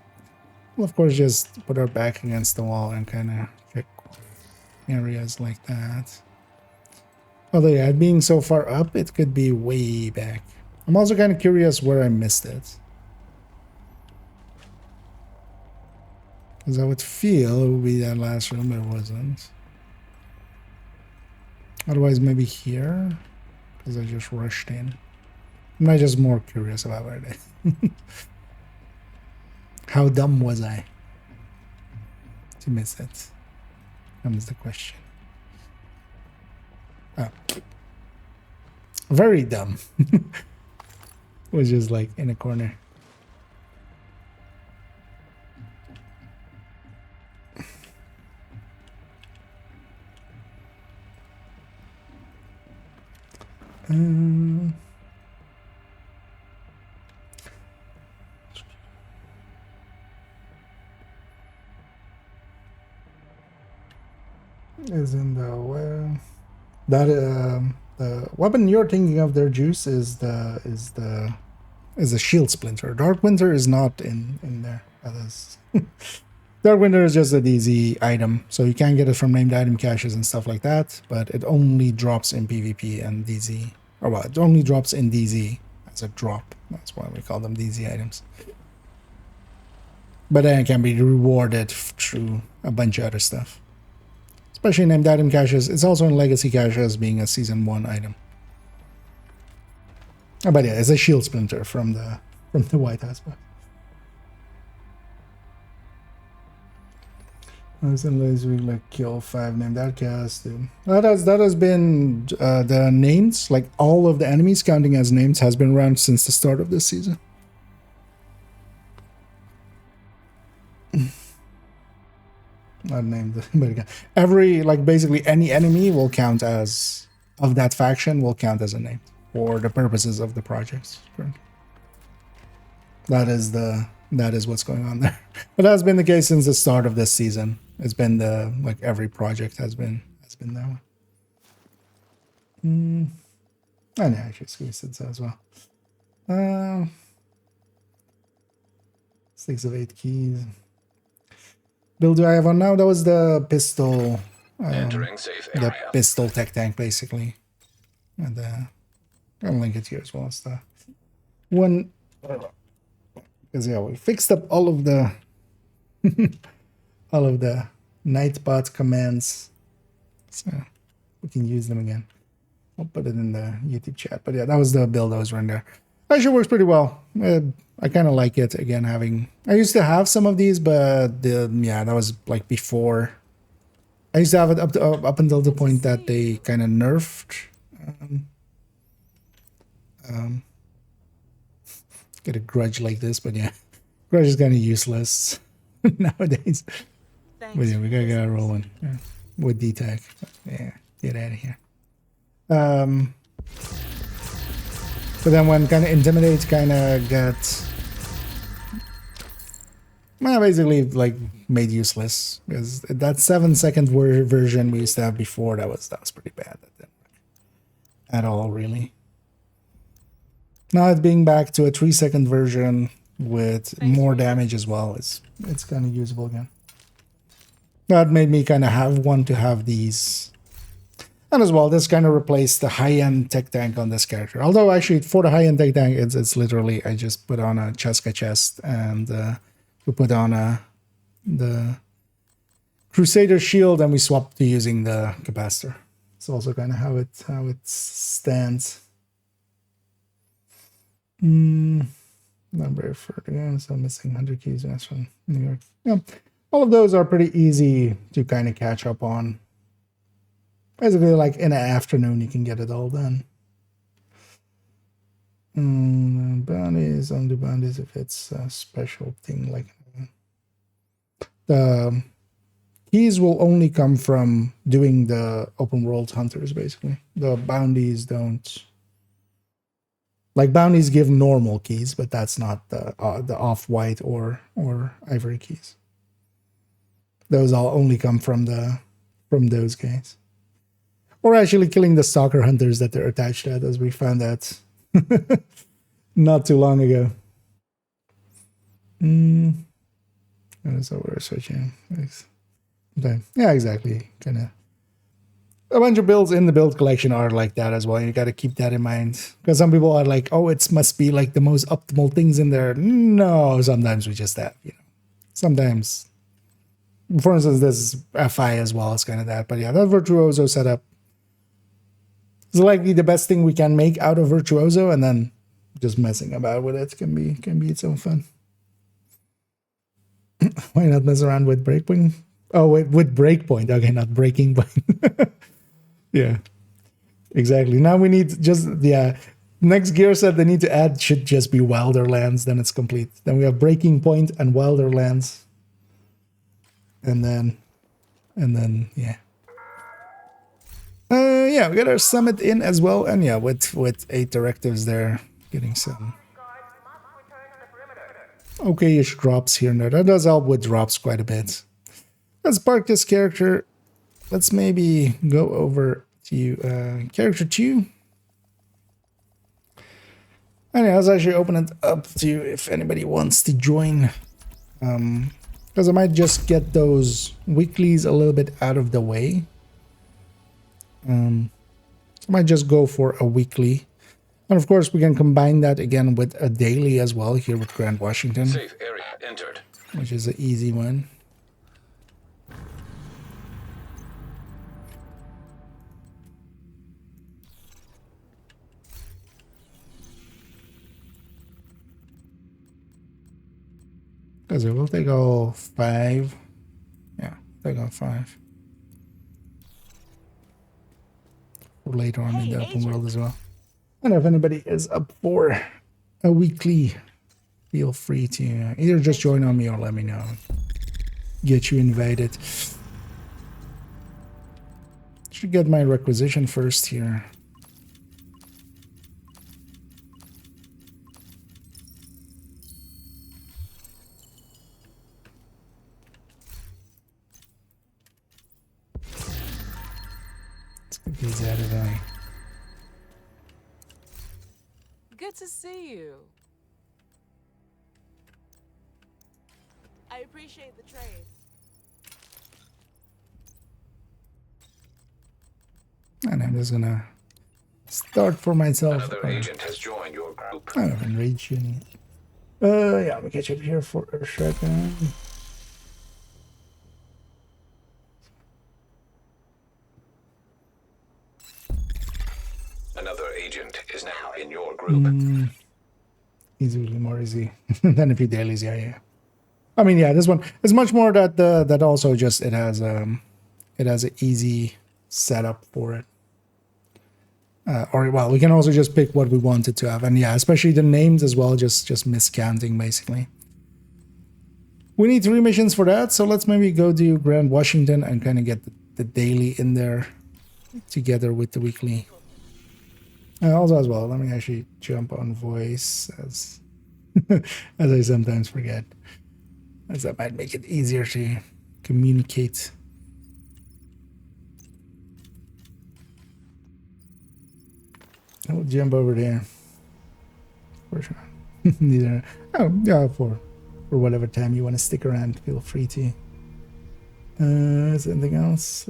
We'll of course just put our back against the wall and kind of check areas like that. Although yeah, being so far up, it could be way back. I'm also kind of curious where I missed it. Because I would feel it would be that last room, but it wasn't. Otherwise maybe here, because I just rushed in. I'm just more curious about where it is. How dumb was I to miss it? Comes the question. Oh. Very dumb. was just like in a corner. Is in the the weapon you're thinking of there, Juice, is a shield splinter. Dark Winter is not in there. That is Dark Winter is just a DZ item, so you can get it from named item caches and stuff like that, but it only drops in PvP and DZ. Or well, it only drops in DZ as a drop. That's why we call them DZ items. But then it can be rewarded through a bunch of other stuff. Especially named item caches. It's also in legacy caches being a season 1 item. Oh, but yeah, it's a shield splinter from the White House box. I was in last week like kill 5 named outcasts. That has been the names, like all of the enemies counting as names, has been around since the start of this season. Not named, but again, every, like, basically any enemy will count as, of that faction will count as a name for the purposes of the projects. That is what's going on there. But that's been the case since the start of this season. It's been like every project has been that way. And yeah, actually squeezed it as well. 6 of 8 keys. Build do I have on now? That was the pistol. Entering safe area. The pistol tech tank, basically. And I'll link it here as well as the one. Because yeah, we fixed up all of the Nightbot commands, so we can use them again. I'll put it in the YouTube chat. But yeah, that was the build I was running there. Actually works pretty well. I kind of like it. Again, I used to have some of these, but yeah, that was like before. I used to have it up until the point that they kind of nerfed. Get a grudge like this, but yeah, grudge is kind of useless nowadays. Thanks. But yeah, we gotta get rolling with D-Tech. Yeah, get out of here. But then when kind of Intimidate kind of got basically like made useless, because that 7-second version we used to have before, that was pretty bad. That didn't work at all, really. Now it being back to a 3-second version with more damage as well, it's kind of usable again. That made me kind of want to have these. And as well, this kind of replaced the high-end tech tank on this character. Although actually for the high-end tech tank, it's literally, I just put on a Cheska chest and we put on the Crusader shield, and we swapped to using the capacitor. It's also kind of how it stands. Number for the game, so missing 100 keys. That's from New York. Yeah, all of those are pretty easy to kind of catch up on. Basically, like in an afternoon, you can get it all done. Bounties, undo bounties if it's a special thing. Like the keys will only come from doing the open world hunters. Basically, the bounties don't. Like bounties give normal keys, but that's not the off-white or ivory keys. Those all only come from those guys. Or actually killing the stalker hunters that they're attached to, as we found out not too long ago. So we're switching. Okay. Yeah, exactly. Kind of. A bunch of builds in the build collection are like that as well. You got to keep that in mind. Because some people are like, oh, it must be like the most optimal things in there. No, sometimes we just have, Sometimes. For instance, this FI as well is kind of that. But yeah, that Virtuoso setup is likely the best thing we can make out of Virtuoso, and then just messing about with it can be its own fun. Why not mess around with Breakpoint? Oh, wait, with Breakpoint. Okay, not Breaking Point. Yeah, exactly. Now we need Next gear set they need to add should just be Wilderlands, then it's complete. Then we have Breaking Point and Wilderlands. And then, yeah. Yeah, we got our summit in as well. And yeah, with 8 directives there, getting some okay-ish drops here and there. That does help with drops quite a bit. Let's park this character. Let's maybe go over to character 2. And yeah, let's actually open it up to if anybody wants to join. Because I might just get those weeklies a little bit out of the way. I might just go for a weekly. And of course, we can combine that again with a daily as well here with Grand Washington. Safe area entered. Which is an easy one. Because it will take all 5. Yeah, take all 5. For later on in the open world as well. And if anybody is up for a weekly, feel free to either just join on me or let me know. Get you invited. Should get my requisition first here. These out of there. Good to see you. I appreciate the trade. And I'm just gonna start for myself. Another agent has joined your group. I haven't rage any. Yeah, we'll catch up here for a second. Another agent is now in your group. Easily more easy than a few dailies. Yeah. I mean, yeah, this one is much more that that also just it has an easy setup for it. Or well, we can also just pick what we wanted to have, and yeah, especially the names as well. Just miscounting basically. We need 3 missions for that, so let's maybe go to Grand Washington and kind of get the daily in there together with the weekly. Also as well, let me actually jump on voice as as I sometimes forget, as that might make it easier to communicate. I'll jump over there for sure. These are, oh yeah, for whatever time you want to stick around, feel free to. Is there anything else?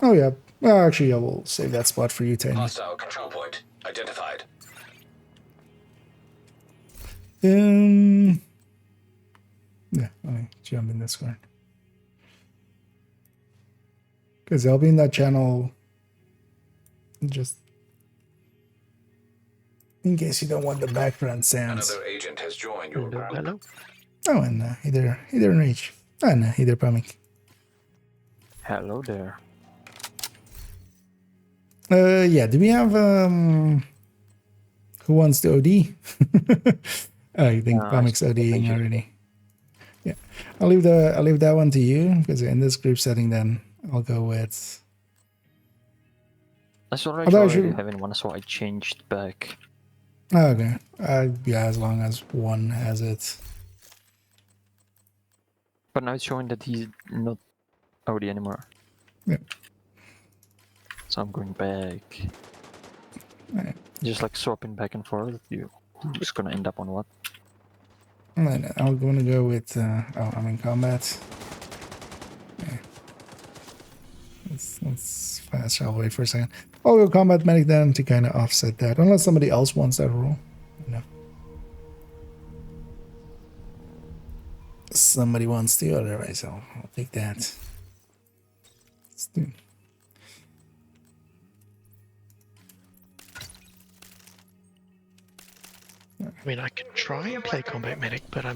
Oh yeah, well, actually I will save that spot for you, Tiny. Hostile control point identified. Yeah, let me jump in this one. Because I'll be in that channel just in case you don't want the background sounds. Another agent has joined your group. Hello. Oh, and either Rage. And either Pamik. Hello there. Yeah, do we have who wants to OD? I think Pamik's ODing already. Yeah, I'll leave that one to you because in this group setting, then I'll go with. I saw already having one, so I changed back. Oh, okay. Yeah, as long as one has it. But now it's showing that he's not OD anymore. Yeah. So I'm going back. Right. Just like swapping back and forth. You're just gonna end up on what? And I'm gonna go with. I'm in combat. Okay. Let's fast. I'll wait for a second. I'll go combat medic then to kind of offset that, unless somebody else wants that role. No. Somebody wants to, otherwise I'll take that. Let's do. I mean, I could try and play combat medic, but I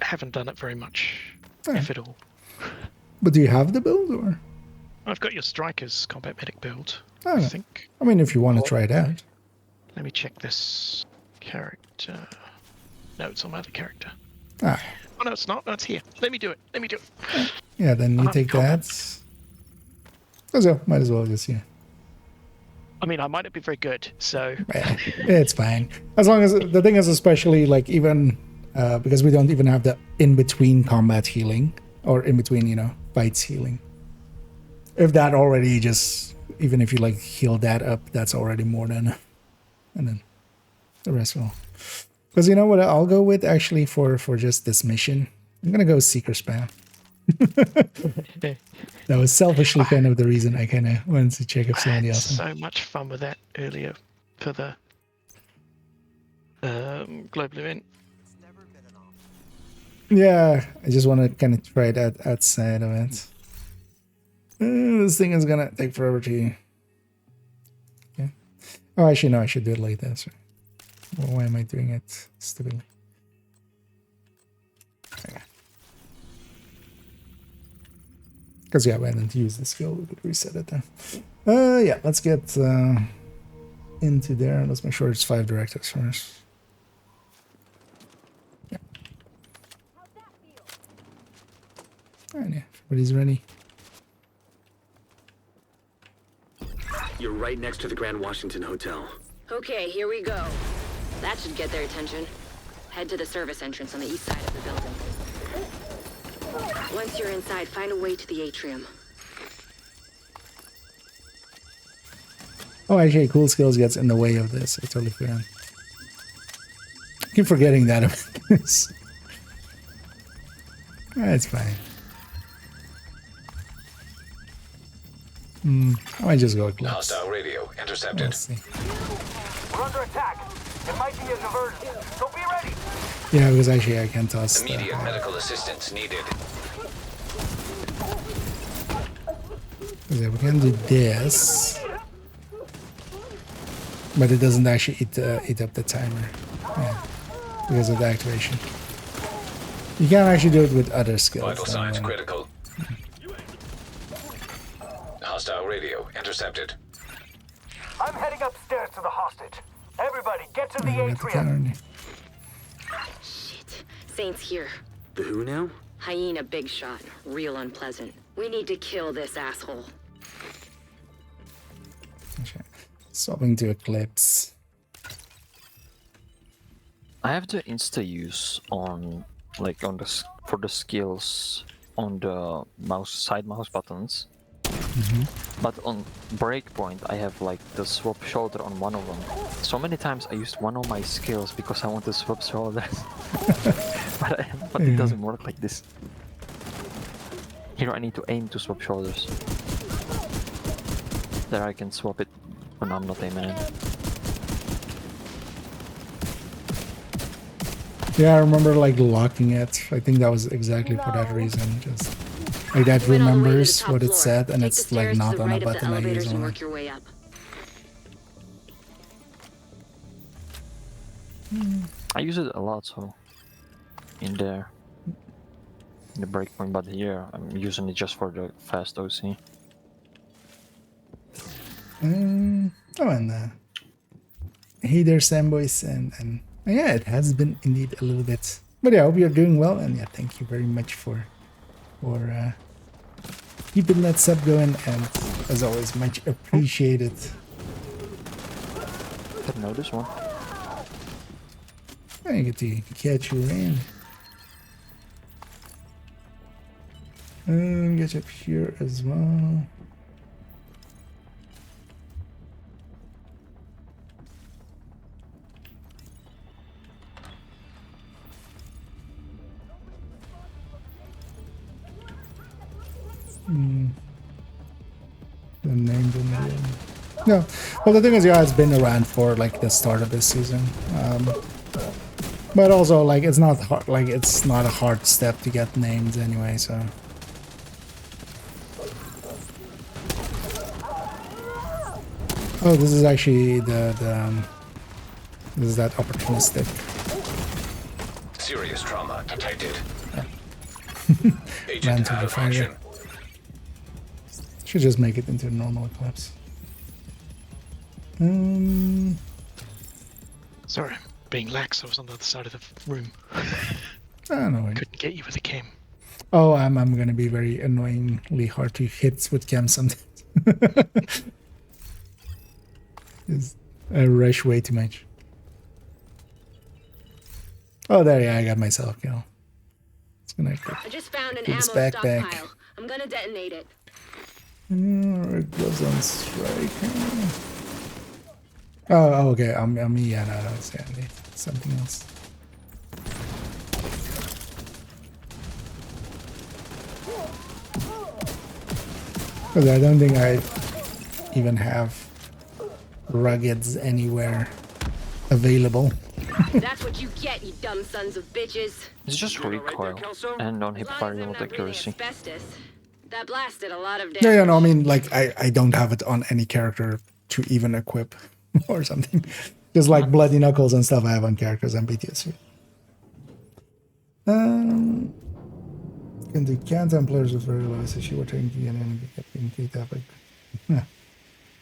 haven't done it very much, if at all. But do you have the build, or? I've got your Strikers combat medic build, Oh, I think. I mean, if you want to try it out. Let me check this character. No, it's on my other character. Ah. Oh no, it's not. No, it's here. Let me do it. Let me do it. Yeah, then you take that. So might as well just I mean, I might not be very good, so it's fine. As long as the thing is, especially like even because we don't even have the in-between combat healing or in-between, you know, fights healing. If that already just, even if you like heal that up, that's already more than, and then the rest will. Because you know what I'll go with actually for just this mission? I'm gonna go Seeker Spam. That was selfishly kind of the reason I kind of wanted to check if somebody else. So much fun with that earlier for the global event. Yeah, I just want to kind of try that outside of it. This thing is gonna take forever to. Okay. Oh, actually, no, I should do it like this. Well, why am I doing it stupidly? Okay. Because yeah, we hadn't used the skill, we could reset it then. Yeah, let's get into there. Let's make sure it's 5 directives first. Yeah. And yeah, everybody's ready. You're right next to the Grand Washington Hotel. Okay, here we go. That should get their attention. Head to the service entrance on the east side of the building. Once you're inside, find a way to the atrium. Oh, actually, cool skills gets in the way of this. I totally forgot. I keep forgetting that about this. It's fine. I might just go with Eclipse. Hostile radio intercepted. Let's see. We're under attack. It might be a diversion, so be ready. Yeah, because actually I can toss. Immediate medical assistance needed. Yeah, we can do this, but it doesn't actually eat up the timer. Yeah, because of the activation. You can actually do it with other skills. Vital signs critical. Hostile radio intercepted. I'm heading upstairs to the hostage. Everybody, get to the atrium. Shit. Saint's here. The who now? Hyena big shot. Real unpleasant. We need to kill this asshole. Okay. Swapping to Eclipse. I have the insta use on, like on the for the skills on the side mouse buttons. But on breakpoint, I have like the swap shoulder on one of them. So many times I used one of my skills because I want to swap shoulders, but it doesn't work like this. Here I need to aim to swap shoulders. There I can swap it when I'm not aiming. Yeah, I remember like locking it. I think that was exactly for that reason. Just like that remembers what it said, and it's like not on a button I use on it. I use it a lot, so in there, in the breakpoint, but here I'm using it just for the fast OC. Oh, and hey there, Samboys, and yeah, it has been indeed a little bit. But yeah, I hope you're doing well, and yeah, thank you very much for keeping that sub going, and as always, much appreciated. Didn't know this one. I get to catch you in. Get up here as well. The name didn't really... No. Well, the thing is, yeah, it's been around for like the start of this season. But also, like, it's not hard. Like, it's not a hard step to get names anyway. So. Oh, this is actually this is that opportunistic. Serious trauma detected. Ran to the fire. Should just make it into a normal Eclipse. Sorry, being lax, I was on the other side of the room. Oh, no way. Couldn't get you with a cam. Oh, I'm gonna be very annoyingly hard to hit with cam sometimes. I rush way too much. Oh, there, yeah, I got myself, you know. It's gonna I just found an get ammo this backpack. stockpile. I'm gonna detonate it. Gloves on strike. Oh, okay. Yeah, no, that's something else. Because I don't think I even have ruggeds anywhere available. That's what you get, you dumb sons of bitches. It's just recoil and on hip fire remote accuracy. That blasted a lot of damage. Yeah, no, I mean, like, I don't have it on any character to even equip or something. Just like Bloody Knuckles and stuff I have on characters and PTSD. Can the Templars with very low SHD or taking and keep that like, yeah.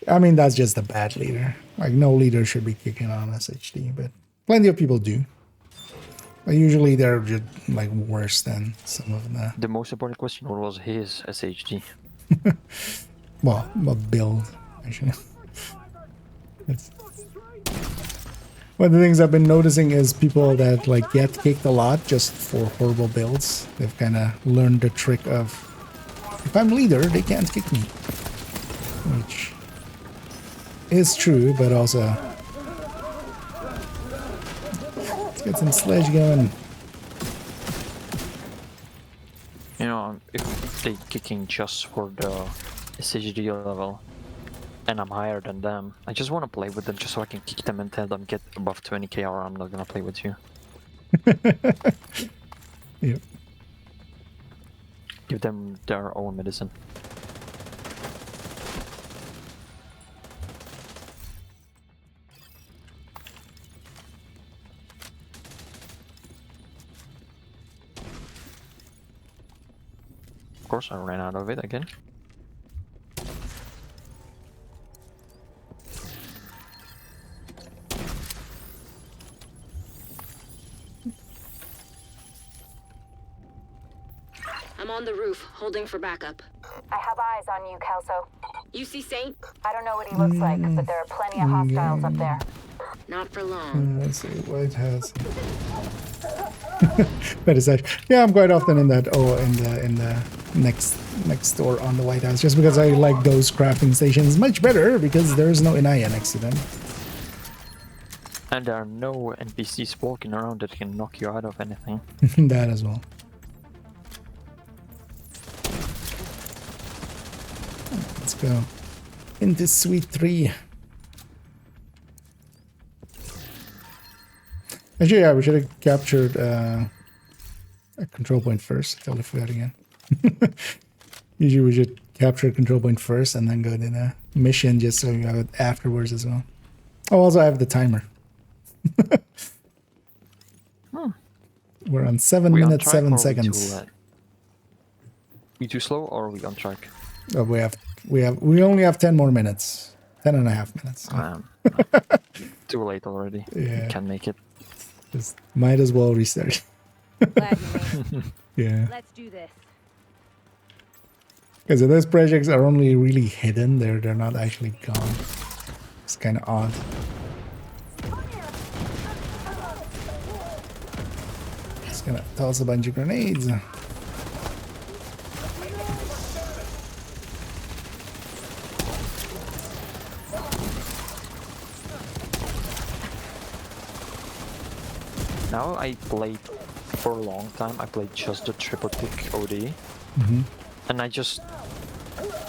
I mean, that's just a bad leader. Like, no leader should be kicking on SHD, but plenty of people do. But usually they're just like worse than some of them. The most important question was his SHD. Well, build, actually. One of the things I've been noticing is people that like get kicked a lot just for horrible builds. They've kind of learned the trick of, if I'm leader, they can't kick me. Which is true, but also... Let's get some sledge going. You know, if they kicking just for the SHD level, and I'm higher than them, I just want to play with them just so I can kick them and tell them get above 20k or I'm not gonna play with you. Yep. Give them their own medicine. Of course, I ran out of it again. I'm on the roof, holding for backup. I have eyes on you, Kelso. You see Saint? I don't know what he looks like, but there are plenty of hostiles up there. Not for long. Let's see, White House. But it's that. Yeah, I'm quite often in that. Oh, in the next door on the White House, just because I like those crafting stations much better because there is no Inaya next to them. And there are no NPCs walking around that can knock you out of anything. That as well. Let's go into Suite 3. Actually, yeah, we should have captured a control point first. I totally forgot again. Usually we should capture a control point first and then go to the mission just so you have it afterwards as well. Oh, also I have the timer. We're on 7 minutes, 7 seconds. We too slow or are we on track? Oh, we only have 10 more minutes. 10 and a half minutes. Too late already. Yeah. Can't make it. Just might as well restart. Yeah. Let's do this. Because those projects are only really hidden. They're not actually gone. It's kind of odd. Just gonna toss a bunch of grenades. Now I played for a long time. I played just the triple tick OD, and I just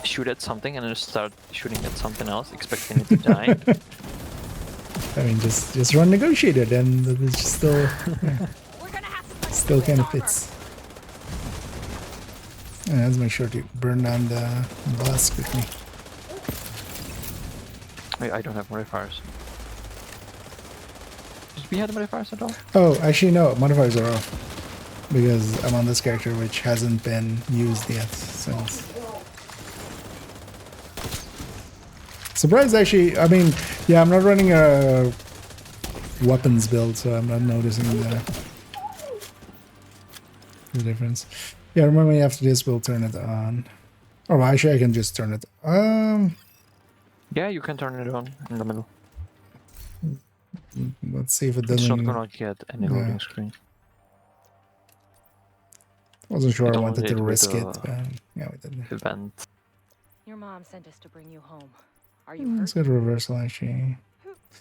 shoot at something and then start shooting at something else, expecting it to die. I mean, just run negotiated, and it's just still still kind of fits. Yeah, let's make sure to burn down the bus quickly. I don't have modifiers. Did we have modifiers at all? Oh, actually no, modifiers are off. Because I'm on this character which hasn't been used yet since. Surprised actually, I mean, yeah, I'm not running a weapons build, so I'm not noticing the difference. Yeah, remember after this we'll turn it on. Or actually I can just turn it. Yeah, you can turn it on in the middle. Let's see if it It's doesn't. not gonna get any loading screen. Wasn't sure I wanted to with risk the it. But yeah, we didn't. Event. Your mom sent us to bring you home. Are you hurt? Let's go to reversal actually.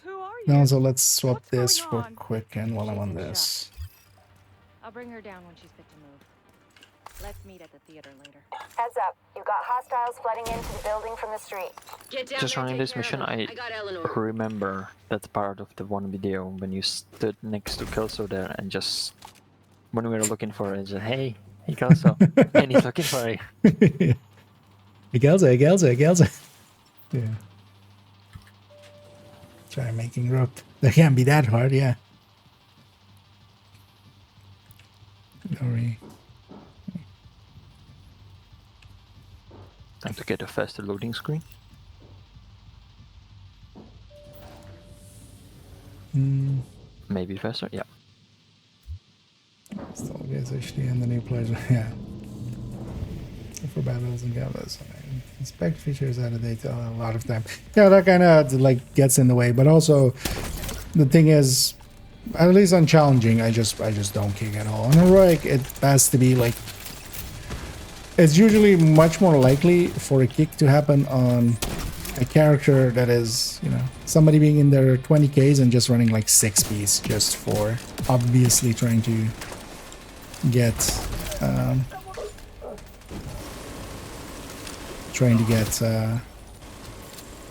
Who are you? No, so let's swap What's this going for on? quick and while I'm She's on in this. I'll bring her down when she's fit to move. Let's meet at the theater later. Heads up. You've got hostiles flooding into the building from the street. Get down Just there and running take this care mission, of them. I got Eleanor. remember that part of the one video when you stood next to Kelso there and just when we were looking for it, just hey Kelso, and he's looking for you. Hey Gelsa, hey Gelsa, hey Gelsa. Yeah. Try making rope. That can't be that hard, yeah. Sorry. Time to get a faster loading screen. Maybe faster, yeah. Still gets HD and the new players, yeah. For battles and galas. Inspect features out of data a lot of time. Yeah, that kind of like gets in the way. But also, the thing is, at least on challenging, I just don't kick at all. On heroic, it has to be like. It's usually much more likely for a kick to happen on a character that is, you know, somebody being in their 20Ks and just running like 6Ps just for obviously trying to get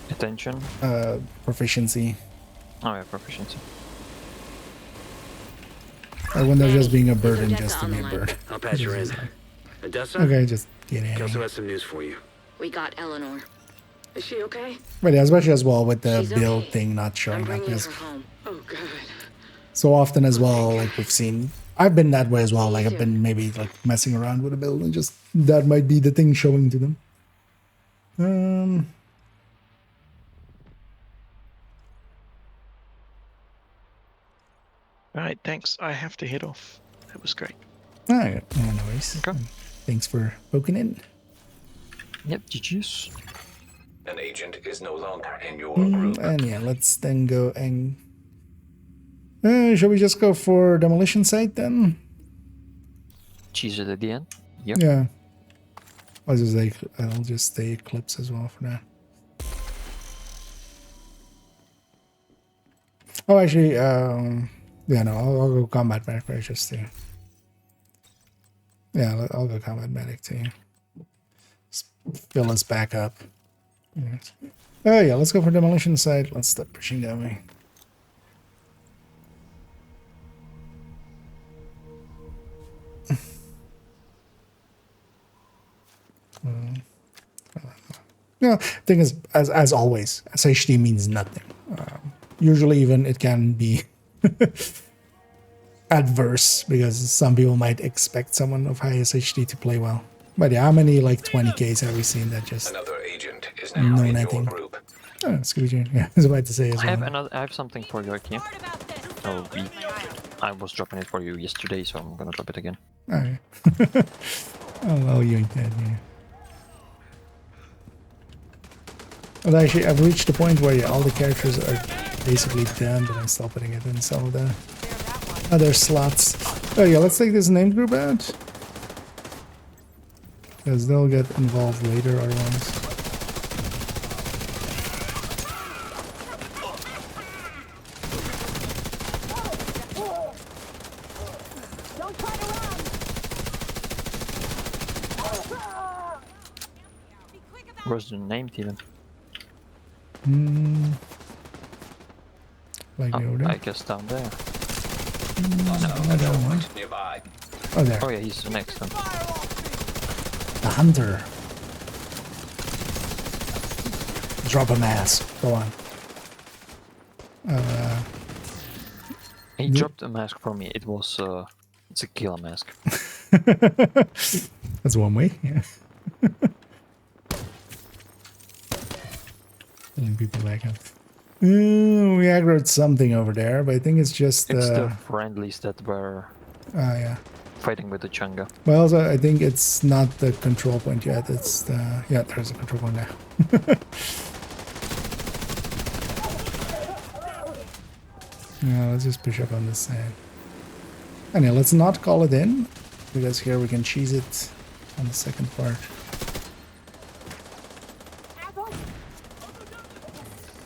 attention, proficiency. Oh yeah, proficiency. Or when they're just being a burden just to be a bird. I'll patch her in. Odessa? Okay, just get in. Kelso has some news for you. We got Eleanor. Is she okay? But yeah, especially as well with the She's build okay. thing not showing I'm up. bringing Because her home. Oh, good. so often as well, like we've seen, I've been that way as well. Like I've been maybe like messing around with a build and just that might be the thing showing to them. Right, thanks. I have to head off. That was great. Alright, no worries. Okay. Thanks for poking in. Yep, GG's. An agent is no longer in your group. And yeah, let's then go and... shall we just go for demolition site then? Cheese it at the end. Yep. Yeah. I'll just stay Eclipse as well for now. Oh, actually, yeah, no, I'll go combat medic first just to... Yeah, I'll go combat medic too. Fill us back up. Yes. Oh yeah, let's go for demolition site. Let's stop pushing down me. No, thing is, as always, SHD means nothing. Usually, even it can be adverse because some people might expect someone of high SHD to play well. But yeah, how many like 20Ks have we seen that just Another agent is now know in nothing? your group. Oh, Scooby, yeah, I was about to say as well. I have something for you, Kim. Oh, I was dropping it for you yesterday, so I'm gonna drop it again. Alright. Oh, you ain't dead, yeah. Well, actually, I've reached the point where all the characters are basically done, but I'm still putting it in some of the other slots. Oh yeah, let's take this named group out. Because they'll get involved later, our ones. Where's the name, even? Like over I guess down there. I don't know. Nearby. Oh, there. Oh yeah, he's next one. The hunter. Drop a mask. Go on. He dropped a mask for me. It was it's a killer mask. That's one way. Yeah. Pulling people back up. We aggroed something over there, but I think it's just... It's the friendlies that were yeah. fighting with the Chunga. Well, also, I think it's not the control point yet. It's the... Yeah, there's a control point now. Yeah, let's just push up on this side. Anyway, let's not call it in, because here we can cheese it on the second part.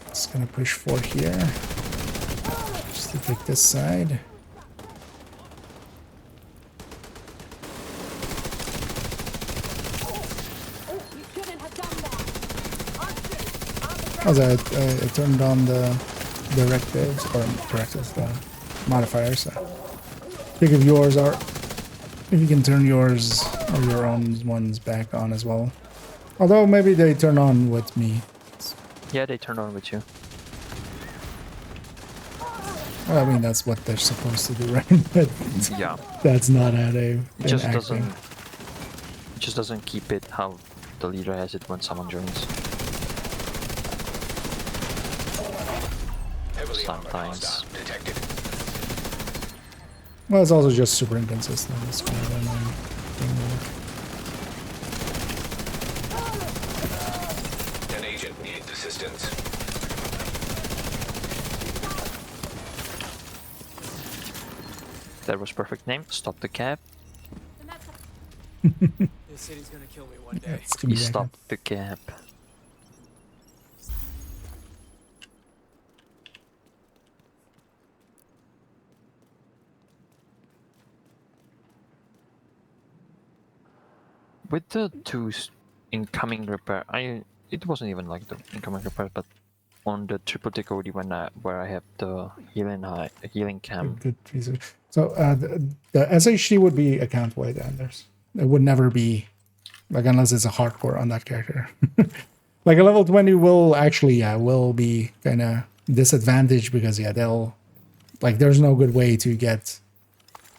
Just gonna push 4 here, just to take this side. Also, I turned on the directives, the modifiers. So think of yours are, if you can turn yours or your own ones back on as well. Although maybe they turn on with me. Yeah, they turn on with you. Well, I mean, that's what they're supposed to do, right? But yeah, that's not how they. It just doesn't. It just doesn't keep it how the leader has it when someone joins. Sometimes. Well, it's also just super inconsistent. It's kind of annoying. An agent needs assistance. That was perfect name. Stop the cab. This city's gonna kill me one day. You stopped the cab. With the 2 incoming repair, it wasn't even like the incoming repair, but on the triple decode when where I have the healing cam. Good research. So the SHD would be account wide, and it would never be like, unless it's a hardcore on that character. Like a level 20 will actually will be kind of disadvantaged because they'll like, there's no good way to get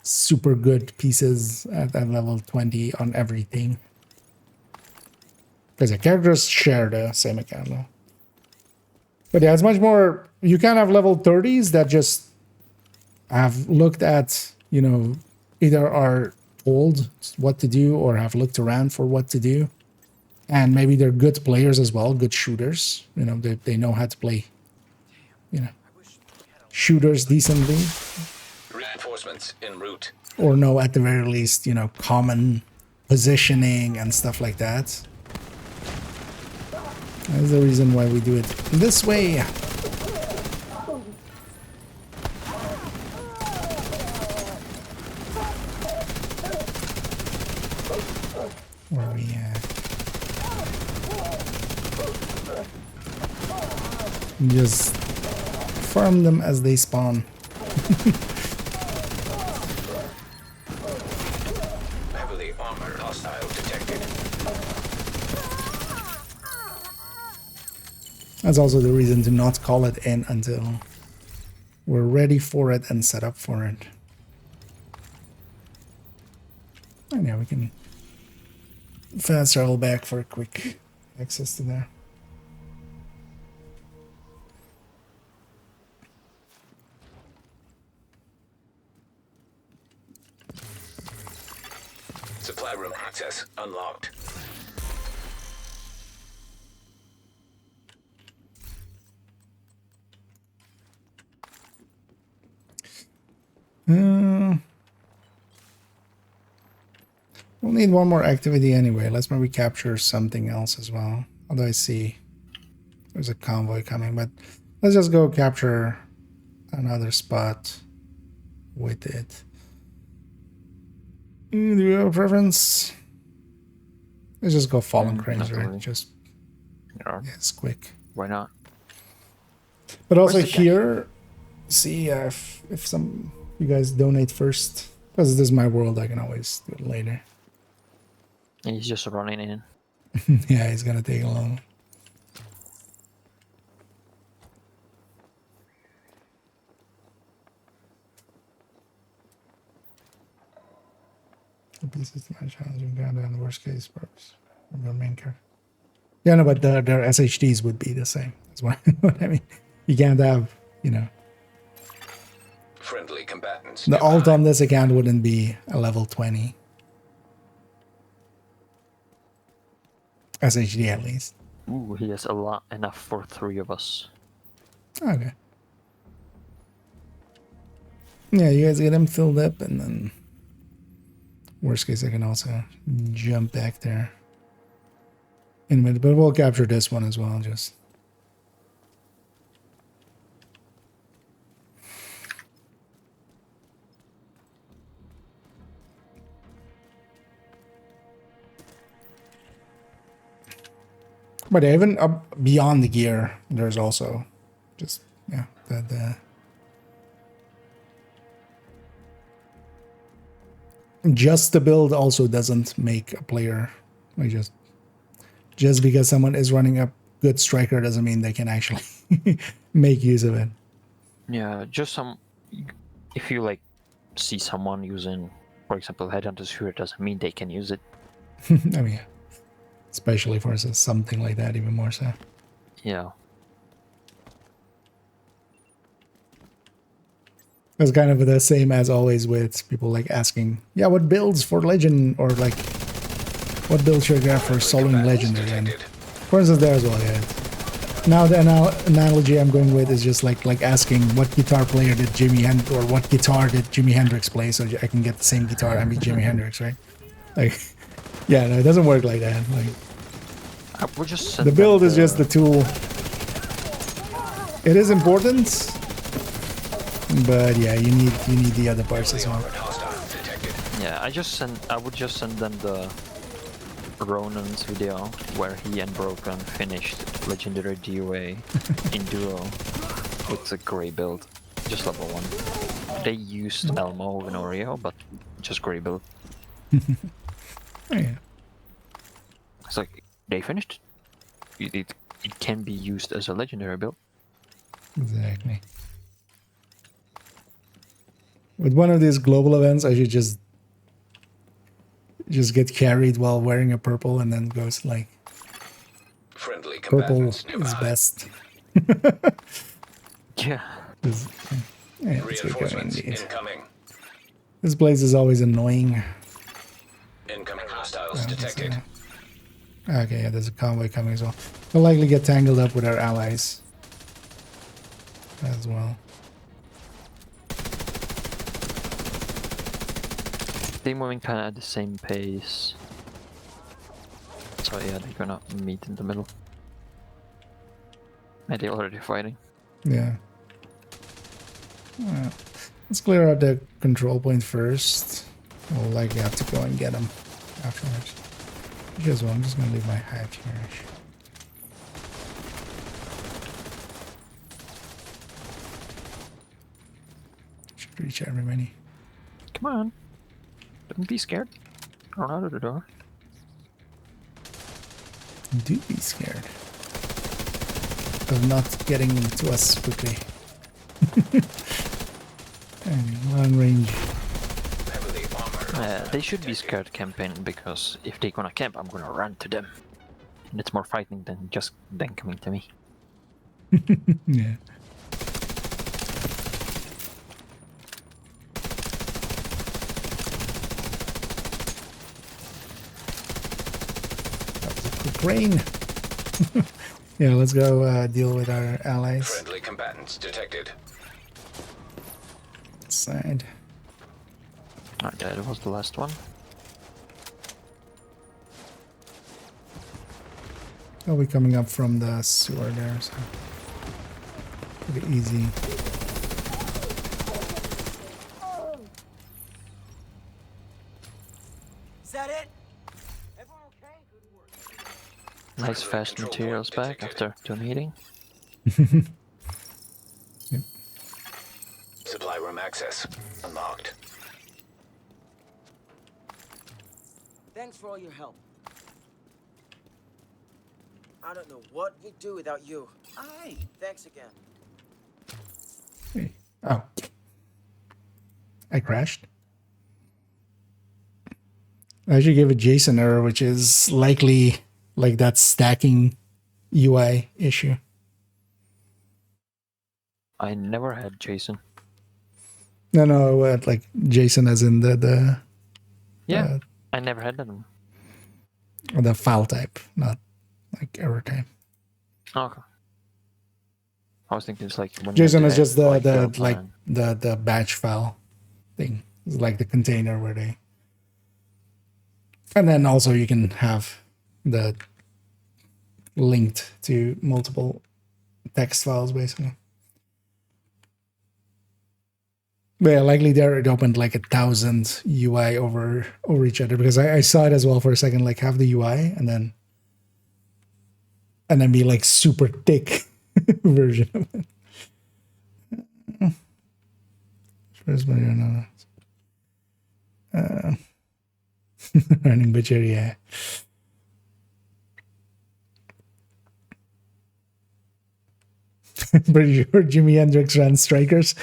super good pieces at level 20 on everything, because the characters share the same account though. But yeah, it's much more, you can have level 30s that just have looked at, you know, either are told what to do or have looked around for what to do, and maybe they're good players as well, good shooters, you know, they know how to play, you know, shooters decently. Reinforcements en route. Or know at the very least, you know, common positioning and stuff like that. That's the reason why we do it this way. Where we just farm them as they spawn. Heavily armored hostile detected. That's also the reason to not call it in until we're ready for it and set up for it. And yeah, we can fast travel back for a quick access to there. Supply room access unlocked. We'll need one more activity anyway. Let's maybe capture something else as well. Although I see there's a convoy coming, but let's just go capture another spot with it. Do you have a preference? Let's just go Fallen Cranes, right? Really. Just yeah, it's quick. Why not? But also here, see if some you guys donate first, because this is my world. I can always do it later. And he's just running in. Yeah, he's gonna take long. The pieces to my challenging down and the worst case purpose from your main character. Yeah, no, but their SHDs would be the same. That's what I mean. You can't have, you know, Friendly combatants. the alt on this account wouldn't be a level 20. SHD at least. Ooh, he has a lot enough for 3 of us. Okay. Yeah, you guys get him filled up, and then worst case I can also jump back there in a minute, but we'll capture this one as well. Just but even up beyond the gear, there's also just the just the build also doesn't make a player like just because someone is running a good striker doesn't mean they can actually make use of it. Yeah, just if you like see someone using, for example, Headhunter's Fury, doesn't mean they can use it. I mean, especially for something like that, even more so. Yeah. It's kind of the same as always with people like asking, yeah, what builds for Legend, or like, what build should I grab for soloing Legendary? And for instance, there as well, yeah. Now the analogy I'm going with is just like asking what guitar player did or what guitar did Jimi Hendrix play, so I can get the same guitar and be Jimi Hendrix, right? Like, yeah, no, it doesn't work like that. Like, we'll just the build is just the tool. It is important, but yeah, you need the other parts as well. Yeah, I would just send them the Ronan's video where he and Broken finished Legendary DOA in duo with a grey build, just level 1. They used Elmo and Oreo, but just grey build. Oh, yeah. It's like, they finished. It can be used as a legendary build. Exactly. With one of these global events, I should just get carried while wearing a purple, and then goes like, Friendly purple is best. Yeah. Yeah, that's what Reinforcements incoming. This place is always annoying. Incoming hostiles detected. Okay, yeah, there's a convoy coming as well. We'll likely get tangled up with our allies as well. They're moving kind of at the same pace. So yeah, they're gonna meet in the middle. And they're already fighting. Yeah. Let's clear out the control point first. We'll likely have to go and get them afterwards. Just well, I'm just gonna leave my hatch here. Should reach everybody. Come on. Don't be scared. Run out of the door. Do be scared of not getting to us quickly. And long range. They should be scared camping, because if they're gonna camp, I'm gonna run to them. And it's more frightening than just them coming to me. Yeah. That was a quick rain. Yeah, let's go deal with our allies. Friendly combatants detected. Side. Alright, that was the last one. They'll be coming up from the sewer there, so pretty easy. Is that it? Everyone okay? Good work. Nice fast materials back after donating. Yep. Supply room access unlocked. Thanks for all your help. I don't know what we'd do without you. Aye. Thanks again. Hey. Oh. I crashed. I actually gave a JSON error, which is likely like that stacking UI issue. I never had Jason. No, like Jason as in the Yeah, I never had them. the file type, not like error type. Okay. I was thinking it's like when Jason you is just like the batch file thing. It's like the container where they, and then also you can have the linked to multiple text files basically. But yeah, likely there it opened like 1,000 UI over each other, because I saw it as well for a second, like have the UI and then be like super thick version of it. Running butcher, yeah. Pretty sure Jimi Hendrix ran Strikers.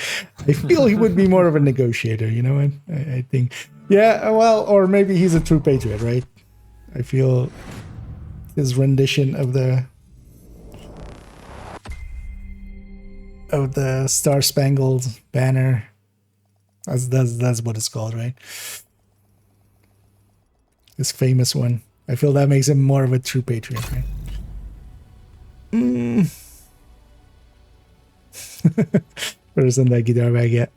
I feel he would be more of a negotiator, you know. I think, yeah. Well, or maybe he's a true patriot, right? I feel his rendition of the Star Spangled Banner. That's what it's called, right? This famous one. I feel that makes him more of a true patriot, right? Where isn't that guitar bag yet?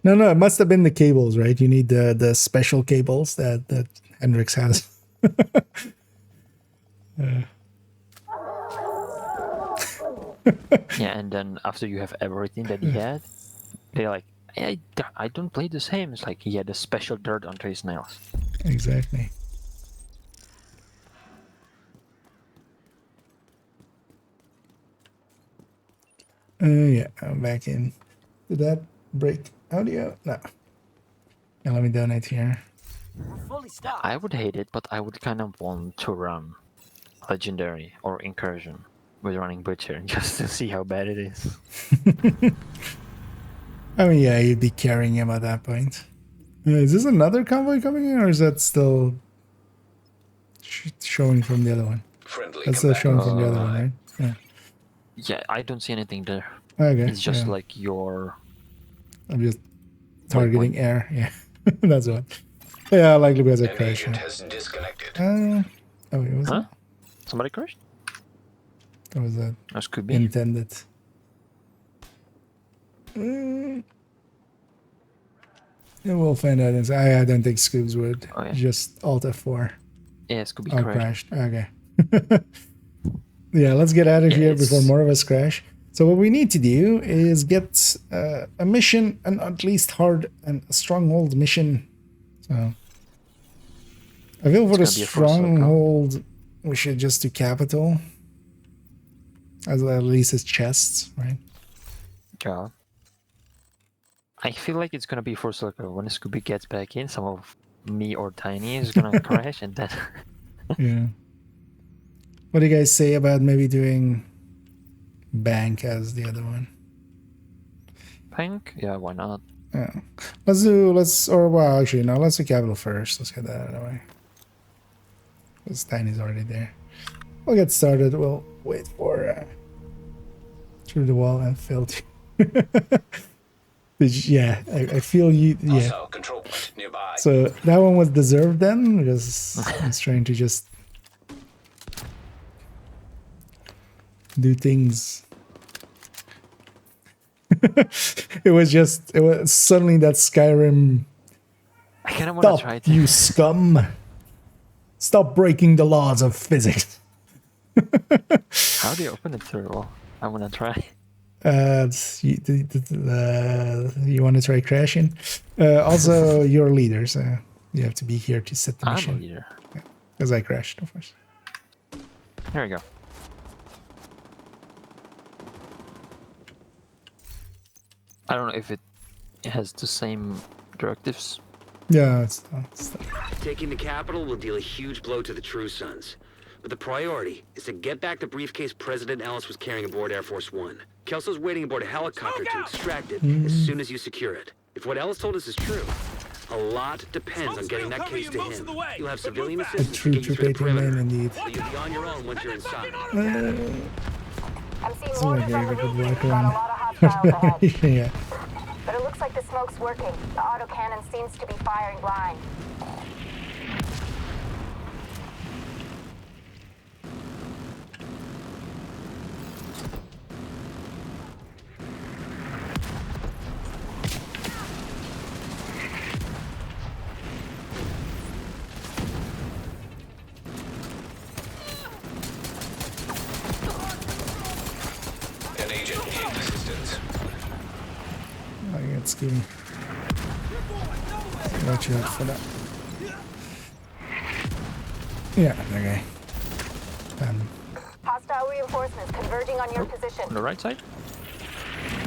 No, it must have been the cables, right? You need the special cables that Hendrix has. Yeah, and then after you have everything that he had, they're like, I don't play the same. It's like he had a special dirt under his nails. Exactly. Yeah, I'm back in. Did that break audio? No. Now let me donate here. I would hate it, but I would kind of want to run Legendary or Incursion with running Butcher just to see how bad it is. I mean, yeah, you'd be carrying him at that point. Is this another convoy coming in, or is that still showing from the other one? That's still showing from the other one, right? Yeah. Yeah, I don't see anything there. Okay. It's just like your... I'm just targeting air. Yeah, that's what. Yeah, likely because I crashed. Has disconnected. Oh, wait, was Huh? it? Somebody crashed? Or was that could be intended? Yeah, we'll find out. I don't think Scoobs would. Oh, yeah. Just Alt F4. Yeah, Scooby crashed. Okay. Yeah, let's get out of here before more of us crash. So what we need to do is get a mission, and at least hard and a stronghold mission. So I feel for the stronghold, we should just do capital. As at least it's chests, right? Yeah. I feel like it's gonna be for circle. When Scooby gets back in, some of me or Tiny is gonna crash, and then. Yeah. What do you guys say about maybe doing bank as the other one? Bank? Yeah, why not? Yeah. Let's actually, no, let's do capital first. Let's get that out of the way. Because Tiny's already there. We'll get started. We'll wait for through the wall and filter. Yeah, I feel you. Yeah. Also, control point nearby. So that one was deserved then, because I was trying to just do things. It was suddenly that Skyrim. I kind of want to try to. You scum! Stop breaking the laws of physics. How do you open it through? Well, I want to try. You want to try crashing? Also, you're a leader, so you have to be here to set the mission. I'm a leader. Because I crashed, of course. Here we go. I don't know if it has the same directives. Yeah, it's Taking the capital will deal a huge blow to the True Sons. But the priority is to get back the briefcase President Ellis was carrying aboard Air Force One. Kelso's waiting aboard a helicopter to extract it as soon as you secure it. If what Ellis told us is true, a lot depends on getting that case to him. You'll have civilian assistance to get you through the perimeter. indeed. But you'll be on your own once you're inside. I'm seeing Seems mortars like on you're the a good roof and you've got a worker lot of hostiles ahead. yeah. But it looks like the smoke's working. The autocannon seems to be firing blind. An agent needs assistance. I get skinny. Watch out for that. Yeah, okay. Hostile reinforcements converging on your position. On the right side?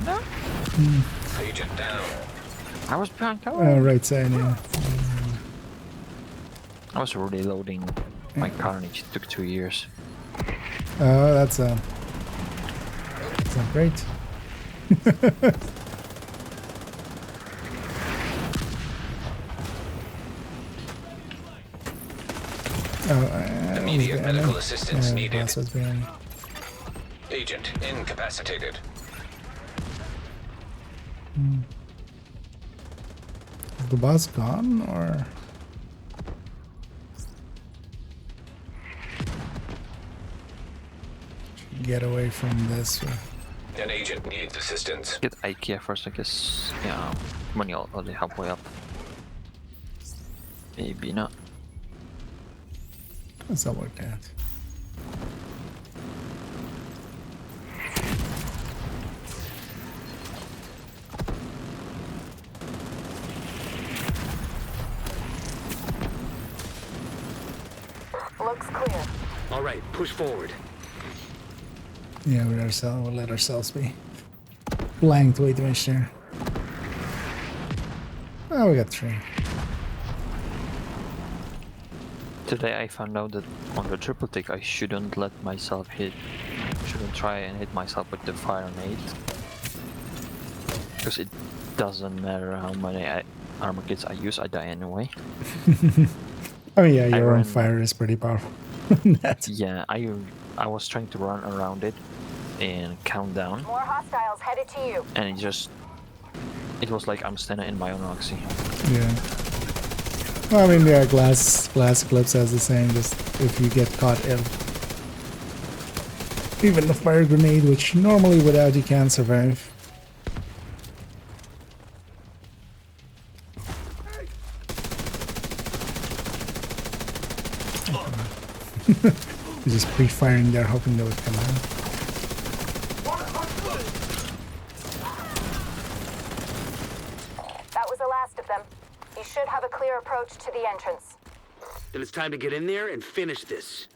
No. Agent down. I was behind cover. Right side, yeah. I was reloading my carnage. It took 2 years. Oh, that's not great. Immediate medical assistance needed. Boss was behind me. Agent incapacitated. Is the boss gone or? Get away from this. An agent needs assistance. Get IKEA first, I guess. Yeah, when you're already halfway up. Maybe not. Let's not work that. Looks clear. All right, push forward. Yeah, we'll let ourselves be blanked way too much there. Oh, we got 3. Today I found out that on the triple tick I shouldn't let myself hit. Shouldn't try and hit myself with the fire nade. Because it doesn't matter how many armor kits I use, I die anyway. Oh yeah, your own fire is pretty powerful. Yeah, I was trying to run around it and count down. More hostiles headed to you. And it was like I'm standing in my own oxy. Yeah. Well, I mean, yeah, glass clips has the same. Just if you get caught ill, even the fire grenade, which normally without you can't survive. You're just pre-firing there, hoping they would come out. That was the last of them. You should have a clear approach to the entrance. Then it's time to get in there and finish this.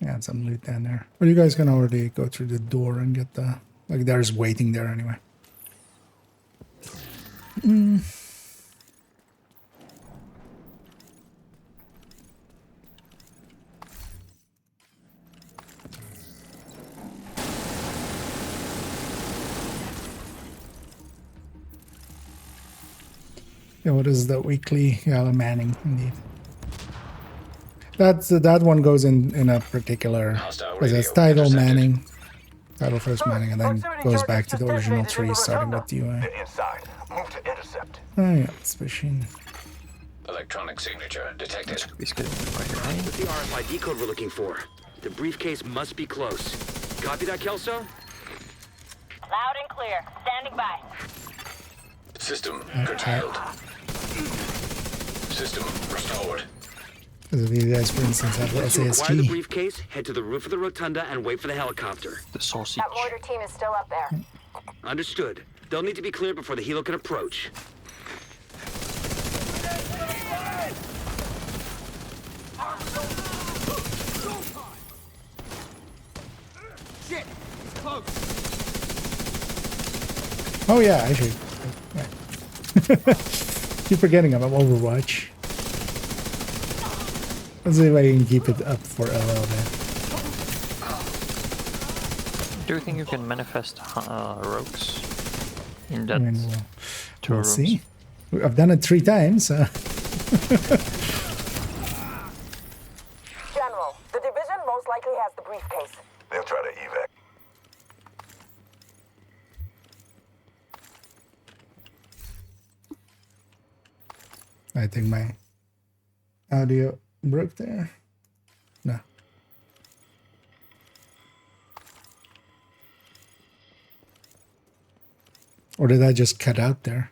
Yeah, some loot down there. But you guys can already go through the door and get the... Like, there's waiting there anyway. Yeah, what is the weekly? Yeah, Manning, indeed. That one goes in a particular... Because it's title Manning. Title first Manning, and then goes back to the original tree, starting with UI. Inside. Move to intercept. Oh yeah, it's machine. Electronic signature detected. What's the RFID code we're looking for? The briefcase must be close. Copy that, Kelso? Loud and clear. Standing by. System curtailed. System restored. Because if you guys, for instance, have the Acquire the SASG. briefcase, head to the roof of the rotunda, and wait for the helicopter. The sausage. That mortar team is still up there. Understood. They'll need to be cleared before the helo can approach. Shit! He's close. Oh yeah, I should. Yeah. Keep forgetting about Overwatch. Let's see if I can keep it up for a little bit. Do you think you can manifest rogues in that I mean, two we'll rooms? see. I've done it 3 times. General, the division most likely has the briefcase. They'll try to evac. I think my audio broke there. No. Or did I just cut out there?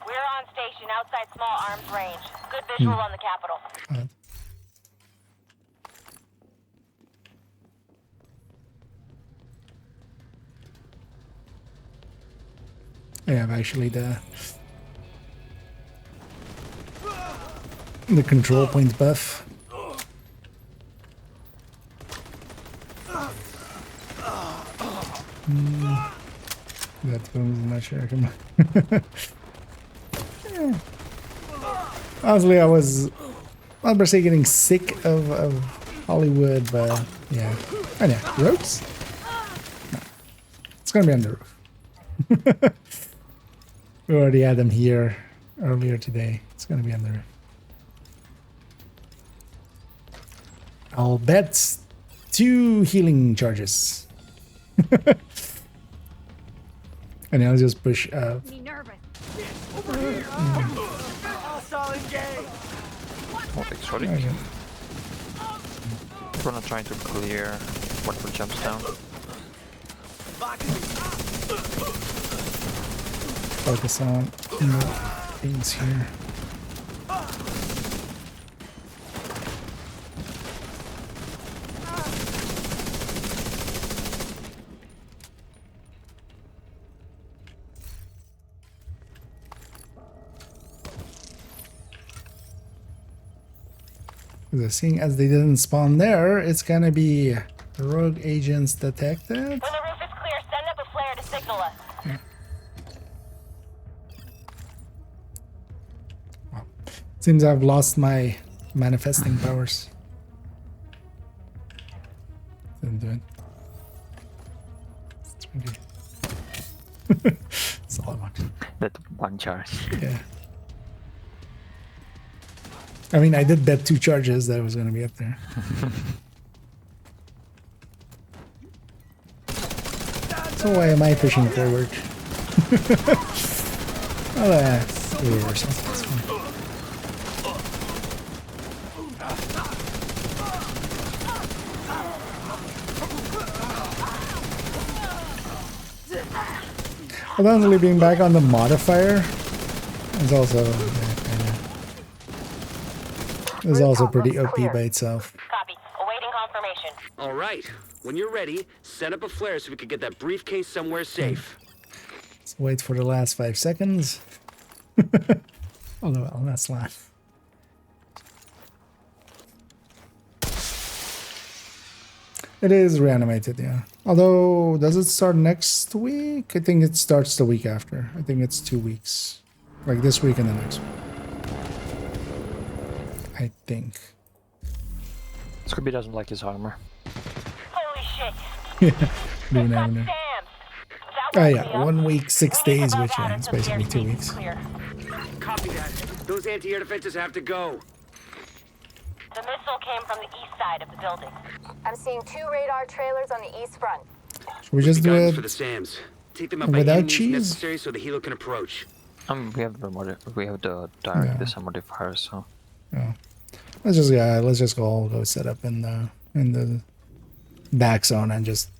We're on station outside small arms range. Good visual on the Capitol. I have actually the control points buff. That was not sure. Come on. Honestly, I was per se getting sick of Hollywood, but yeah. I know. Ropes? No. It's gonna be on the roof. We already had them here earlier today. It's gonna be on the roof. I'll bet 2 healing charges. And I'll just push up. Oh, exotic. Okay. I'm gonna try to clear whatever jumps down. Focus on things here. Seeing as they didn't spawn there, it's gonna be rogue agents detected. When the roof is clear, send up a flare to signal us. Yeah. Well, seems I've lost my manifesting powers. Didn't do it. That's all I want. That one charge. Yeah. I mean, I did bet 2 charges that was going to be up there. So why am I pushing forward? Well, reversal. That's fine. Well, honestly, being back on the modifier is also pretty OP by itself. Copy. Awaiting confirmation. All right. When you're ready, set up a flare so we can get that briefcase somewhere safe. Let's wait for the last 5 seconds. Oh no, well, that's last. It is reanimated, yeah. Although, does it start next week? I think it starts the week after. I think it's 2 weeks. Like this week and the next week. I think. Scooby doesn't like his armor. Holy shit. Yeah, doing that one. Oh yeah, 1 week, 6 days, which is basically 2 weeks. Copy that. Those anti-air defenses have to go. The missile came from the east side of the building. I'm seeing 2 radar trailers on the east front. Should we just do it for the SAMs. Take them up by without any means cheese? necessary so the helo can approach. We have the direct disarm modifier, so. Yeah. Let's just go set up in the back zone and just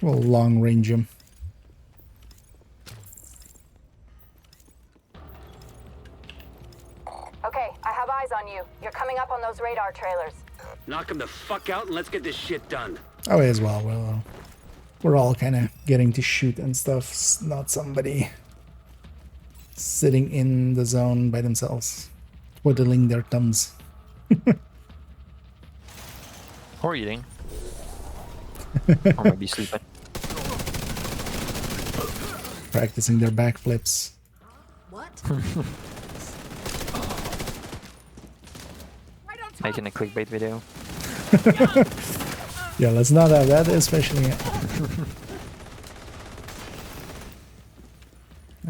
long range him. Okay, I have eyes on you. You're coming up on those radar trailers. Knock them the fuck out and let's get this shit done. Oh, as well. We're all kind of getting to shoot and stuff. It's not somebody sitting in the zone by themselves, twiddling their thumbs. Or eating. Or maybe sleeping. Practicing their backflips. What? Making a clickbait video. Yeah, let's not have that, especially.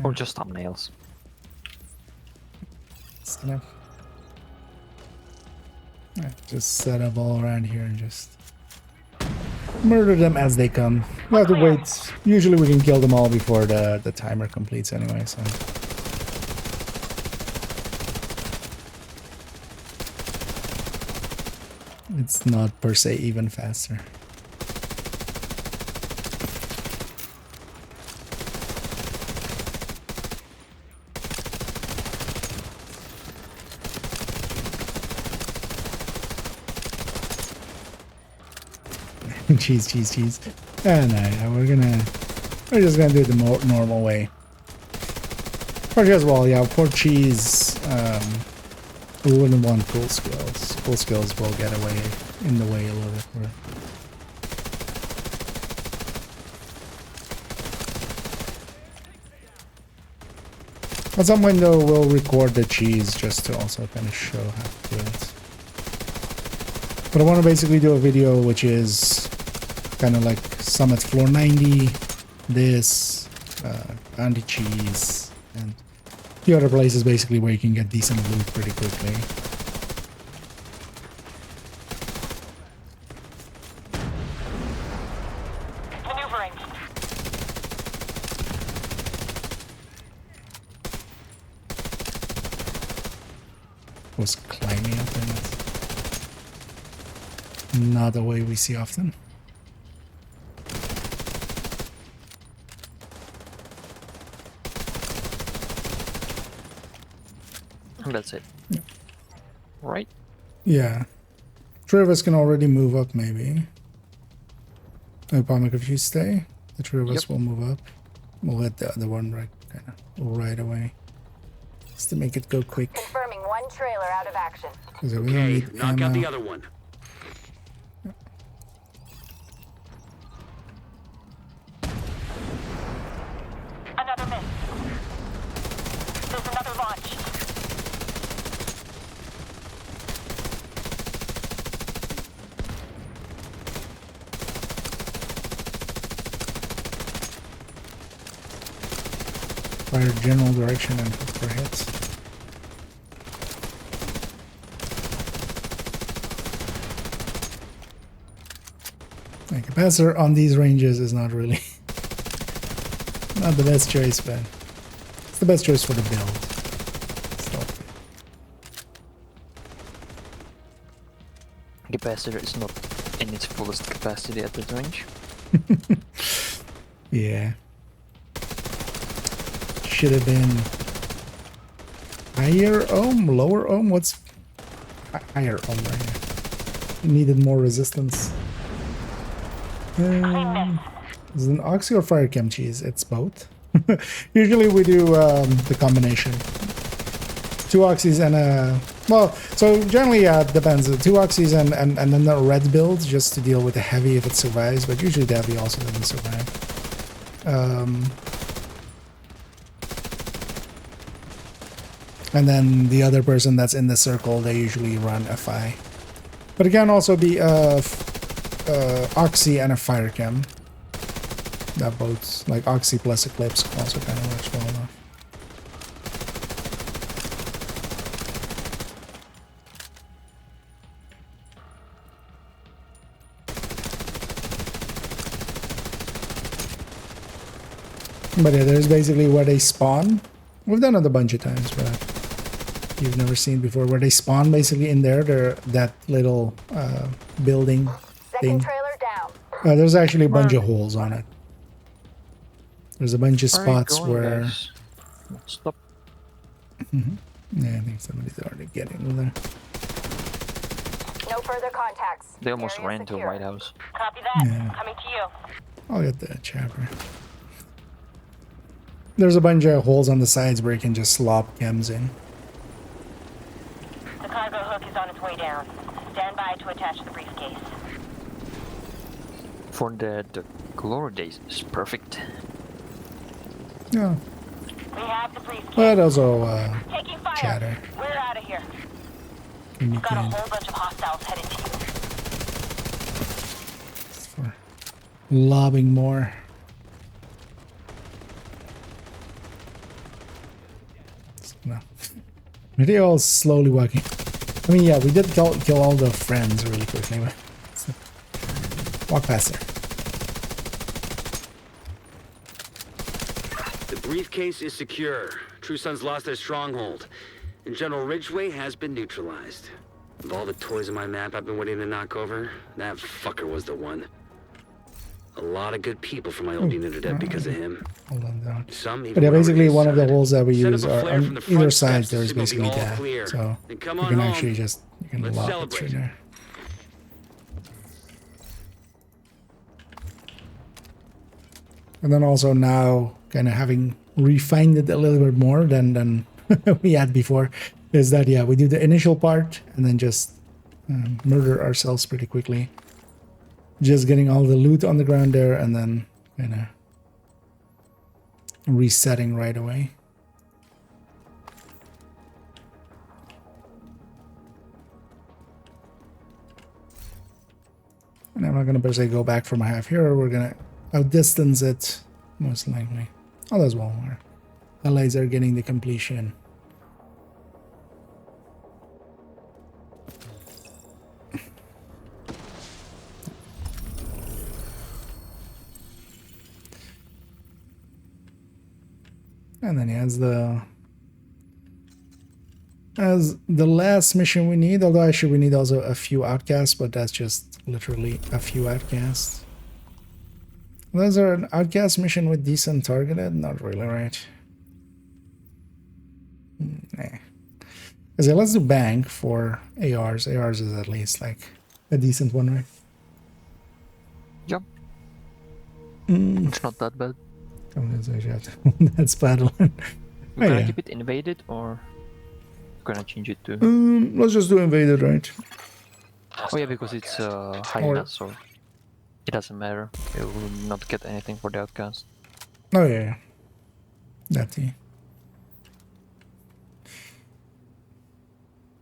Or just thumbnails. Set up. Yeah, just set up all around here and just murder them as they come. We have to wait. Usually we can kill them all before the timer completes anyway, so. It's not per se even faster. cheese. Ah, no, we're just gonna do it the normal way. Or as well, yeah, for cheese, we wouldn't want cool skills. Cool skills will get in the way a little bit more. At some point though, we'll record the cheese just to also kind of show how to do it. But I want to basically do a video which is kind of like Summit Floor 90, this, anti-cheese, and the other places basically where you can get decent loot pretty quickly. Maneuvering. Was climbing up in it. Not a way we see often. That's it. Yeah. Right? Yeah. Three of us can already move up, maybe. Pomic, if you stay, the three of us will move up. We'll hit the other one right away. Just to make it go quick. Confirming one trailer out of action. Okay, knock out the other one. Another miss. There's another launch. Fire general direction and look for hits. The capacitor on these ranges is not really not the best choice, but it's the best choice for the build. Capacitor is not in its fullest capacity at this range. Yeah. Should have been higher ohm, lower ohm. What's higher ohm right here? Needed more resistance. Is it an oxy or fire chem cheese? It's both. Usually we do the combination. 2 oxys and a well. So generally, yeah, it depends. 2 oxys and then the red build just to deal with the heavy if it survives. But usually the heavy also doesn't survive. And then the other person that's in the circle, they usually run a FI. But it can also be Oxy and a Fire Chem. That both, like Oxy plus Eclipse, also kind of works well enough. But yeah, there's basically where they spawn. We've done it a bunch of times, but you've never seen before, where they spawn basically in there. They're that little building thing. Trailer down. There's actually a bunch of holes on it. There's a bunch of spots where. Stop. Yeah, I think somebody's already getting there. No further contacts. They almost ran to White House. Copy that. Yeah. Coming to you. I'll get the chopper. There's a bunch of holes on the sides where you can just slop chems in. The cargo hook is on its way down. Stand by to attach the briefcase. For the glory days is perfect. Yeah. We have the briefcase. But also Taking fire. chatter. We're out of here. We've got a whole bunch of hostiles headed to you. For lobbing more. No. They're all slowly walking. I mean, yeah, we did kill all the friends really quickly, but so, walk faster. The briefcase is secure. True Sons lost their stronghold, and General Ridgway has been neutralized. Of all the toys on my map I've been waiting to knock over, that fucker was the one. A lot of good people from my old unit are dead because of him. Hold on down. Some even But yeah, went over basically his one of the side. holes that we Set use up a are flare on from the front either side. steps to There's signal the basically all that, clear. so Then come you on can home. actually just Let's lock it celebrate. through there. And then also now, kind of having refined it a little bit more than we had before, is that yeah, we do the initial part and then just murder ourselves pretty quickly. Just getting all the loot on the ground there and then kind of resetting right away. And I'm not going to per se go back for my half here. We're going to outdistance it, most likely. Oh, that's one more. Allies are getting the completion. And then he has the last mission we need, although actually we need also a few outcasts, but that's just literally a few outcasts. Those are an outcast mission with decent targeted? Not really, right? Nah. So let's do bank for ARs. ARs is at least like a decent one, right? Yep. It's not that bad. That's bad one. We're gonna keep it invaded or gonna change it to let's just do invaded, right? oh yeah, because it's high so it doesn't matter. You will not get anything for the outcast. Oh yeah, that's it.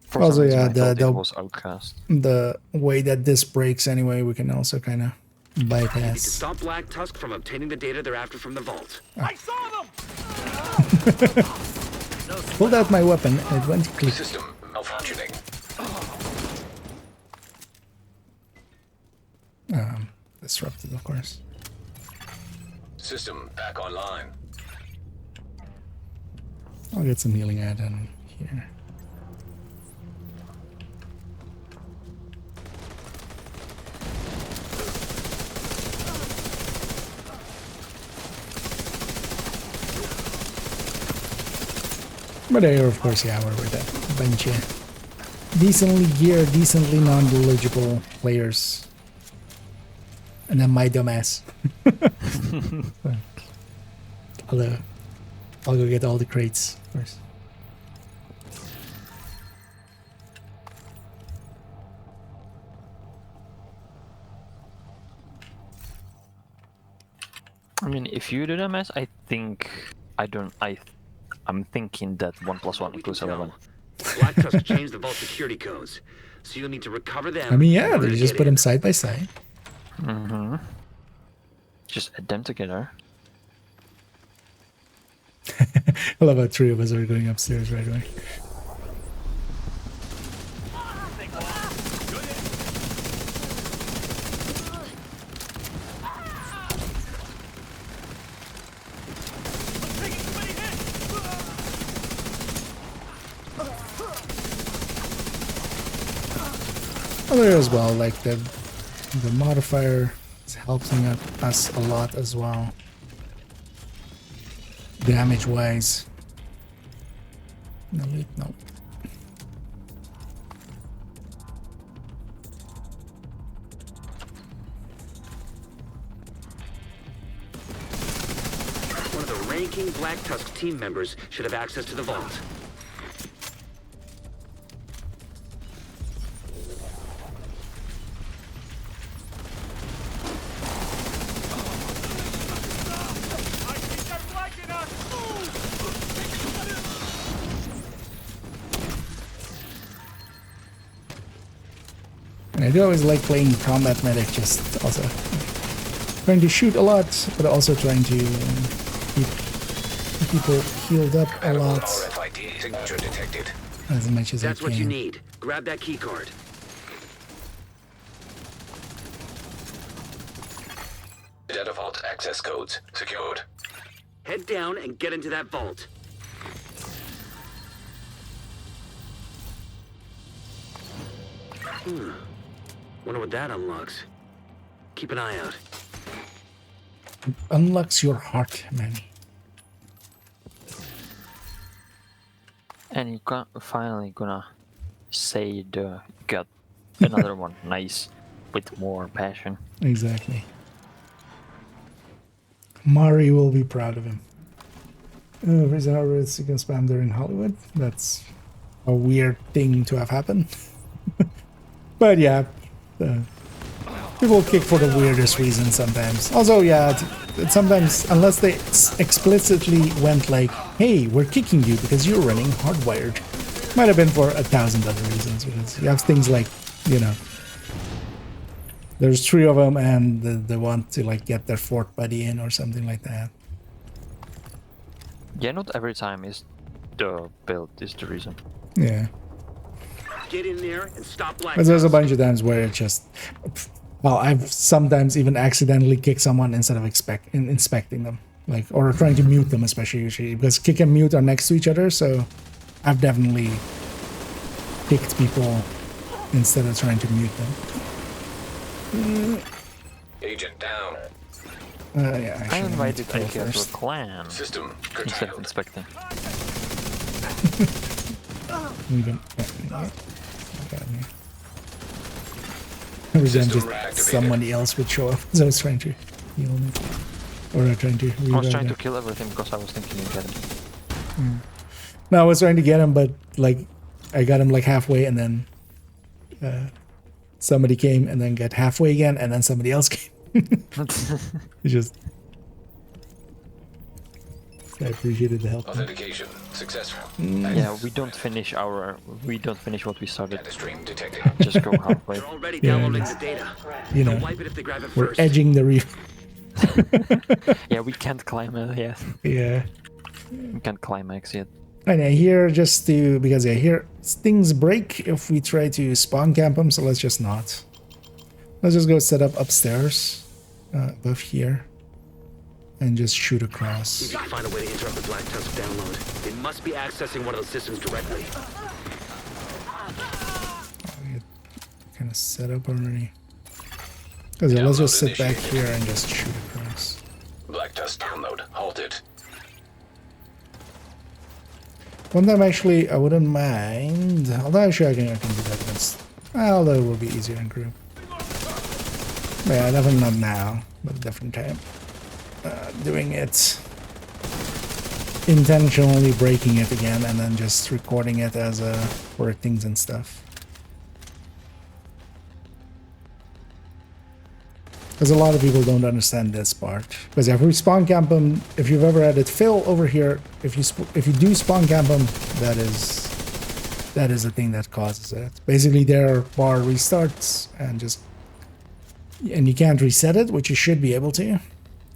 For also some reason, yeah, I thought it was outcast. The way that this breaks anyway, we can also kind of I need to bypass. stop Black Tusk from obtaining the data they're after from the vault. I saw them! Pulled out my weapon and it went click. System malfunctioning. Disrupted, of course. System back online. I'll get some healing item here. But here, of course, yeah, we're with a bunch of decently geared, decently non-knowledgeable players. And then my dumbass. I'll go get all the crates first. I mean, if you do the math, I think I'm thinking that 1 + 1 = 11. Black Tusk changed the vault security codes, so you'll need to recover them. I mean, yeah, they just put them side by side. Mm-hmm. Just add them together. I love how 3 of us are going upstairs right away. There as well, like the modifier is helping us a lot as well, damage wise. No loot, no. One of the ranking Black Tusk team members should have access to the vault. And I do always like playing combat medic, just also trying to shoot a lot, but also trying to keep people healed up a lot. RFID Signature detected. as much as That's I what you can. need. Grab that key card. Data vault access codes secured. Head down and get into that vault. Wonder what that unlocks. Keep an eye out. Unlocks your heart, man. And you finally gonna say the got another one nice with more passion. Exactly. Mari will be proud of him. Reason how it's you can spam there in Hollywood. That's a weird thing to have happen. But yeah, people kick for the weirdest reasons sometimes. Also, yeah, it's sometimes, unless they explicitly went like, hey, we're kicking you because you're running hardwired. Might have been for 1,000 other reasons, because you have things like, you know, there's 3 of them and they want to like get their 4th buddy in or something like that. Yeah, not every time is the build is the reason. Yeah. Get in there and stop black. But there's a bunch of times where it just, well, I've sometimes even accidentally kicked someone instead of inspecting them, like, or trying to mute them, especially usually because kick and mute are next to each other. So I've definitely kicked people instead of trying to mute them. Agent down. Yeah, I invited IKEA to a clan System instead of inspecting. I was just somebody else would show up as I was trying to heal me. Or trying to I was trying to kill everything because I was thinking you get him. No, I was trying to get him, but like I got him like halfway and then somebody came and then got halfway again and then somebody else came. It's just I appreciated the help. Authentication successful. Yeah, we don't finish what we started. Stream detected. Just go halfway. They're already Yeah, downloading just, the data. you know, They'll wipe it if they grab it we're first. edging the reef. Yeah, we can't climb it. Yeah, Yeah. we can't climax yet. And here just to, because yeah, here things break if we try to spawn camp them, so let's just not. Let's just go set up upstairs, above here, and just shoot across. We need to find a way to interrupt the Black Tusk download. They must be accessing one of those systems directly. Kind of set up already. Because yeah, let's just sit back here and just shoot across. Black Tusk download halted. One time actually, I wouldn't mind. Although actually I can do that against. Although it will be easier in group. But yeah, definitely not now, but a different time. Doing it intentionally, breaking it again, and then just recording it as for things and stuff. Because a lot of people don't understand this part. Because if we spawn camp them, if you've ever had it fill over here, if you do spawn camp them, that is the thing that causes it. Basically, their bar restarts and you can't reset it, which you should be able to,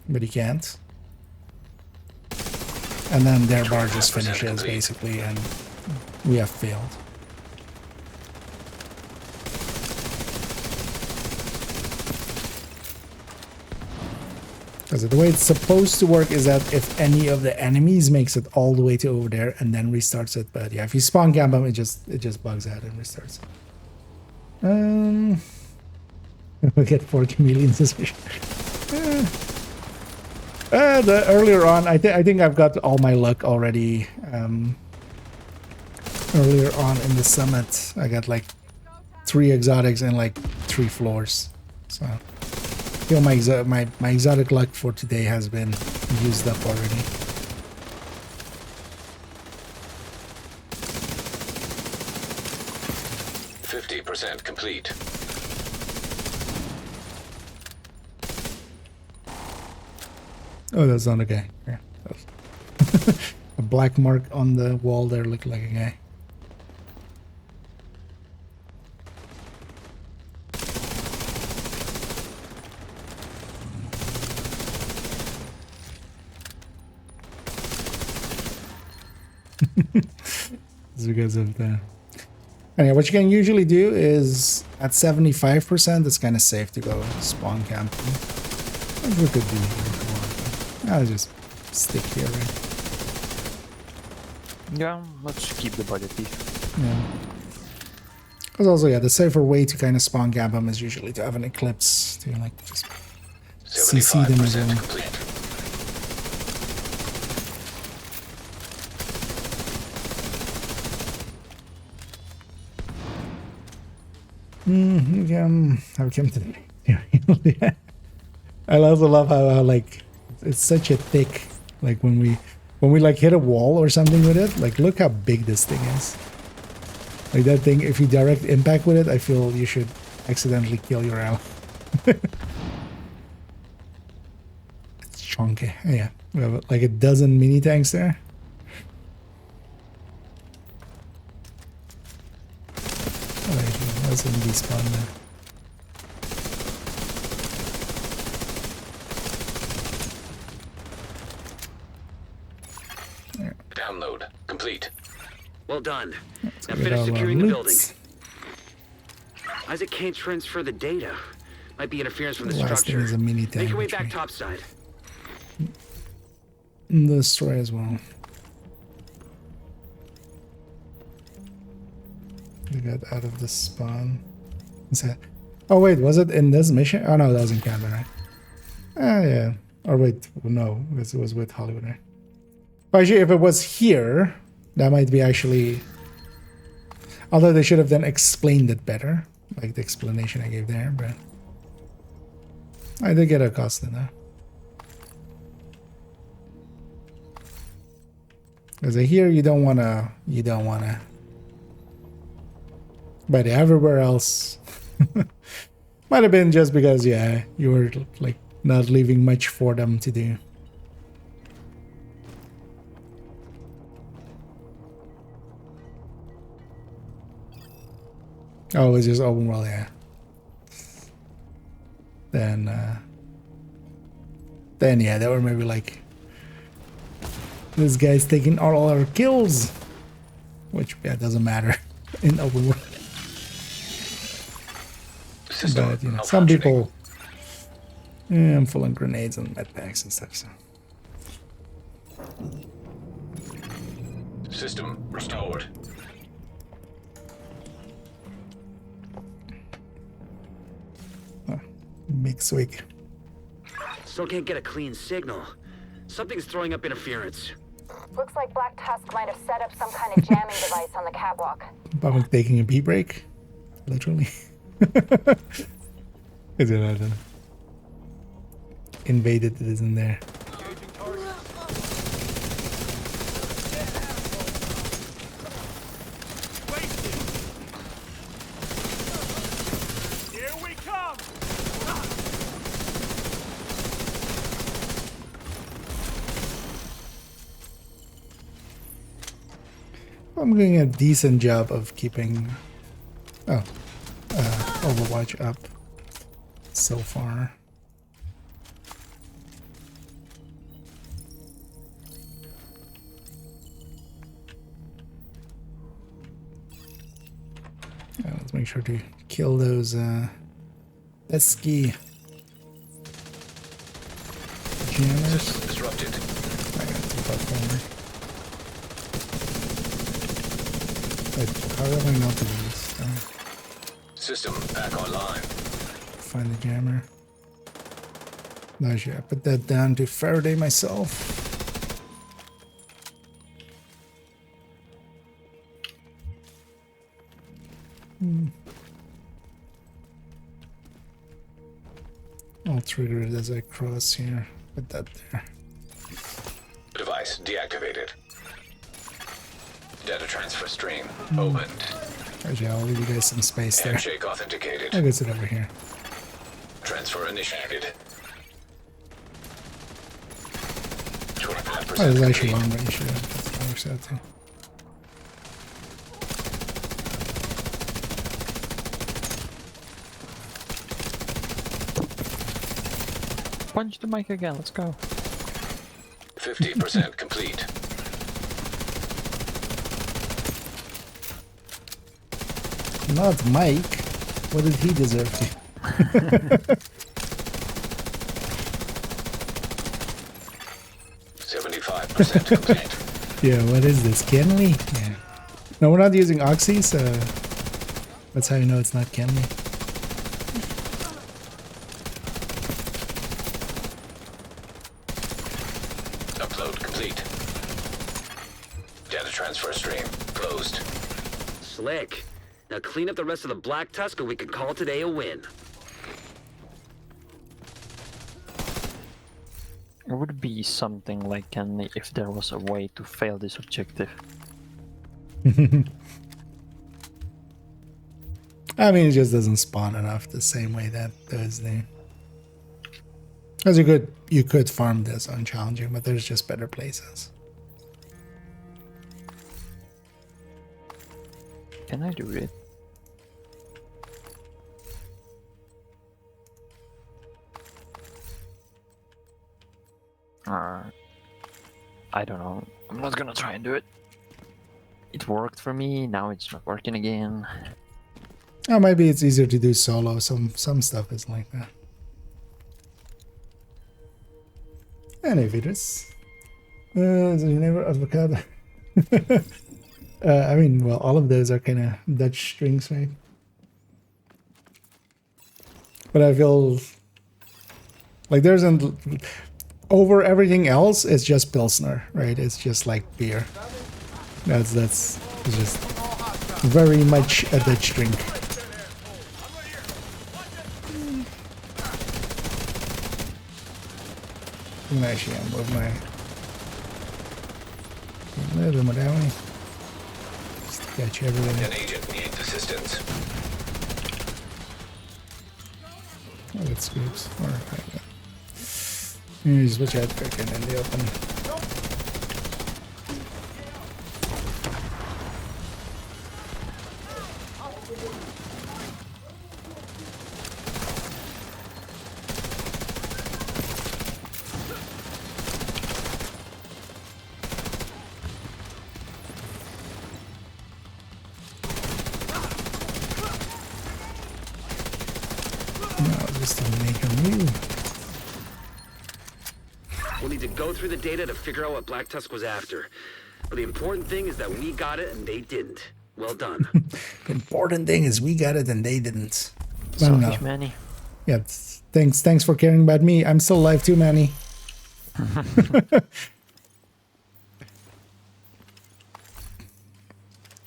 but you can't. And then their bar just finishes basically, and we have failed. Because the way it's supposed to work is that if any of the enemies makes it all the way to over there and then restarts it, but yeah, if you spawn camp them, it just bugs out and restarts. We get 4 chameleons this mission. Earlier on, I think I've got all my luck already. Earlier on in the summit, I got like 3 exotics and like 3 floors. So I feel my exotic luck for today has been used up already. %50 complete. Oh, that's not a guy. Yeah. A black mark on the wall there looked like a guy. It's because of the... Anyway, what you can usually do is at 75%, it's kind of safe to go spawn camping. Which we could do here if we want. I'll just stick here, right? Yeah, let's keep the body thief. Yeah. Because also, yeah, the safer way to kind of spawn camp them is usually to have an eclipse to like just CC them as well. Complete. How come today? Yeah. I also love how like it's such a thick, like when we like hit a wall or something with it, like look how big this thing is. Like that thing, if you direct impact with it, I feel you should accidentally kill your ally. It's chunky. Yeah, we have like a dozen mini tanks there. That's in despawn there. Download complete. Well done. Now get finish all our securing the loot. building. Isaac can't transfer the data. Might be interference from the Last thing structure. is a mini Make tank. your way which back we topside. destroy as well. We got out of the spawn. Oh wait, was it in this mission? Oh no, that was in Canada, right? Ah yeah. Or wait, no, because it was with Hollywood, right? Well, actually, if it was here, that might be actually... Although they should have then explained it better, like the explanation I gave there, but... I did get a cost in that. Because here you don't wanna... But everywhere else... Might have been just because, yeah, you were like not leaving much for them to do. Oh, it's just open world, yeah. Then yeah, they were maybe like, this guy's taking all our kills, which yeah doesn't matter in open world. But you know, some people, yeah, I'm full of grenades and med packs and stuff. So System restored. big swig. Still can't get a clean signal. Something's throwing up interference. Looks like Black Tusk might have set up some kind of jamming device on the catwalk. Probably taking a pee break, literally. Is it invaded? It isn't there. Here we come. I'm doing a decent job of keeping Overwatch up so far. Let's make sure to kill those pesky jammers. Disrupted. I got to fuck over. Wait, how do I know to do this? System back online. Find the jammer. No, shit, I put that down to Faraday myself. I'll trigger it as I cross here. Put that there. Device deactivated. Data transfer stream opened. Actually, I'll leave you guys some space there. Handshake authenticated. I'll get it over here. Transfer initiated. 25% Oh, there's actually complete. one range here. That works out too. Punch the mic again, let's go. 50% complete. Not Mike. What did he deserve to? 75% complete. Yeah, what is this? Kenley? Yeah. No, we're not using Oxy, so that's how you know it's not Kenley. Upload complete. Data transfer stream closed. Slick. Now clean up the rest of the Black Tusk and we can call today a win. It would be something like Kenley if there was a way to fail this objective. I mean, it just doesn't spawn enough the same way that does there. As you could farm this on challenging, but there's just better places. Can I do it? I don't know. I'm not gonna try and do it. It worked for me, now it's not working again. Oh, maybe it's easier to do solo. Some stuff is like that. Any virus? The neighbor avocado. I mean, well, all of those are kind of Dutch strings, right? But I feel like there's an over everything else. It's just Pilsner, right? It's just like beer. It's just very much a Dutch drink. I'm actually gonna move my little more down. Just to catch everything. An agent needs assistance. Oh, that's scoops. Alright. You switch out quick and then they open. We'll need to go through the data to figure out what Black Tusk was after. But the important thing is that we got it and they didn't. Well done. The important thing is we got it and they didn't. Selfish Manny. Yeah, thanks for caring about me. I'm still alive too, Manny. I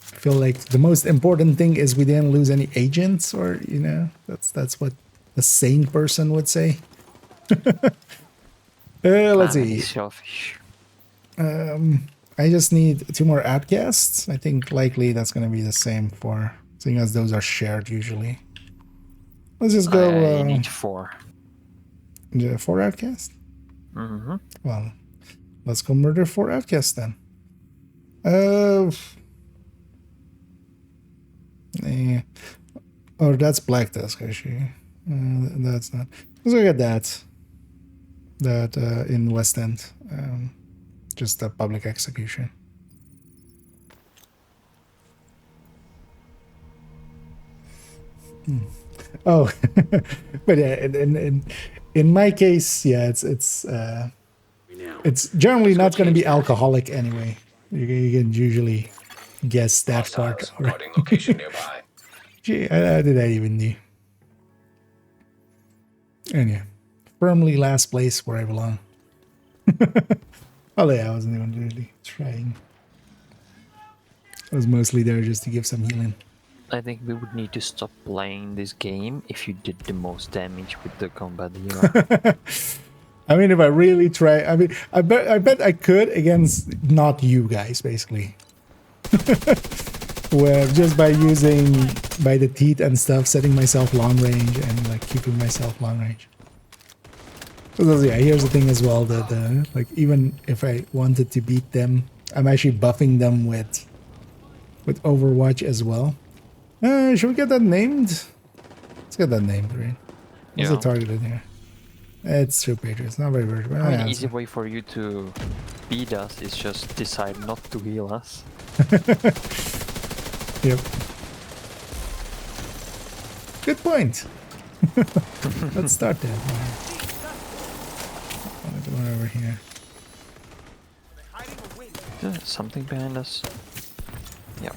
feel like the most important thing is we didn't lose any agents, or you know, that's what a sane person would say. Let's see. Selfish. I just need 2 more outcasts. I think likely that's going to be the same for, seeing as those are shared usually. Let's just go. I need 4. 4 outcasts? Mm-hmm. Well, let's go murder 4 outcasts then. Yeah. Oh, that's Black Tusk, actually. That's not. Let's look at that. That in West End. Just a public execution. Oh, but yeah, in my case, yeah, it's generally not going to be alcoholic anyway. You can usually guess that part. Location nearby. Gee, how did I even do? And yeah, firmly last place where I belong. Oh yeah, I wasn't even really trying. I was mostly there just to give some healing. I think we would need to stop playing this game if you did the most damage with the combat hero. I mean, if I really try, I mean, I bet I could against not you guys, basically. Where just by using by the teeth and stuff, setting myself long range and like keeping myself long range. So yeah, here's the thing as well, that like even if I wanted to beat them, I'm actually buffing them with Overwatch as well. Should we get that named? Let's get that named, right? What's the target in here? It's True Patriots, not very weird. An easy way for you to beat us is just decide not to heal us. Yep. Good point. Let's start that. One over here. Something behind us. Yeah.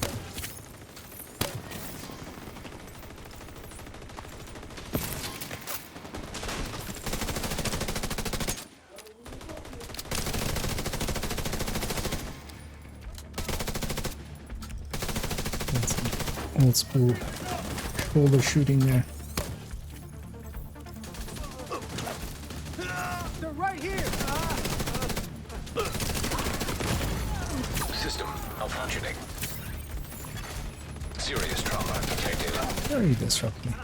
That's some old school shoulder shooting there. They're right here. System malfunctioning. Serious trauma detected. Very disruptive.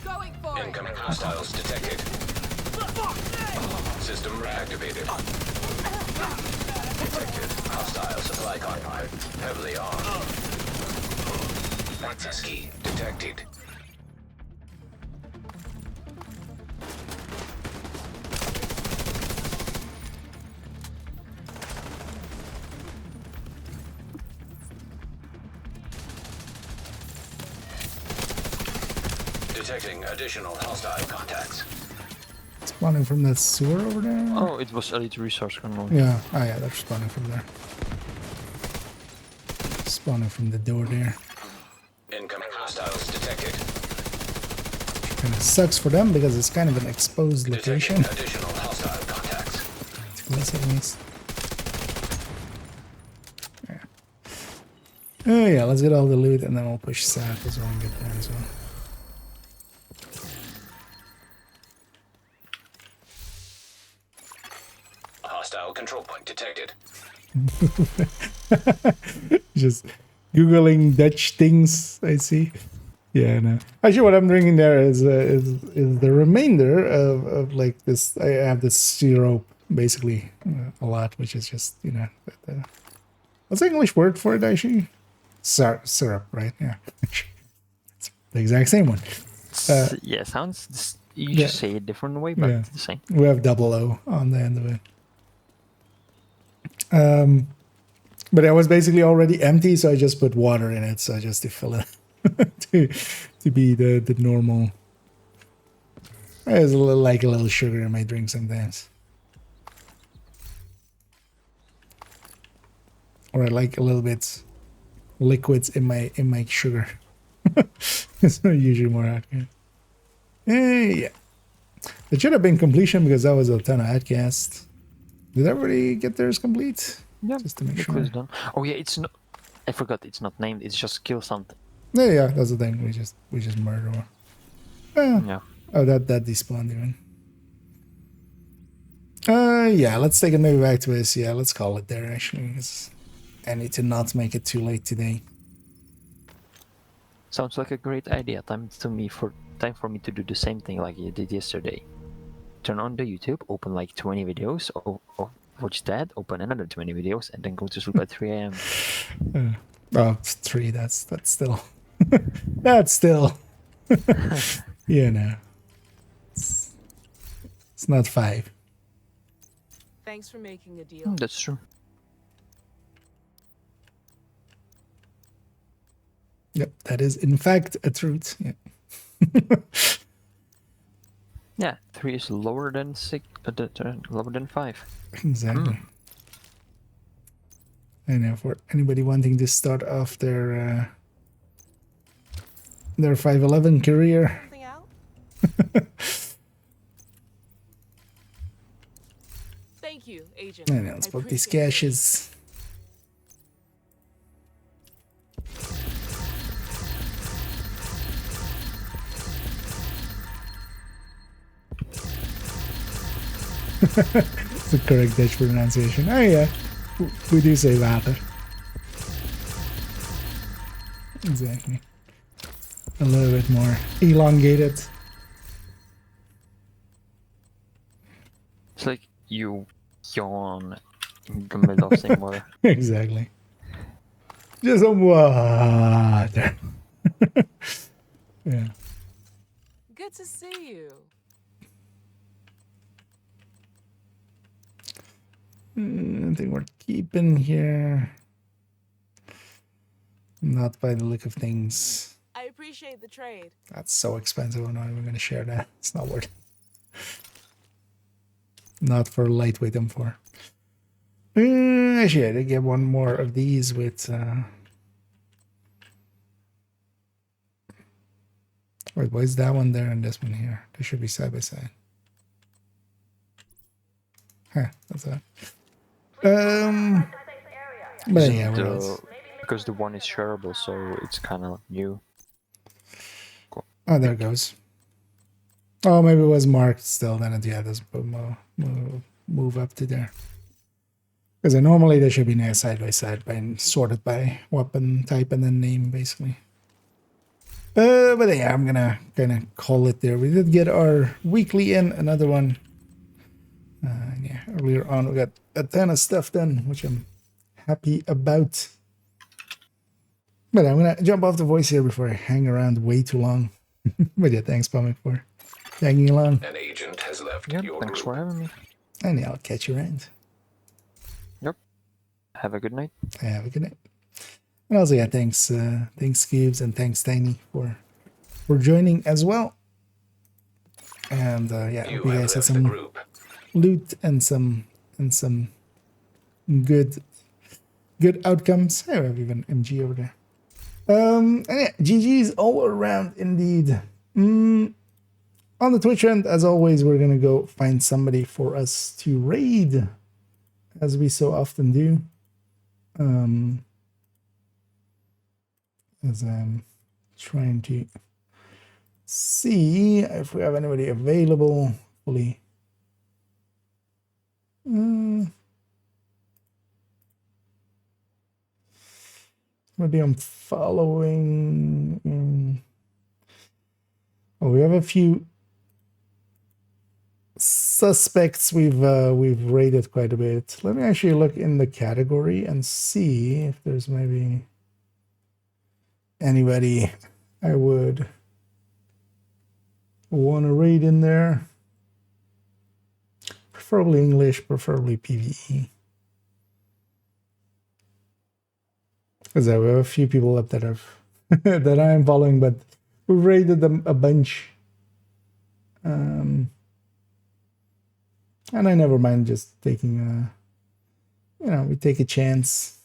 Going for Incoming hostiles detected. System reactivated. Detected hostile supply convoy. Heavily armed. Access key detected. Detecting additional hostile contacts. Spawning from that sewer over there? Oh, it was elite resource kernel. Yeah. Oh yeah, they're spawning from there. Spawning from the door there. Incoming hostiles detected. Kind of sucks for them because it's kind of an exposed location. Detecting additional hostile contacts. Close at least. Yeah. Oh yeah, let's get all the loot and then we'll push south as well and get there as well. Hostile control point detected. Just googling Dutch things. I see. Yeah, no. Actually, what I'm drinking there is the remainder of like this. I have this syrup basically a lot, which is just what's the English word for it actually? Syrup, right? Yeah, it's the exact same one. Yeah, sounds. You just say it a different way, but it's the same. We have double O on the end of it. But it was basically already empty, so I just put water in it, so just to fill it to be the normal. There's a little sugar in my drink sometimes, or I like a little bit liquids in my sugar. It's usually more accurate. Yeah, it should have been completion because that was a ton of adcast. Did everybody get theirs complete? Yeah, just to make the sure. quiz done. Oh yeah, it's not. I forgot. It's not named. It's just kill something. Yeah, that's the thing. We just murder one. Yeah. Oh, that despawned even. Yeah. Let's take it maybe back to us. Yeah, let's call it there actually, because I need to not make it too late today. Sounds like a great idea. Time for me to do the same thing like you did yesterday. Turn on the YouTube, open like 20 videos, or watch that, open another 20 videos, and then go to sleep at 3 a.m. Oh, it's 3. That's still. That's still. No. It's not 5. Thanks for making a deal. That's true. Yep, that is in fact a truth. Yeah. Yeah, 3 is lower than 6. Lower than 5. Exactly. I know, for anybody wanting to start off their 511 career. Thank you, Agent. I know, let's put these caches. It's the correct Dutch pronunciation. Oh yeah, we do say water. Exactly. A little bit more elongated. It's like you yawn in the middle of saying water. Exactly. Just some water. Yeah. Good to see you. I think we're keeping here. Not by the look of things. I appreciate Appreciate the trade. That's so expensive. I'm not even going to share that. It's not worth it. Not for lightweight M4. Actually, I did get one more of these with... Wait, why is that one there and this one here? They should be side by side. Huh, that's that. But yeah, what else? Because the one is shareable, so it's kind of new. Cool. Oh, there it goes. Oh, maybe it was marked still. Then yeah, let's move up to there. Because normally they should be near side by side, by sorted by weapon type and then name, basically. But yeah, I'm gonna kind of call it there. We did get our weekly in, another one. Yeah, earlier on we got a ton of stuff done, which I'm happy about. But I'm gonna jump off the voice here before I hang around way too long. But yeah, thanks, Pomic, for tagging along. An agent has left your Thanks for having me. And yeah, I'll catch you around. Yep. Have a good night. Have a good night. And also, yeah, thanks, thanks, Cubes, and thanks, Tiny, for joining as well. And yeah, hope you guys had some loot and some good outcomes. I have even MG over there. And yeah, GG's all around indeed. On the Twitch end, as always, we're gonna go find somebody for us to raid, as we so often do. As I'm trying to see if we have anybody available fully. Maybe I'm following. Oh, we have a few suspects we've raided quite a bit. Let me actually look in the category and see if there's maybe anybody I would want to raid in there. Preferably English, preferably PvE. Because we have a few people up that have that I am following, but we've raided them a bunch. And I never mind just taking a, we take a chance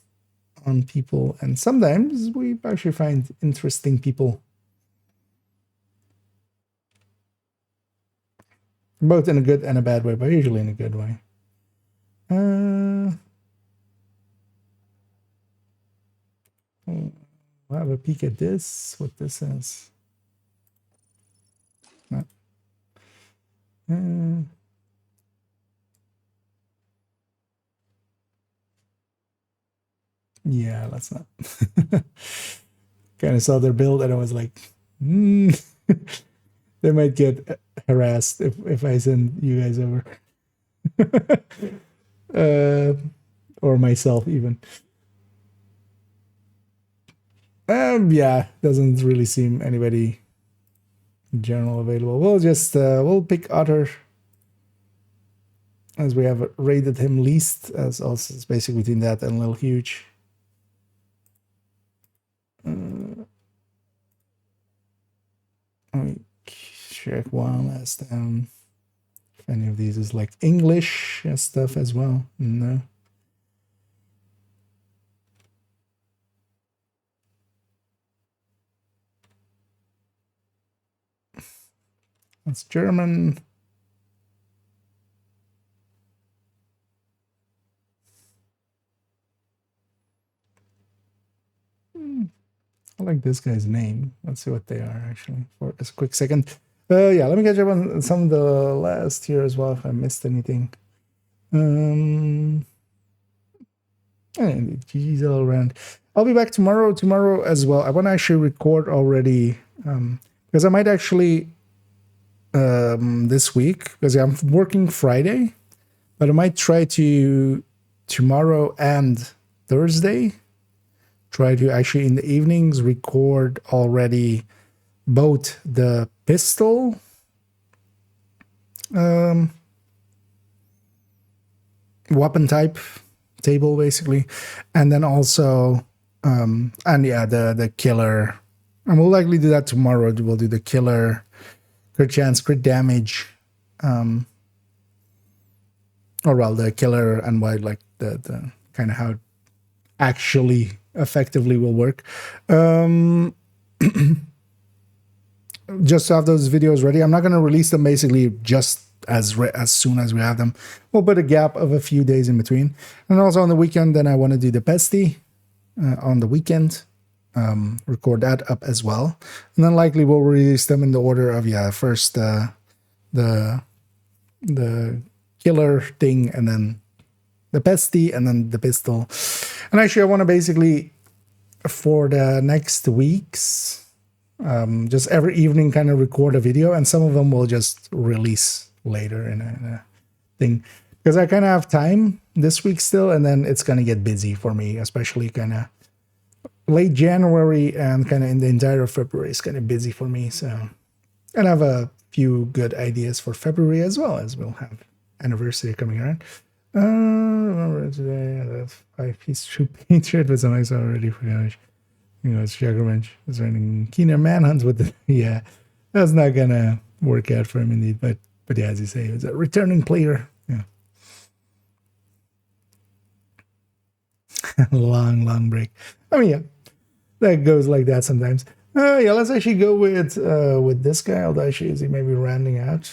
on people, and sometimes we actually find interesting people, both in a good and a bad way, but usually in a good way. We'll have a peek at this, what this is. Yeah, let's not. Kind of saw their build and I was like, they might get harassed if I send you guys over. Or myself even. Yeah, doesn't really seem anybody in general available. We'll just we'll pick Otter, as we have rated him least, as also it's basically between that and Little Huge. Let me check one last time if any of these is like English and stuff as well. No. That's German. I like this guy's name. Let's see what they are actually for a quick second. Yeah, let me catch up on some of the last here as well if I missed anything. And GG's all around. I'll be back tomorrow as well. I want to actually record already because I might actually this week, because I'm working Friday, but I might try to tomorrow and Thursday try to actually in the evenings record already both the pistol weapon type table basically, and then also and yeah, the killer And we'll likely do that tomorrow. We'll do the killer, crit chance, crit damage, or well, the killer and why, like the kind of how it actually effectively will work. Just to have those videos ready. I'm not going to release them basically just as soon as we have them. We'll put a gap of a few days in between. And also on the weekend, then I want to do the pesty on the weekend. Record that up as well. And then likely we'll release them in the order of, first the killer thing, and then the pesty, and then the pistol. And actually I want to basically, for the next weeks, just every evening kind of record a video, and some of them will just release later in a thing, because I kind of have time this week still, and then it's going to get busy for me, especially kind of late January and kind of in the entire February is kind of busy for me. So, and I have a few good ideas for February as well, as we'll have anniversary coming around. Remember today, the 5-piece troop patriot with some X already for damage. You know, it's Jaggermensch is running keener manhunts with the, yeah, that's not gonna work out for him indeed. But yeah, as you say, it's a returning player. Yeah. long break. I mean, yeah, that goes like that sometimes. Yeah, let's actually go with this guy. Although actually, is he maybe rounding out?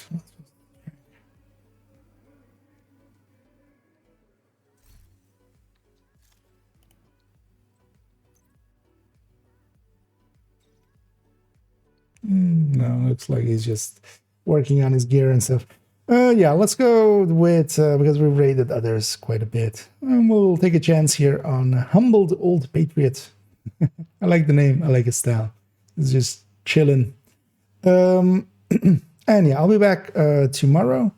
No, looks like he's just working on his gear and stuff. Yeah, let's go with, because we've raided others quite a bit. And we'll take a chance here on Humbled Old Patriot. I like the name. I like his style. It's just chilling. And yeah, I'll be back tomorrow.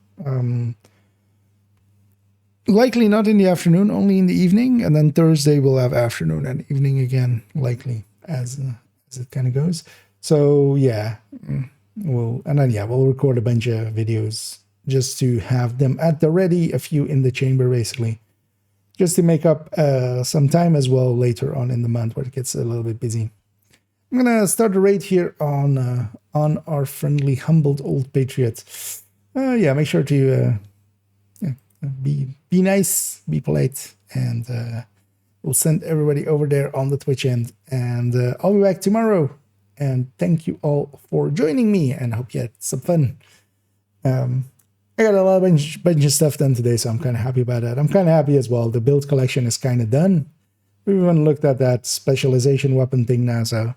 Likely not in the afternoon, only in the evening. And then Thursday we'll have afternoon and evening again, likely, as it kind of goes. So yeah, we'll record a bunch of videos just to have them at the ready, a few in the chamber basically, just to make up some time as well later on in the month where it gets a little bit busy. I'm gonna start the raid here on our friendly Humbled Old Patriot. Yeah, make sure to be nice, be polite, and we'll send everybody over there on the Twitch end. And I'll be back tomorrow. And thank you all for joining me, and hope you had some fun. I got a bunch of stuff done today, so I'm kind of happy about that. I'm kind of happy as well. The build collection is kind of done. We even looked at that specialization weapon thing now, so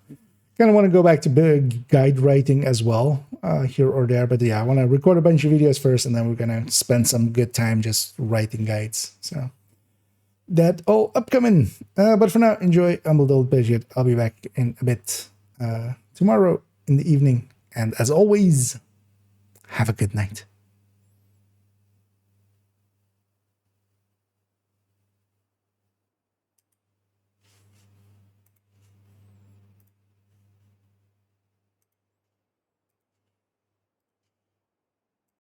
kind of want to go back to big guide writing as well, here or there. But yeah, I want to record a bunch of videos first, and then we're going to spend some good time just writing guides. So that all upcoming. But for now, enjoy Humbled Old Patriot. I'll be back in a bit. Tomorrow in the evening, and as always, have a good night.